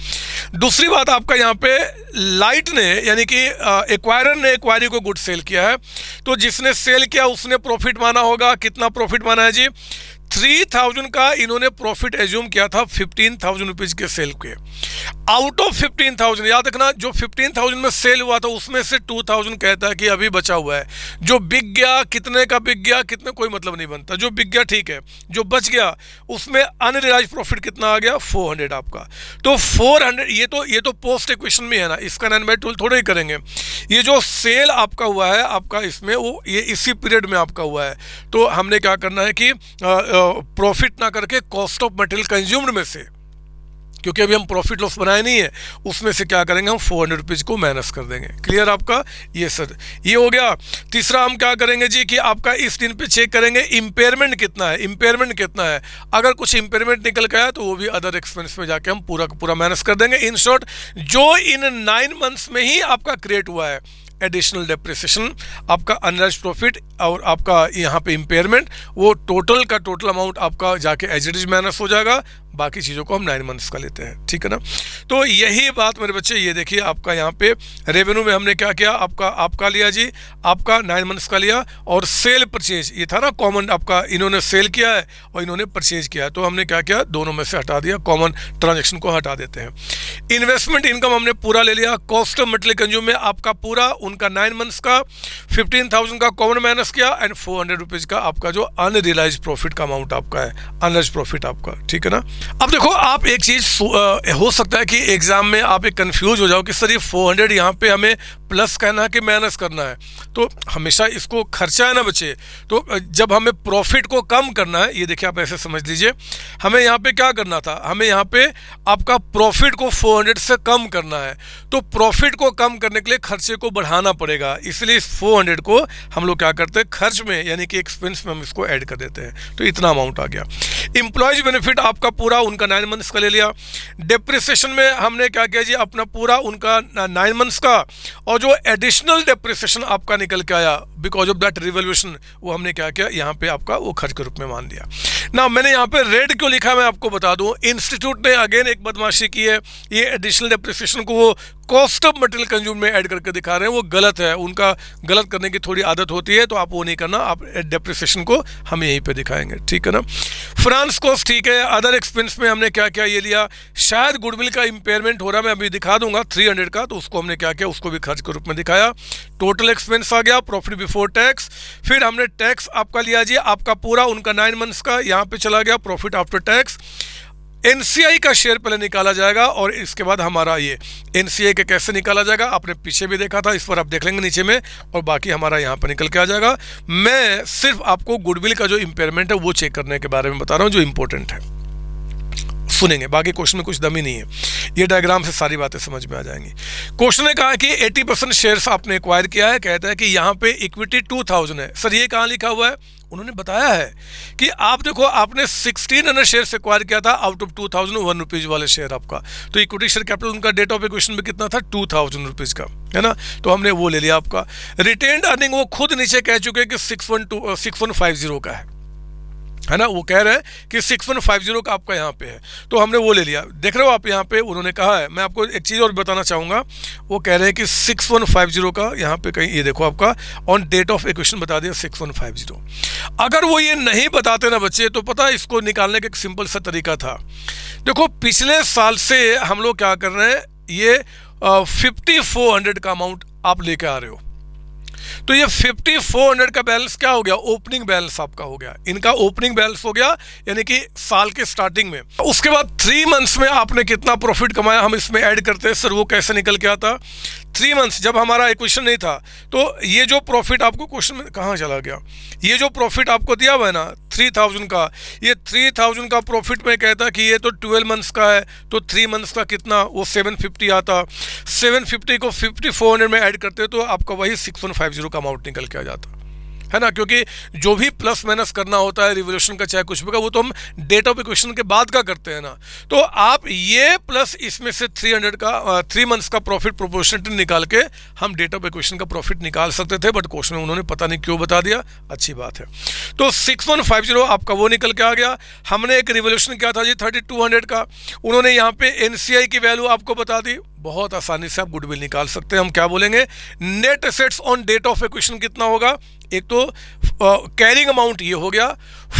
दूसरी बात आपका यहाँ पे लाइट ने यानी कि एक्वायरर ने एक्वायरी को गुड सेल किया है, तो जिसने सेल किया उसने प्रॉफिट माना होगा। कितना प्रॉफिट माना है जी, 3000 का इन्होंने प्रॉफिट एज्यूम किया था 15,000 रुपीज़ के सेल के। आउट ऑफ 15,000 याद रखना, जो 15,000 में सेल हुआ था उसमें से 2,000 कहता है कि अभी बचा हुआ है। जो बिक गया, कितने का बिक गया, कितने कोई मतलब नहीं बनता, जो बिक गया ठीक है, जो बच गया उसमें अनरियलाइज प्रॉफिट कितना आ गया 400 आपका। तो 400 ये तो पोस्ट इक्वेशन में है ना, इसका 9/12 थोड़े ही करेंगे। ये जो सेल आपका हुआ है आपका इसमें वो ये इसी पीरियड में आपका हुआ है, तो हमने क्या करना है कि प्रॉफिट ना करके कॉस्ट ऑफ मटेरियल कंज्यूम्ड में से, क्योंकि अभी हम प्रॉफिट लॉस बनाए नहीं है, उसमें से क्या करेंगे हम 400 रुपीज़ को माइनस कर देंगे। क्लियर आपका, ये सर ये हो गया। तीसरा हम क्या करेंगे जी कि आपका इस दिन पे चेक करेंगे इम्पेयरमेंट कितना है, इम्पेयरमेंट कितना है। अगर कुछ इम्पेयरमेंट निकल गया तो वो भी अदर एक्सपेंस में जाके हम पूरा का पूरा माइनस कर देंगे। इन शॉर्ट जो इन 9 मंथ्स में ही आपका क्रिएट हुआ है एडिशनल डेप्रिसिएशन, आपका अनरियलाइज्ड प्रॉफिट और आपका यहाँ पे इम्पेयरमेंट, वो टोटल का टोटल अमाउंट आपका जाके एज इट इज माइनस हो जाएगा। बाकी चीज़ों को हम 9 मंथ्स का लेते हैं, ठीक है ना। तो यही बात मेरे बच्चे, ये देखिए आपका यहाँ पे रेवेन्यू में हमने क्या किया, आपका लिया जी, आपका 9 मंथ्स का लिया, और सेल परचेज ये था ना कॉमन, आपका इन्होंने सेल किया है और इन्होंने परचेज किया है, तो हमने क्या किया दोनों में से हटा दिया, कॉमन ट्रांजेक्शन को हटा देते हैं। इन्वेस्टमेंट इनकम हमने पूरा ले लिया, कॉस्ट ऑफ मटेरियल कंज्यूम में आपका पूरा उनका 9 मंथ्स का 15,000 का कॉमन माइनस किया, एंड 400 रुपीज़ का आपका जो अनरियलाइज प्रॉफिट का अमाउंट आपका है, अनरियलाइज प्रॉफिट आपका, ठीक है ना। अब देखो आप एक चीज़ हो सकता है कि एग्जाम में आप एक कंफ्यूज हो जाओ कि सर ये 400 यहाँ पे हमें प्लस कहना है कि माइनस करना है, तो हमेशा इसको खर्चा है ना बच्चे। तो जब हमें प्रॉफिट को कम करना है, ये देखिए आप ऐसे समझ लीजिए, हमें यहाँ पे क्या करना था, हमें यहाँ पे आपका प्रॉफिट को 400 से कम करना है। तो प्रॉफिट को कम करने के लिए खर्चे को बढ़ाना पड़ेगा, इसलिए इस 400 को हम लोग क्या करते हैं, खर्च में यानी कि एक्सपेंस में हम इसको ऐड कर देते हैं। तो इतना अमाउंट आ गया। एम्प्लॉयज बेनिफिट आपका पूरा उनका 9 मंथ्स का ले लिया। डेप्रिसिएशन में हमने क्या किया जी, अपना पूरा उनका 9 मंथ्स का, और जो एडिशनल डेप्रिसिएशन आपका निकल के आया बिकॉज ऑफ दैट रिवॉल्यूशन, वो हमने क्या किया, यहाँ पे आपका वो खर्च के रूप में मान लिया ना। मैंने यहाँ पे रेड क्यों लिखा मैं आपको बता दूं, इंस्टीट्यूट ने अगेन एक बदमाशी की है, ये एडिशनल डेप्रिसिएशन को वो कॉस्ट ऑफ मटेरियल कंज्यूम में ऐड करके दिखा रहे हैं, वो गलत है, उनका गलत करने की थोड़ी आदत होती है, तो आप वो नहीं करना, आप डेप्रिसिएशन को हम यहीं पे दिखाएंगे, ठीक है ना। फ्रांस कॉस्ट ठीक है। अदर एक्सपेंस में हमने क्या क्या ये लिया, शायद गुडविल का इंपेयरमेंट हो रहा है, मैं अभी दिखा दूंगा 300 का, तो उसको हमने क्या किया, उसको भी खर्च के रूप में दिखाया। टोटल एक्सपेंस आ गया, प्रॉफिट बिफोर टैक्स। फिर हमने टैक्स आपका लिया जी, आपका पूरा उनका 9 मंथ्स का, यहाँ पे चला गया प्रॉफिट आफ्टर टैक्स। एनसीआई का शेयर पहले निकाला जाएगा और इसके बाद हमारा ये एनसीआई का कैसे निकाला जाएगा, आपने पीछे भी देखा था, इस पर आप देख लेंगे नीचे में, और बाकी हमारा यहाँ पर निकल के आ जाएगा। मैं सिर्फ आपको गुडविल का जो इम्पेयरमेंट है वो चेक करने के बारे में बता रहा हूँ, जो इंपॉर्टेंट है, सुनेंगे, बाकी क्वेश्चन में कुछ दम ही नहीं है, ये डायग्राम से सारी बातें समझ में आ जाएंगी। क्वेश्चन ने कहा कि 80% शेयर्स आपने एक्वायर किया है, कहता है कि यहाँ पे इक्विटी 2000 है। सर ये कहाँ लिखा हुआ है, उन्होंने बताया है कि आप देखो, आपने 1600 शेयर एक्वायर किया था आउट ऑफ 2001 रुपीज़ वाले शेयर आपका, तो इक्विटी शेयर कैपिटल उनका डेट ऑफ इक्वेशन में कितना था, 2000 रुपीज़ का, है ना। तो हमने वो ले लिया आपका। रिटेन्ड अर्निंग वो खुद नीचे कह चुके हैं कि 6150 का है ना, वो कह रहे हैं कि 6150 का आपका यहाँ पे है, तो हमने वो ले लिया। देख रहे हो आप यहाँ पे, उन्होंने कहा है, मैं आपको एक चीज़ और बताना चाहूँगा, वो कह रहे हैं कि 6150 का यहाँ पे कहीं, ये देखो आपका ऑन डेट ऑफ इक्वेशन बता दिया 6150। अगर वो ये नहीं बताते ना बच्चे, तो पता है इसको निकालने का एक सिंपल सा तरीका था। देखो पिछले साल से हम लोग क्या कर रहे हैं, ये 5400 का अमाउंट आप लेके आ रहे हो, तो ये 5400 का बैलेंस क्या हो गया, ओपनिंग बैलेंस आपका हो गया, इनका ओपनिंग बैलेंस हो गया, यानी कि साल के स्टार्टिंग में। उसके बाद 3 मंथ्स में आपने कितना प्रॉफिट कमाया, हम इसमें ऐड करते हैं। सर वो कैसे निकल के आता, 3 मंथ्स जब हमारा इक्वेशन नहीं था, तो ये जो प्रॉफिट आपको क्वेश्चन में कहाँ चला गया, ये जो प्रॉफिट आपको दिया हुआ है ना 3000 का, ये 3000 का प्रॉफिट में कहता कि ये तो 12 मंथ्स का है, तो 3 मंथ्स का कितना, वो 750 आता, 750 को 5400 में ऐड करते तो आपका वही 6150 का अमाउंट निकल के आ जाता, है ना। क्योंकि जो भी प्लस माइनस करना होता है रिवोल्यूशन का चाहे कुछ भी का, वो तो हम डेट ऑफ इक्वेशन के बाद का करते हैं ना। तो आप ये प्लस इसमें से 3 मंथ्स का प्रॉफिट प्रोपोर्शनली निकाल के हम डेट ऑफ इक्वेशन का प्रॉफिट निकाल सकते थे, बट क्वेश्चन में उन्होंने पता नहीं क्यों बता दिया, अच्छी बात है। तो 6150 आपका वो निकल के आ गया। हमने एक रिवोल्यूशन किया था जी 3200 का, उन्होंने यहाँ पे एनसीआई की वैल्यू आपको बता दी, बहुत आसानी से आप गुडविल निकाल सकते हैं। हम क्या बोलेंगे, net assets on date of equation कितना होगा, एक तो कैरिंग अमाउंट ये हो गया,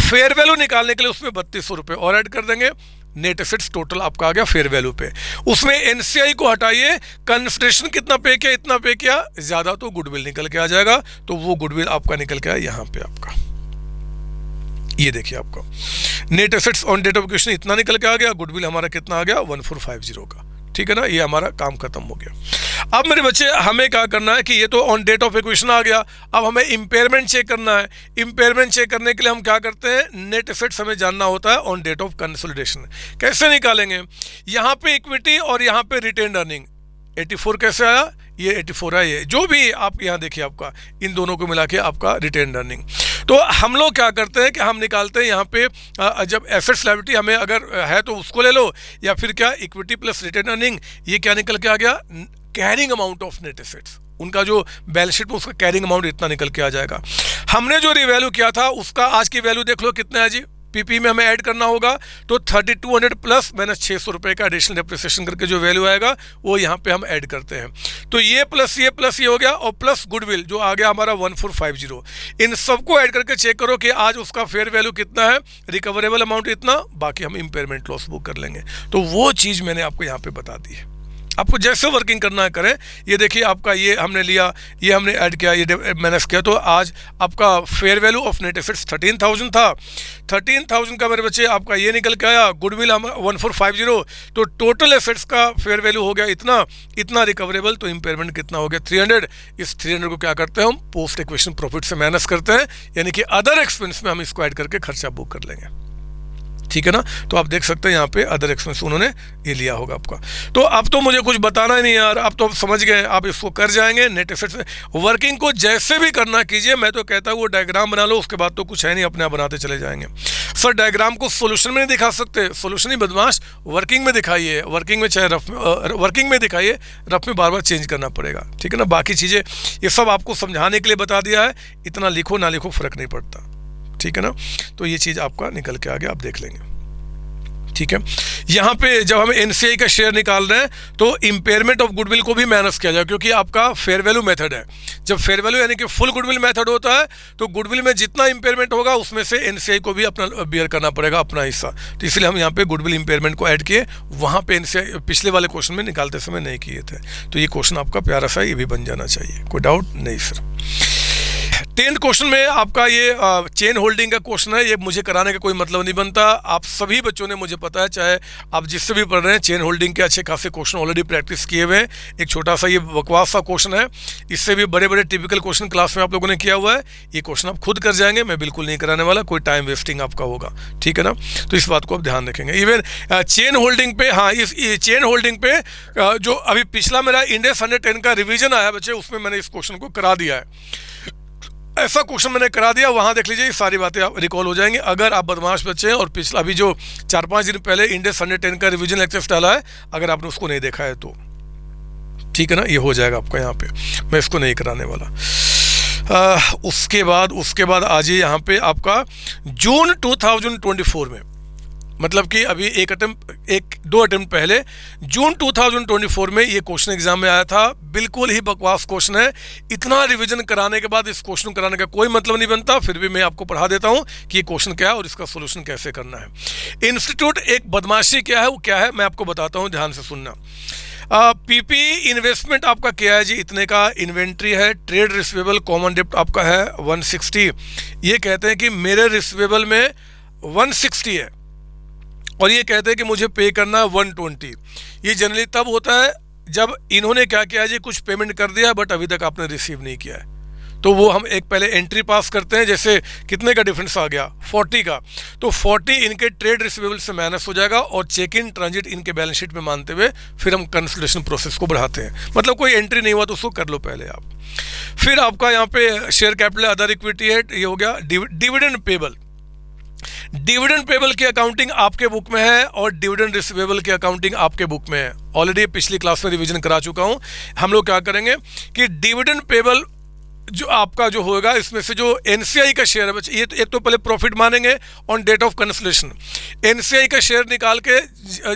फेयर वैल्यू निकालने के लिए उसमें 3200 रुपये और ऐड कर देंगे, नेट एसेट्स टोटल आपका आ गया फेयर वैल्यू पे। उसमें एनसीआई को हटाइए, कंसिडरेशन कितना पे किया, इतना पे किया, ज्यादा तो गुडविल निकल के आ जाएगा, तो वो गुडविल आपका निकल के आया यहाँ पे आपका, ये देखिए आपका net assets on date of equation इतना निकल के आ गया, गुडविल हमारा कितना आ गया 1450 का, ठीक है ना। ये हमारा काम खत्म हो गया। अब मेरे बच्चे हमें क्या करना है कि ये तो ऑन डेट ऑफ इक्वेशन आ गया, अब हमें इंपेयरमेंट चेक करना है। इंपेयरमेंट चेक करने के लिए हम क्या करते हैं, नेट एसेट्स हमें जानना होता है ऑन डेट ऑफ कंसोलिडेशन। कैसे निकालेंगे, यहाँ पे इक्विटी और यहाँ पे रिटेन्ड अर्निंग, 84 कैसे आया, ये 84 है, ये जो भी आप यहाँ देखिए आपका इन दोनों को मिला के आपका रिटेन्ड अर्निंग। तो हम लोग क्या करते हैं कि हम निकालते हैं यहाँ पे जब एसेट्स लायबिलिटी हमें अगर है तो उसको ले लो, या फिर क्या इक्विटी प्लस रिटेन्ड अर्निंग, ये क्या निकल के आ गया, carrying amount of net assets, उनका जो बैलेंस शीट में उसका कैरिंग अमाउंट इतना निकल के आ जाएगा। हमने जो रिवैल्यू किया था उसका आज की वैल्यू देख लो कितना है जी, पीपी में हमें ऐड करना होगा, तो 3200 प्लस माइनस 600 रुपये का एडिशनल डेप्रिसिएशन करके जो वैल्यू आएगा वो यहाँ पे हम ऐड करते हैं। तो ये प्लस ये हो गया, और प्लस गुडविल जो आ गया हमारा 1450। इन सबको ऐड करके चेक करो कि आज उसका फेयर वैल्यू कितना है, रिकवरेबल अमाउंट इतना, बाकी हम इम्पेयरमेंट लॉस बुक कर लेंगे। तो वो चीज़ मैंने आपको यहाँ पे बता दी है। आपको जैसे वर्किंग करना है करें। ये देखिए आपका ये हमने लिया, ये हमने ऐड किया, ये माइनस किया, तो आज आपका fair value of net assets 13,000 था। 13,000 का मेरे बच्चे आपका ये निकल के आया, गुडविल हम 1450, तो टोटल एसेट्स का फेयर वैल्यू हो गया इतना रिकवरेबल, तो इम्पेयरमेंट कितना हो गया 300। इस 300 को क्या करते हैं हम पोस्ट एक्विजिशन प्रॉफिट से माइनस करते हैं, यानी कि अदर एक्सपेंस में हम इसको ऐड करके खर्चा बुक कर लेंगे, ठीक है ना। तो आप देख सकते हैं यहाँ पे अदर एक्सपेंस उन्होंने ये लिया होगा आपका। तो अब तो मुझे कुछ बताना ही नहीं यार, अब तो आप समझ गए, आप इसको कर जाएंगे। नेट एसेट्स वर्किंग को जैसे भी करना कीजिए, मैं तो कहता हूँ वो डायग्राम बना लो, उसके बाद तो कुछ है नहीं, अपने आप बनाते चले जाएंगे। सर डायग्राम को सोल्यूशन में नहीं दिखा सकते, सोल्यूशन ही बदमाश, वर्किंग में दिखाइए, वर्किंग में चाहे रफ में, वर्किंग में दिखाइए, रफ में बार बार चेंज करना पड़ेगा, ठीक है ना। बाकी चीज़ें ये सब आपको समझाने के लिए बता दिया है, इतना लिखो ना लिखो फर्क नहीं पड़ता, ठीक है ना। तो ये चीज़ आपका निकल के आ गया, आप देख लेंगे, ठीक है। यहाँ पे जब हम एनसीआई का शेयर निकाल रहे हैं तो इम्पेयरमेंट ऑफ गुडविल को भी माइनस किया जाए, क्योंकि आपका फेयर वैल्यू मेथड है। जब फेयर वैल्यू यानी कि फुल गुडविल मेथड होता है तो गुडविल में जितना इम्पेयरमेंट होगा उसमें से एनसीआई को भी अपना बियर करना पड़ेगा, अपना हिस्सा। तो इसलिए हम यहाँ पे गुडविल इम्पेयरमेंट को ऐड किए, वहाँ पे एनसीआई पिछले वाले क्वेश्चन में निकालते समय नहीं किए थे। तो ये क्वेश्चन आपका प्यारा सा ये भी बन जाना चाहिए, कोई डाउट नहीं सर। 10th क्वेश्चन में आपका ये चेन होल्डिंग का क्वेश्चन है, ये मुझे कराने का कोई मतलब नहीं बनता। आप सभी बच्चों ने, मुझे पता है, चाहे आप जिससे भी पढ़ रहे हैं, चेन होल्डिंग के अच्छे खासे क्वेश्चन ऑलरेडी प्रैक्टिस किए हुए हैं। एक छोटा सा ये बकवास सा क्वेश्चन है, इससे भी बड़े बड़े टिपिकल क्वेश्चन क्लास में आप लोगों ने किया हुआ है। ये क्वेश्चन आप खुद कर जाएंगे, मैं बिल्कुल नहीं कराने वाला, कोई टाइम वेस्टिंग आपका होगा, ठीक है ना। तो इस बात को आप ध्यान रखेंगे। इवन चेन होल्डिंग पे, हाँ इस चेन होल्डिंग पे जो अभी पिछला मेरा इंडेक्स 110 का रिविजन आया बच्चे, उसमें मैंने इस क्वेश्चन को करा दिया है। ऐसा क्वेश्चन मैंने करा दिया, वहाँ देख लीजिए, सारी बातें आप रिकॉल हो जाएंगी। अगर आप बदमाश बच्चे हैं और पिछला अभी जो 4-5 दिन पहले इंडेक्स 110 का रिवीजन लेक्चर डाला है, अगर आपने उसको नहीं देखा है तो ठीक है ना, ये हो जाएगा आपका। यहाँ पे मैं इसको नहीं कराने वाला। उसके बाद आ जाइए यहाँ पे आपका जून 2024 में, मतलब कि अभी दो अटेम्प्ट पहले जून 2024 में ये क्वेश्चन एग्जाम में आया था। बिल्कुल ही बकवास क्वेश्चन है, इतना रिवीजन कराने के बाद इस क्वेश्चन कराने का कोई मतलब नहीं बनता। फिर भी मैं आपको पढ़ा देता हूँ कि ये क्वेश्चन क्या है और इसका सोल्यूशन कैसे करना है। इंस्टीट्यूट एक बदमाशी क्या है, वो क्या है मैं आपको बताता हूँ, ध्यान से सुनना। पीपी इन्वेस्टमेंट आपका क्या है जी, इतने का इन्वेंट्री है, ट्रेड रिसीवेबल कॉमन डेब्ट आपका है 160। ये कहते हैं कि मेरे रिसीवेबल में 160 है और ये कहते हैं कि मुझे पे करना है 120। ये जनरली तब होता है जब इन्होंने क्या किया जी, कुछ पेमेंट कर दिया बट अभी तक आपने रिसीव नहीं किया है। तो वो हम एक पहले एंट्री पास करते हैं, जैसे कितने का डिफरेंस आ गया 40 का, तो 40 इनके ट्रेड रिसीवेबल से माइनस हो जाएगा और चेक इन ट्रांजिट इनके बैलेंस शीट में मानते हुए फिर हम कंसोलिडेशन प्रोसेस को बढ़ाते हैं। मतलब कोई एंट्री नहीं हुआ तो उसको कर लो पहले आप। फिर आपका यहाँ पे शेयर कैपिटल अदर इक्विटी है, ये हो गया डिविडेंड पेबल। डिविडेंड पेबल की अकाउंटिंग आपके बुक में है और डिविडेंड रिसीवेबल की अकाउंटिंग आपके बुक में है। ऑलरेडी पिछली क्लास में रिवीजन करा चुका हूं। हम लोग क्या करेंगे कि डिविडेंड पेबल जो आपका जो होगा, इसमें से जो एनसीआई का शेयर है बच्चे, ये एक तो पहले प्रॉफिट मानेंगे on date of cancellation. NCI का शेयर निकाल के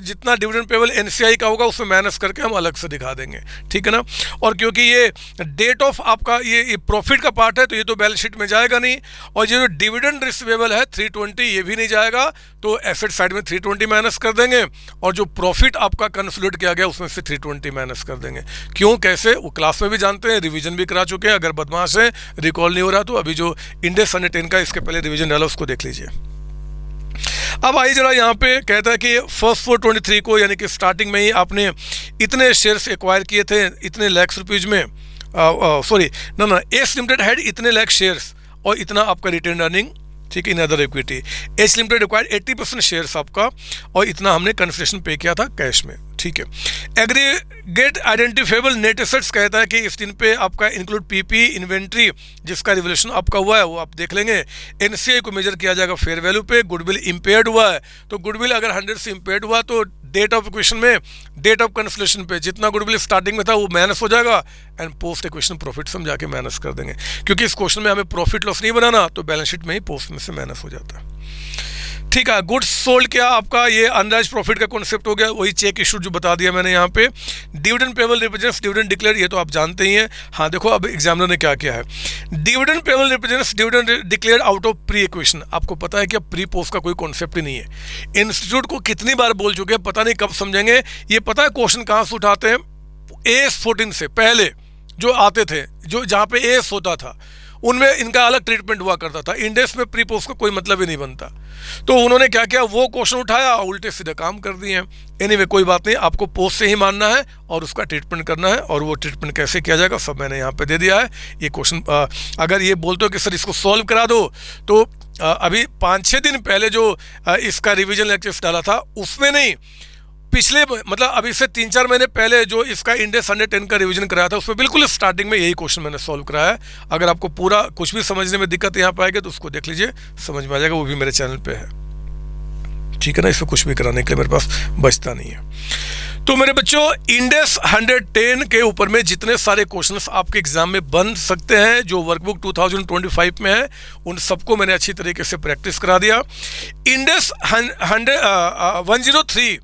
जितना डिविडेंड पेबल एनसीआई का होगा उसमें माइनस करके हम अलग से दिखा देंगे, ठीक है ना। और क्योंकि ये डेट ऑफ आपका ये प्रॉफिट का पार्ट है तो ये तो बैलेंस शीट में जाएगा नहीं, और ये जो डिविडेंड रिसीवेबल है 320 ये भी नहीं जाएगा, तो एसेट साइड में 320 माइनस कर देंगे और जो प्रॉफिट आपका कंसोलिडेट किया गया उसमें से 320 माइनस कर देंगे। क्यों कैसे वो क्लास में भी जानते हैं, रिवीजन भी करा चुके हैं। अगर बदमाश है रिकॉल नहीं हो रहा तो अभी जो इंडेक्स 110 का इसके पहले रिवीजन डाला उसको देख लीजिए। अब आइए जरा यहाँ पे कहता है कि फर्स्ट 423 को, यानी कि स्टार्टिंग में ही आपने इतने शेयर्स एक्वायर किए थे, इतने लाख रुपीज में, सॉरी ना एस लिमिटेड हैड इतने लाख शेयर्स और इतना आपका रिटेन अर्निंग, ठीक है, in other equity. H limited required 80% shares आपका और इतना हमने कंसिडरेशन पे किया था कैश में, ठीक है। एग्रीगेट आइडेंटिफाइबल नेट एसेट्स कहता है कि इस दिन पे आपका इंक्लूड पीपी इन्वेंट्री जिसका रिवोल्यूशन आपका हुआ है वो आप देख लेंगे। एनसीआई को मेजर किया जाएगा फेयर वैल्यू पे। गुडविल इम्पेयर्ड हुआ है तो गुडविल अगर 100 से इम्पेयर्ड हुआ तो डेट ऑफ इक्वेशन में, डेट ऑफ कैंसलेशन पे जितना गुडविल स्टार्टिंग में था वो माइनस हो जाएगा एंड पोस्ट इक्वेशन प्रॉफिट से हम जाके माइनस कर देंगे। क्योंकि इस क्वेश्चन में हमें प्रॉफिट लॉस नहीं बनाना तो बैलेंस शीट में ही पोस्ट में से माइनस हो जाता है, ठीक है, गुड्स सोल्ड क्या आपका, ये अनराइज्ड प्रॉफिट का कॉन्सेप्ट हो गया, वही चेक इशू जो बता दिया मैंने यहाँ पे। Dividend payable represents dividend declare, ये तो आप जानते ही हैं। हाँ देखो अब एग्जामिनर ने क्या किया है, dividend payable represents dividend declare out of pre equation. आपको पता है कि अब प्री पोस्ट का कोई कॉन्सेप्ट ही नहीं है। इंस्टीट्यूट को कितनी बार बोल चुके हैं, पता नहीं कब समझेंगे। ये पता है क्वेश्चन कहाँ से उठाते हैं, AS14 से पहले जो आते थे, जो जहाँ पे AS होता था उनमें इनका अलग ट्रीटमेंट हुआ करता था। इंडेक्स में प्री पोस्ट का कोई मतलब ही नहीं बनता। तो उन्होंने क्या किया, वो क्वेश्चन उठाया, उल्टे सीधे काम कर दिए। एनीवे कोई बात नहीं, आपको पोस्ट से ही मानना है और उसका ट्रीटमेंट करना है, और वो ट्रीटमेंट कैसे किया जाएगा सब मैंने यहाँ पे दे दिया है। ये क्वेश्चन अगर ये बोलते हो कि सर इसको सॉल्व करा दो, तो अभी 5-6 दिन पहले जो इसका रिविजन लेक्चर्स डाला था उसमें नहीं, पिछले मतलब अभी से 3-4 महीने पहले जो इसका इंडेक्स 110 का रिवीजन कराया था उसमें बिल्कुल स्टार्टिंग में यही क्वेश्चन मैंने सॉल्व कराया है। अगर आपको पूरा कुछ भी समझने में दिक्कत यहाँ पे आएगी तो उसको देख लीजिए, समझ में आ जाएगा, वो भी मेरे चैनल पे है। ठीक है ना, इसमें कुछ भी कराने के लिए मेरे पास बचता नहीं है। तो मेरे बच्चों, इंडेक्स 110 के ऊपर में जितने सारे क्वेश्चंस आपके एग्जाम में बन सकते हैं, जो वर्कबुक 2025 में है, उन सबको मैंने अच्छी तरीके से प्रैक्टिस करा दिया। इंडेक्स 103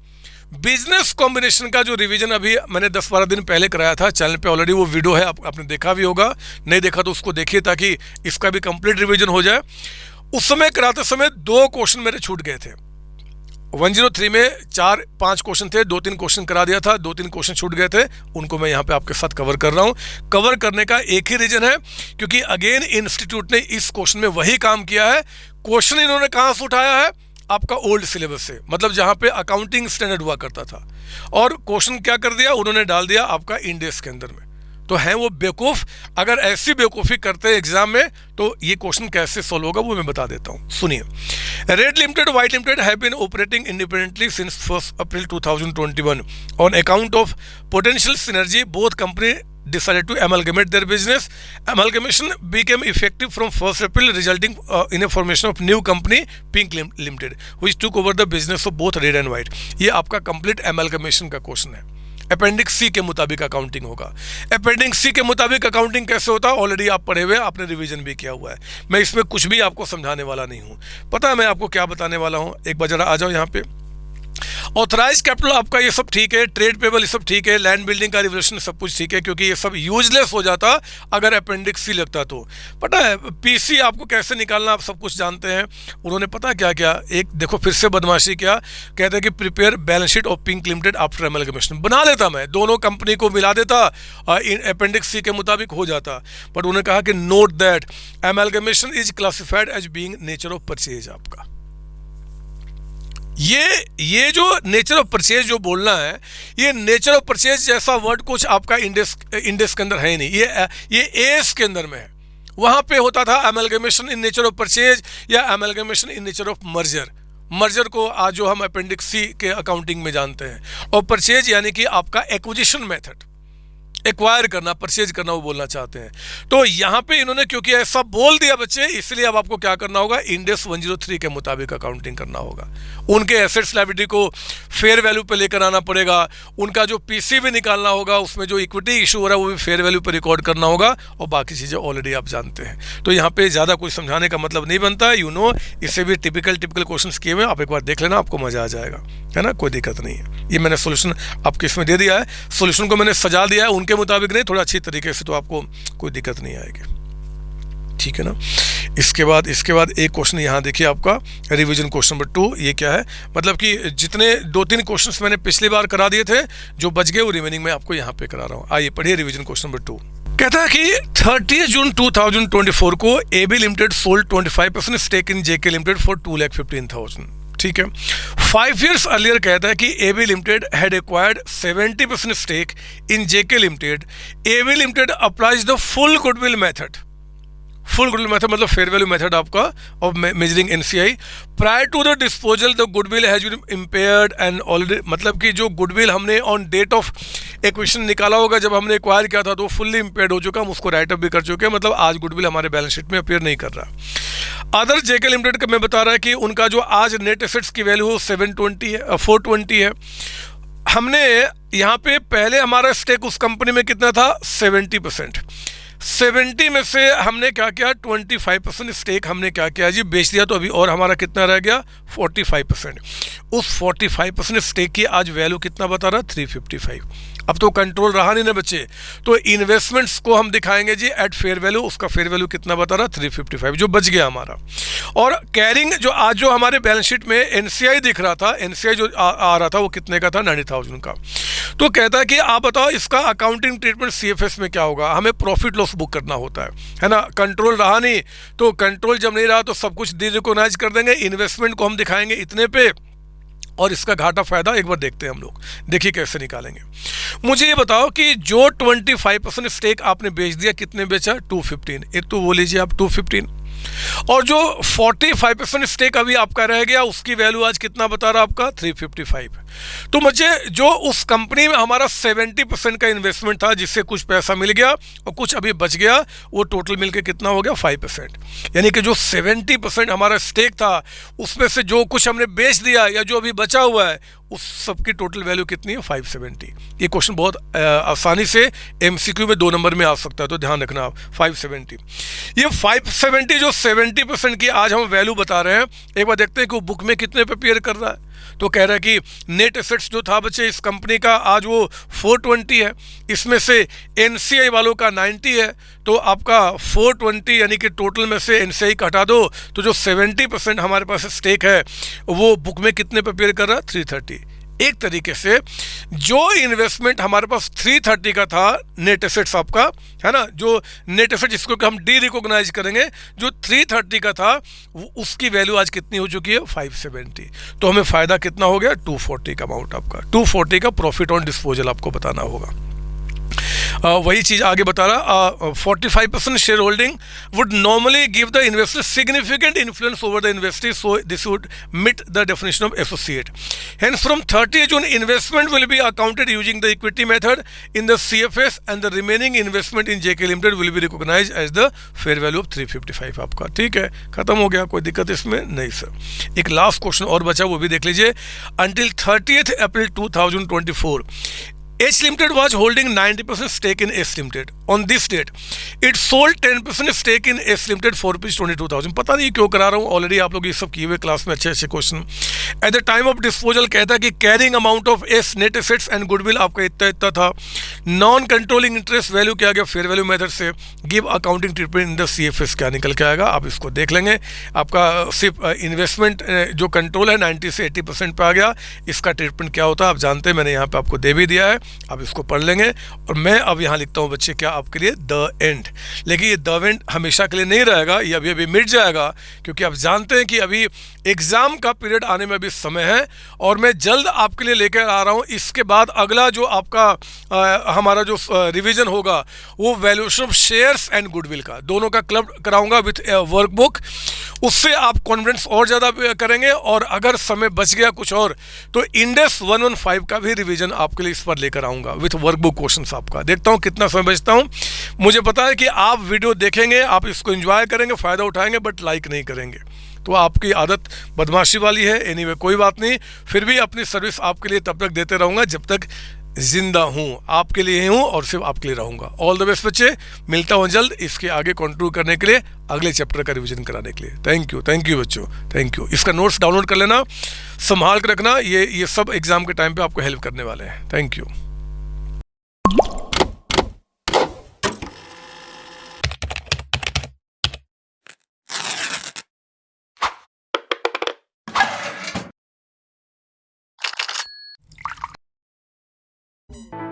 बिजनेस कॉम्बिनेशन का जो रिवीजन अभी मैंने 10-12 दिन पहले कराया था, चैनल पे ऑलरेडी वो वीडियो है, आपने देखा भी होगा, नहीं देखा तो उसको देखिए ताकि इसका भी कंप्लीट रिवीजन हो जाए। उस समय कराते समय 2 क्वेश्चन मेरे छूट गए थे। 103 में 4-5 क्वेश्चन थे, 2-3 क्वेश्चन करा दिया था, 2-3 क्वेश्चन छूट गए थे, उनको मैं यहाँ पे आपके साथ कवर कर रहा हूँ। कवर करने का एक ही रीजन है, क्योंकि अगेन इंस्टीट्यूट ने इस क्वेश्चन में वही काम किया है। क्वेश्चन इन्होंने कहाँ से उठाया है, आपका ओल्ड सिलेबस से, मतलब जहाँ पे अकाउंटिंग स्टैंडर्ड हुआ करता था, और क्वेश्चन क्या कर दिया उन्होंने, डाल दिया आपका इंडेक्स के अंदर में। तो हैं वो बेवकूफ़। अगर ऐसी बेवकूफ़ी करते हैं एग्जाम में तो ये क्वेश्चन कैसे सॉल्व होगा वो मैं बता देता हूँ, सुनिए। Red limited, white limited have been operating independently since 1 April 2021 on account of potential synergy both company decided to amalgamate their business. Amalgamation became effective from 1st April, resulting in a formation of new company, Pink Limited, which took over the business of both red and white. ये आपका complete amalgamation का क्वेश्चन है। अपेंडिक्स सी के मुताबिक अकाउंटिंग होगा। अपेंडिक्स सी के मुताबिक अकाउंटिंग कैसे होता है ऑलरेडी आप पढ़े हुए, आपने रिवीजन भी किया हुआ है। मैं इसमें कुछ भी आपको समझाने वाला नहीं हूँ। पता है मैं आपको क्या बताने वाला हूँ, एक बार जरा आ जाओ यहाँ पे। ऑथराइज कैपिटल आपका ये सब ठीक है, ट्रेड पेबल ये सब ठीक है, लैंड बिल्डिंग का रिवोल्यूशन सब कुछ ठीक है, क्योंकि ये सब यूजलेस हो जाता अगर अपेंडिक्स सी लगता तो। पता है पीसी आपको कैसे निकालना आप सब कुछ जानते हैं। उन्होंने पता क्या क्या, एक देखो फिर से बदमाशी क्या कहते हैं कि prepare balance sheet of pink limited after amalgamation. बना लेता मैं, दोनों कंपनी को मिला देता, अपेंडिक्स सी के मुताबिक हो जाता, बट उन्होंने कहा कि note that amalgamation is classified as being nature of purchase. आपका ये जो नेचर ऑफ परचेज जो बोलना है, ये नेचर ऑफ परचेज जैसा वर्ड कुछ आपका इंडेक्स के अंदर है ही नहीं। ये एएस के अंदर में है। वहाँ पे होता था amalgamation in nature of purchase या amalgamation in nature of merger. Merger को आज जो हम अपेंडिक्स सी के अकाउंटिंग में जानते हैं, और परचेज यानी कि आपका एक्विजिशन मेथड, एक्वायर करना, परचेज करना वो बोलना चाहते हैं। तो यहाँ पे इन्होंने क्योंकि ऐसा बोल दिया बच्चे, इसलिए अब आपको क्या करना होगा, इंडेक्स 103 के मुताबिक अकाउंटिंग करना होगा। उनके एसेट्स लायबिलिटी को फेयर वैल्यू पे लेकर आना पड़ेगा, उनका जो पीसी भी निकालना होगा, उसमें जो इक्विटी इशू हो रहा है वो भी फेयर वैल्यू पे रिकॉर्ड करना होगा, और बाकी चीज़ें ऑलरेडी आप जानते हैं। तो यहाँ पे ज़्यादा कुछ समझाने का मतलब नहीं बनता है। इससे भी टिपिकल क्वेश्चन किए हुए, आप एक बार देख लेना, आपको मजा आ जाएगा, है ना, कोई दिक्कत नहीं है। ये मैंने सोल्यूशन आपको इसमें दे दिया है, सोल्यूशन को मैंने सजा दिया है उनके मुताबिक नहीं, थोड़ा अच्छी तरीके से, तो आपको कोई दिक्कत नहीं आएगी। ठीक है ना। इसके बाद एक क्वेश्चन यहाँ देखिए आपका रिवीजन क्वेश्चन नंबर 2। ये क्या है, मतलब कि जितने 2-3 क्वेश्चंस मैंने पिछली बार करा दिए थे, जो बच गए वो रिमेनिंग में आपको यहाँ पे करा रहा हूँ। आइए पढ़िए रिवीजन क्वेश्चन नंबर 2। कहता है कि 30 जून 2024 को AB limited sold 25% stake in JK limited for 2,15,000। ठीक है। 5 years अर्लियर कहता है कि AB limited had acquired 70% stake in JK limited. AB limited applies the full goodwill method. Full goodwill method मतलब फेयर वैल्यू मेथड आपका of measuring NCI. Prior to the disposal the goodwill has been impaired and already, मतलब कि जो गुडविल हमने ऑन डेट ऑफ एक्विजिशन निकाला होगा, जब हमने एक्वायर किया था तो फुल्ली इम्पेयर्ड हो चुका, हम उसको राइट अप भी कर चुके हैं, मतलब आज गुडविल हमारे बैलेंस शीट में अपीयर नहीं कर रहा। अदर जेके लिमिटेड का मैं बता रहा है कि उनका जो आज नेट एसेट्स की वैल्यू 420 है, हमने यहाँ पे पहले हमारा स्टेक उस कंपनी में कितना था 70%। 70 में से हमने क्या किया 25% स्टेक हमने क्या किया जी बेच दिया, तो अभी और हमारा कितना रह गया 45%। उस 45% स्टेक की आज वैल्यू कितना बता रहा 355। अब तो कंट्रोल रहा नहीं ना बच्चे, तो इन्वेस्टमेंट्स को हम दिखाएंगे जी एट फेयर वैल्यू। उसका फेयर वैल्यू कितना बता रहा 355 जो बच गया हमारा। और कैरिंग जो आज जो हमारे बैलेंस शीट में एनसीआई दिख रहा था, एनसीआई जो आ रहा था वो कितने का था 90,000 का। तो कहता है कि आप बताओ इसका अकाउंटिंग ट्रीटमेंट सीएफएस में क्या होगा, हमें प्रॉफिट लॉस बुक करना होता है ना। कंट्रोल रहा नहीं, तो कंट्रोल जब नहीं रहा तो सब कुछ डिरिकॉग्नाइज कर देंगे, इन्वेस्टमेंट को हम दिखाएंगे इतने पे, और इसका घाटा फायदा एक बार देखते हैं हम लोग, देखिए कैसे निकालेंगे। मुझे ये बताओ कि जो 25% स्टेक आपने बेच दिया, कितने बेचा 215, एक तो वो लीजिए आप 215, और जो 45% स्टेक अभी आपका रह गया उसकी वैल्यू आज कितना बता रहा आपका 355। तो मुझे जो उस कंपनी में हमारा 70% का इन्वेस्टमेंट था जिससे कुछ पैसा मिल गया और कुछ अभी बच गया, वो टोटल मिलके कितना हो गया 5%। यानी कि जो 70% हमारा स्टेक था उसमें से जो कुछ हमने बेच दिया या जो अभी बचा हुआ है उस सब की टोटल वैल्यू कितनी है 570। ये क्वेश्चन बहुत आसानी से एमसीक्यू में 2 नंबर में आ सकता है, तो ध्यान रखना आप 570। ये 570 जो 70% की आज हम वैल्यू बता रहे हैं, एक बार देखते हैं कि वो बुक में कितने पे अपीयर कर रहा है। तो कह रहा है कि नेट एसेट्स जो था बच्चे इस कंपनी का आज वो 420 है, इसमें से एनसीआई वालों का 90 है, तो आपका 420 यानी कि टोटल में से एनसीआई का हटा दो तो जो 70% हमारे पास स्टेक है वो बुक में कितने पे अपीयर कर रहा है 330। एक तरीके से जो इन्वेस्टमेंट हमारे पास 330 का था नेट एसेट्स आपका है ना, जो नेट एसेट जिसको कि हम डी रिकॉग्नाइज करेंगे, जो 330 का था उसकी वैल्यू आज कितनी हो चुकी है 570। तो हमें फ़ायदा कितना हो गया 240 का अमाउंट, आपका 240 का प्रॉफिट ऑन डिस्पोजल आपको बताना होगा। वही चीज़ आगे बता रहा 45% share holding would normally give the investor significant influence over the investor, so this would meet the definition of associate. Hence from 30th June investment will be accounted using the equity method in the CFS and the remaining investment in JK Limited will be recognized as the fair value of 355 आपका। ठीक है, खत्म हो गया, कोई दिक्कत इसमें नहीं सर। एक लास्ट क्वेश्चन और बचा वो भी देख लीजिए। Until 30th April 2024 H Limited was holding 90% stake in S Limited. On this date, it sold 10% stake in S Limited for ₹22,000। पता नहीं क्यों करा रहा हूँ, ऑलरेडी आप लोग ये सब किए हुए क्लास में अच्छे अच्छे question. Eight the time of disposal कहता है कि carrying amount of S net assets and goodwill आपका इतना इतना था। नॉन कंट्रोलिंग इंटरेस्ट वैल्यू क्या गया फेयर वैल्यू मेथड से। Give accounting treatment in the CFS क्या निकल के आएगा आप इसको देख लेंगे। आपका सिर्फ इन्वेस्टमेंट जो कंट्रोल है 90 से 80% पे आ गया, इसका ट्रीटमेंट क्या होता है आप जानते हैं, मैंने यहाँ पे आपको दे भी दिया है, आप इसको पढ़ लेंगे। और मैं अब यहाँ लिखता हूँ बच्चे क्या आपके लिए द एंड, लेकिन ये द एंड हमेशा के लिए नहीं रहेगा, ये अभी अभी मिट जाएगा, क्योंकि आप जानते हैं कि अभी एग्ज़ाम का पीरियड आने में अभी समय है और मैं जल्द आपके लिए लेकर आ रहा हूँ। इसके बाद अगला जो आपका हमारा जो रिवीजन होगा वो valuation of shares and goodwill का, दोनों का क्लब कराऊंगा विथ वर्कबुक। उससे आप कॉन्फिडेंस और ज़्यादा करेंगे। और अगर समय बच गया कुछ और तो इंडेक्स 115 का भी रिवीजन आपके लिए इस पर लेकर आऊँगा विथ वर्कबुक क्वेश्चंस आपका। देखता हूँ कितना समय बचता हूँ। मुझे पता है कि आप वीडियो देखेंगे, आप इसको एंजॉय करेंगे, फ़ायदा उठाएंगे, बट लाइक नहीं करेंगे, तो आपकी आदत बदमाशी वाली है। एनीवे कोई बात नहीं, फिर भी अपनी सर्विस आपके लिए तब तक देते रहूँगा जब तक जिंदा हूँ, आपके लिए ही हूँ और सिर्फ आपके लिए रहूँगा। ऑल द बेस्ट बच्चे, मिलता हूँ जल्द इसके आगे कंटिन्यू करने के लिए, अगले चैप्टर का रिवीजन कराने के लिए। थैंक यू बच्चों, थैंक यू। इसका नोट्स डाउनलोड कर लेना, संभाल कर रखना, ये सब एग्जाम के टाइम पे आपको हेल्प करने वाले हैं। Thank you. you